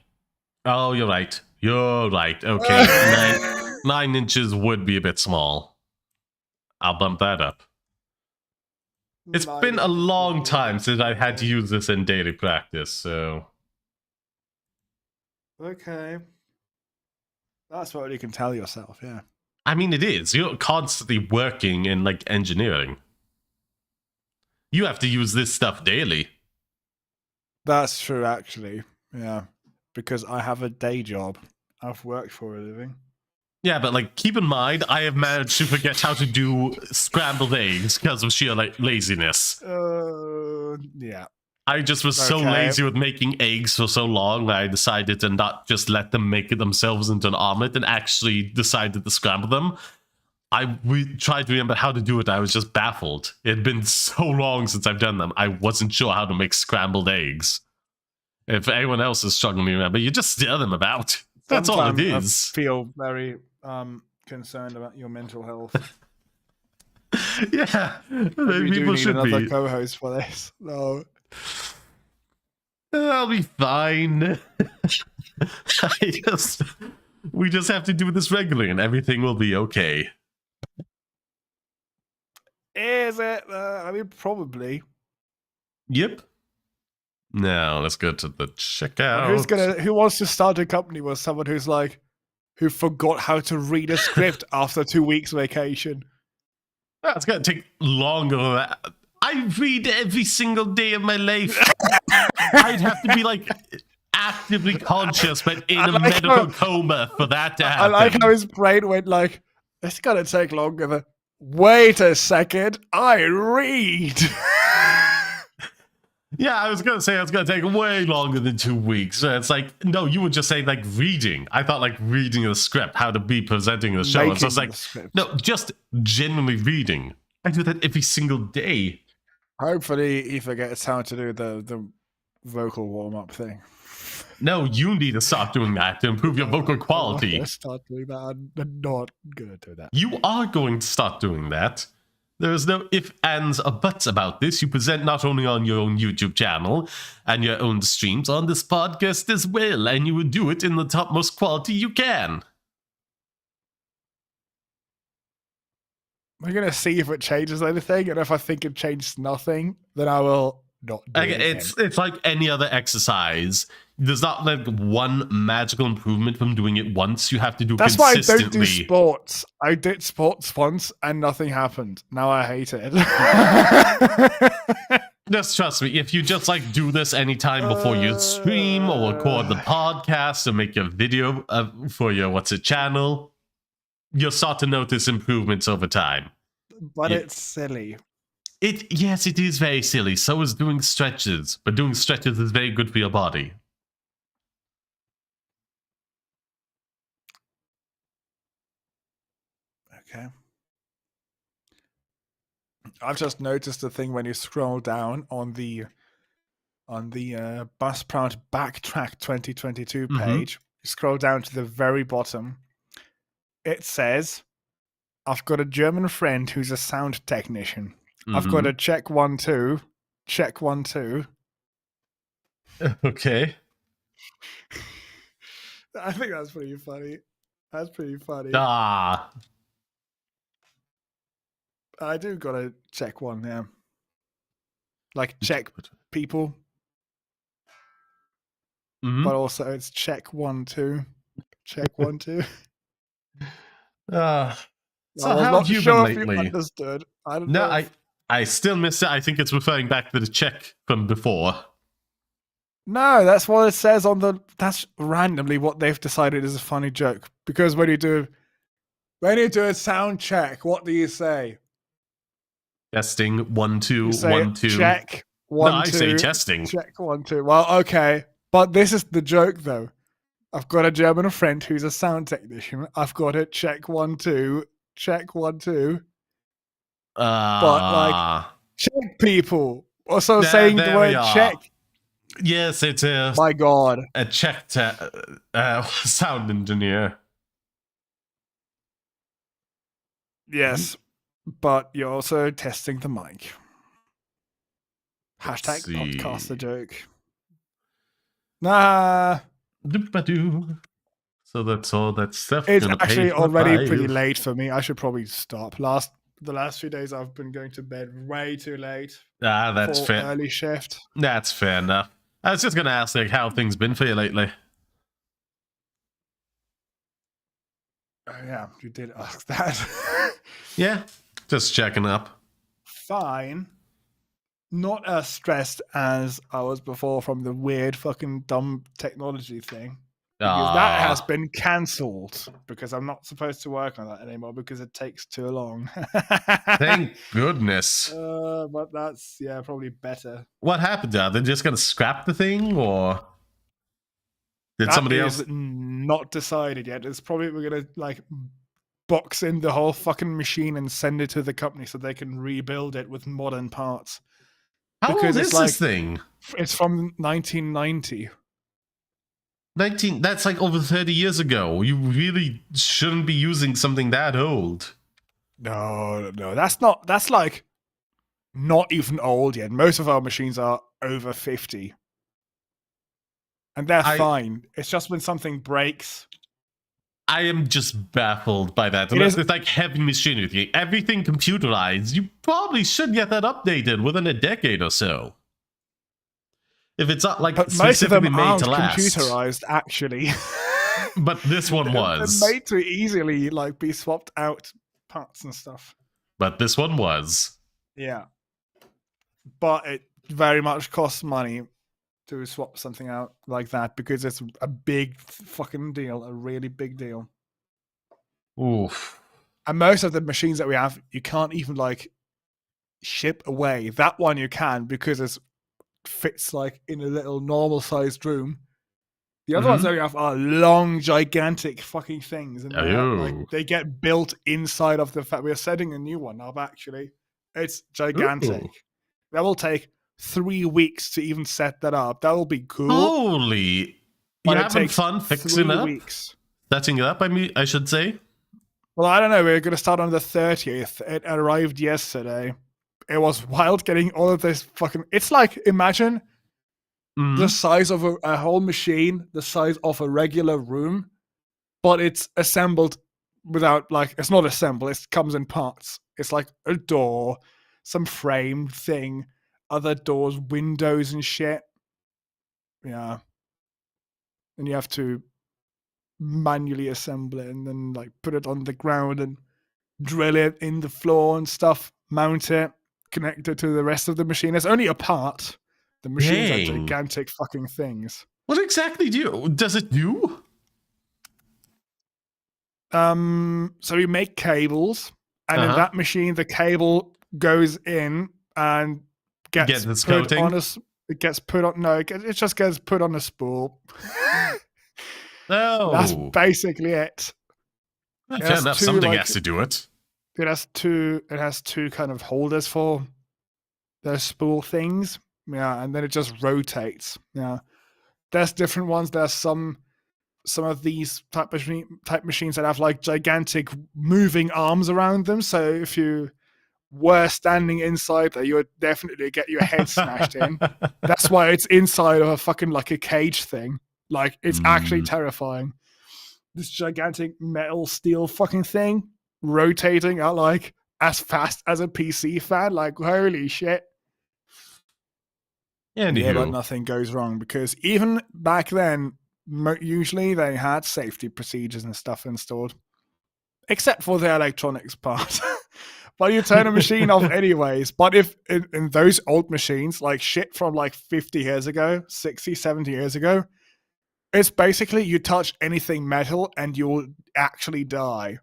Oh, you're right. You're right. Okay. 9 inches would be a bit small. I'll bump that up. It's been a long time since I've had to use this in daily practice, so. Okay. That's what you can tell yourself, yeah. I mean, it is. You're constantly working in, like, engineering. You have to use this stuff daily. That's true, actually. Yeah. Because I have a day job. I've worked for a living. Yeah, but, like, keep in mind, I have managed to forget how to do scrambled eggs because of sheer, like, laziness. Yeah. I just was so lazy with making eggs for so long that I decided to not just let them make it themselves into an omelet and actually decided to scramble them. We tried to remember how to do it. I was just baffled. It had been so long since I've done them. I wasn't sure how to make scrambled eggs. If anyone else is struggling to remember, you just stir them about. That's all it is. I feel very concerned about your mental health. Yeah, maybe people should need another co-host for this. No. I'll be fine. We just have to do this regularly and everything will be okay. Is it? I mean, probably. Yep. Now let's go to the checkout. Who wants to start a company with someone who forgot how to read a script after 2 weeks vacation? That's gonna take longer than that. I read every single day of my life. I'd have to be like actively conscious but in I a like medical how- coma for that to I happen. like how his brain went like, it's gonna take longer than. Wait a second, I read. Yeah, I was gonna say it's gonna take way longer than 2 weeks. So it's like, no, you would just say like reading. I thought like reading a script, how to be presenting the show. And so it's Making like, the script. no, just genuinely reading. I do that every single day. Hopefully, he forgets how to do the vocal warm up thing. No, you need to start doing that to improve your vocal I'm not quality. gonna start doing that. I'm not gonna do that. You are going to start doing that. There is no ifs, ands, or buts about this. You present not only on your own YouTube channel and your own streams, on this podcast as well, and you would do it in the topmost quality you can. We're gonna see if it changes anything, and if I think it changes nothing, then I will not do it again. It's like any other exercise. There's not like one magical improvement from doing it once. You have to do That's why I consistently. don't do sports. I did sports once and nothing happened. Now I hate it. Just trust me, if you just like do this anytime before you stream or record the podcast or make your video for your channel, you'll start to notice improvements over time. But it's silly. Yes, it is very silly. So is doing stretches, but doing stretches is very good for your body. Okay. I've just noticed the thing when you scroll down on the Buzzsprout Backtrack 2022 page. You scroll down to the very bottom. It says, "I've got a German friend who's a sound technician. I've got a check 1 2, check 1 2." Okay. I think that's pretty funny. That's pretty funny. Ah. I do gotta check one, yeah. Like check people, but also it's check 1 2, check 1 2. So I was how not have you sure been if you lately? understood. I don't No, know. I still miss it. I think it's referring back to the check from before. No, that's what it says on the. That's randomly what they've decided is a funny joke. Because when you do a sound check, what do you say? Testing 1 2 You say 1 2. check 1 No, 2. I say testing. Check 1 2. Well, okay, but this is the joke though. I've got a German friend who's a sound technician. I've got it. Check 1 2. Check 1 2. But like, check people. Also saying the word check. Yes, it's a My God. A check sound engineer. Yes, but you're also testing the mic. Hashtag podcast the joke. Nah. Doop-a-doo. So that's all that stuff. It's gonna actually pay for already 5. pretty late for me. I should probably stop. The last few days I've been going to bed way too late. That's for fair. Early shift. That's fair enough. I was just gonna ask like how things been for you lately. Oh yeah, you did ask that. Yeah, just checking up. Fine. Not as stressed as I was before from the weird fucking dumb technology thing. Because that has been cancelled because I'm not supposed to work on that anymore because it takes too long. Thank goodness. But that's probably better. What happened? Are they just gonna scrap the thing, or did That somebody is else? not decided yet. It's probably we're gonna like box in the whole fucking machine and send it to the company so they can rebuild it with modern parts. How because old it's is like- this thing? It's from 1990. 19. That's like over 30 years ago. You really shouldn't be using something that old. No, that's like not even old yet. Most of our machines are over 50. And they're fine. It's just when something breaks. I am just baffled by that. Unless it's like heavy machinery. Everything computerized, you probably should get that updated within a decade or so. If it's not like But most of specifically them made aren't to last. computerized, actually. But this one was. They're made to easily like be swapped out parts and stuff. But this one was. Yeah. But it very much costs money. to swap something out like that because it's a big fucking deal, a really big deal. Oof. And most of the machines that we have, you can't even like ship away. That one you can because it fits like in a little normal sized room. The other ones that we have are long, gigantic fucking things, and like they get built inside of the fact. We're setting a new one up. Actually, it's gigantic. Ooh. That will take 3 weeks to even set that up. That will be cool. Holy! You having fun fixing up? 3 weeks. Setting it up, I should say. Well, I don't know. We're going to start on the 30th. It arrived yesterday. It was wild getting all of this fucking... It's like, imagine the size of a whole machine, the size of a regular room, but it's assembled without, like, it's not assembled. It comes in parts. It's like a door, some frame thing, other doors, windows and shit. Yeah. And you have to manually assemble it and then like put it on the ground and drill it in the floor and stuff, mount it, connect it to the rest of the machine. It's only a part. The machines are gigantic fucking things. What exactly does it do? So we make cables, and in that machine, the cable goes in and gets put on a. It gets put on. No, it just gets put on a spool. Oh, that's basically it. Fair enough. Something has to do it. It has two kind of holders for the spool things. Yeah, and then it just rotates. Yeah, there's different ones. There's some of these type machines that have like gigantic moving arms around them. So if you were standing inside there, you would definitely get your head smashed in. That's why it's inside of a fucking like a cage thing. Like it's actually terrifying. This gigantic metal steel fucking thing rotating at like as fast as a PC fan. Like holy shit. Yeah, but nothing goes wrong because even back then, usually they had safety procedures and stuff installed, except for the electronics part. But you turn a machine off anyways. But if in those old machines, like shit from like 50 years ago, 60, 70 years ago, it's basically you touch anything metal and you'll actually die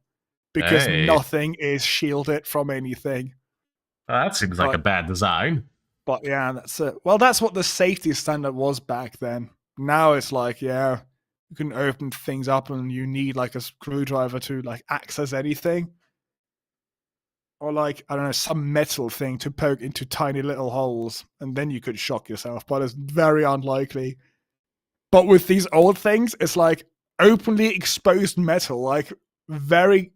because nothing is shielded from anything. That seems like a bad design. But yeah, that's it. Well, that's what the safety standard was back then. Now it's like, yeah, you can open things up and you need like a screwdriver to like access anything. Or like, I don't know, some metal thing to poke into tiny little holes. And then you could shock yourself, but it's very unlikely. But with these old things, it's like openly exposed metal, like very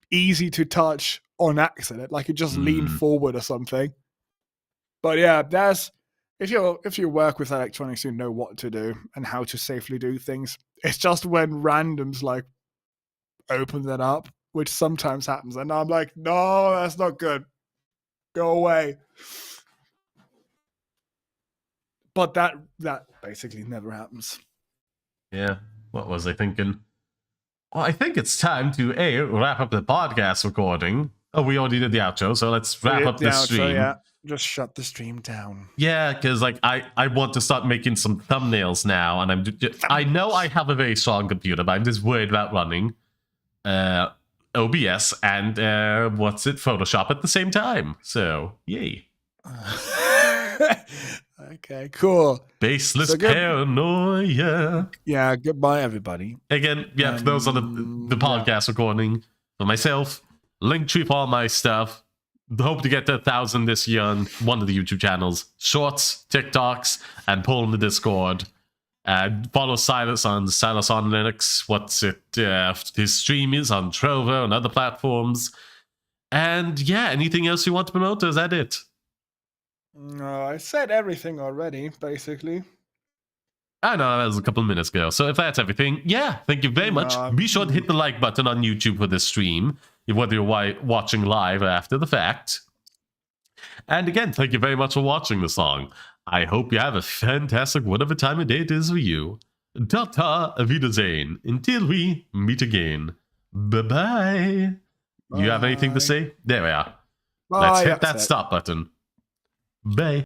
easy to touch on accident. Like you just lean forward or something. But yeah, there's if you work with electronics, you know what to do and how to safely do things. It's just when randoms like open that up, which sometimes happens, and I'm like, no, that's not good. Go away. But that basically never happens. Yeah. What was I thinking? Well, I think it's time to wrap up the podcast recording. Oh, we already did the outro, so let's wrap up the stream. Yeah. Just shut the stream down. Yeah, because like I want to start making some thumbnails now, and I know I have a very strong computer, but I'm just worried about running OBS and Photoshop at the same time. So yay. Okay, cool. Baseless paranoia. Yeah, goodbye everybody. Again, yeah, for those on the podcast recording, for myself, Linktree for all my stuff. Hope to get to 1,000 this year on one of the YouTube channels. Shorts, TikToks, and pull in the Discord. Follow Silas on Linux. His stream is on Trovo and other platforms. And yeah, anything else you want to promote, or is that it? No, I said everything already, basically. I know, that was a couple of minutes ago. So if that's everything, yeah, thank you very much. Be sure to hit the like button on YouTube for this stream, whether you're watching live or after the fact. And again, thank you very much for watching the song. I hope you have a fantastic whatever time of day it is for you. Ta-ta, auf Wiedersehen. Until we meet again. Bye-bye. You have anything to say? There we are. Let's hit that stop button. Bye.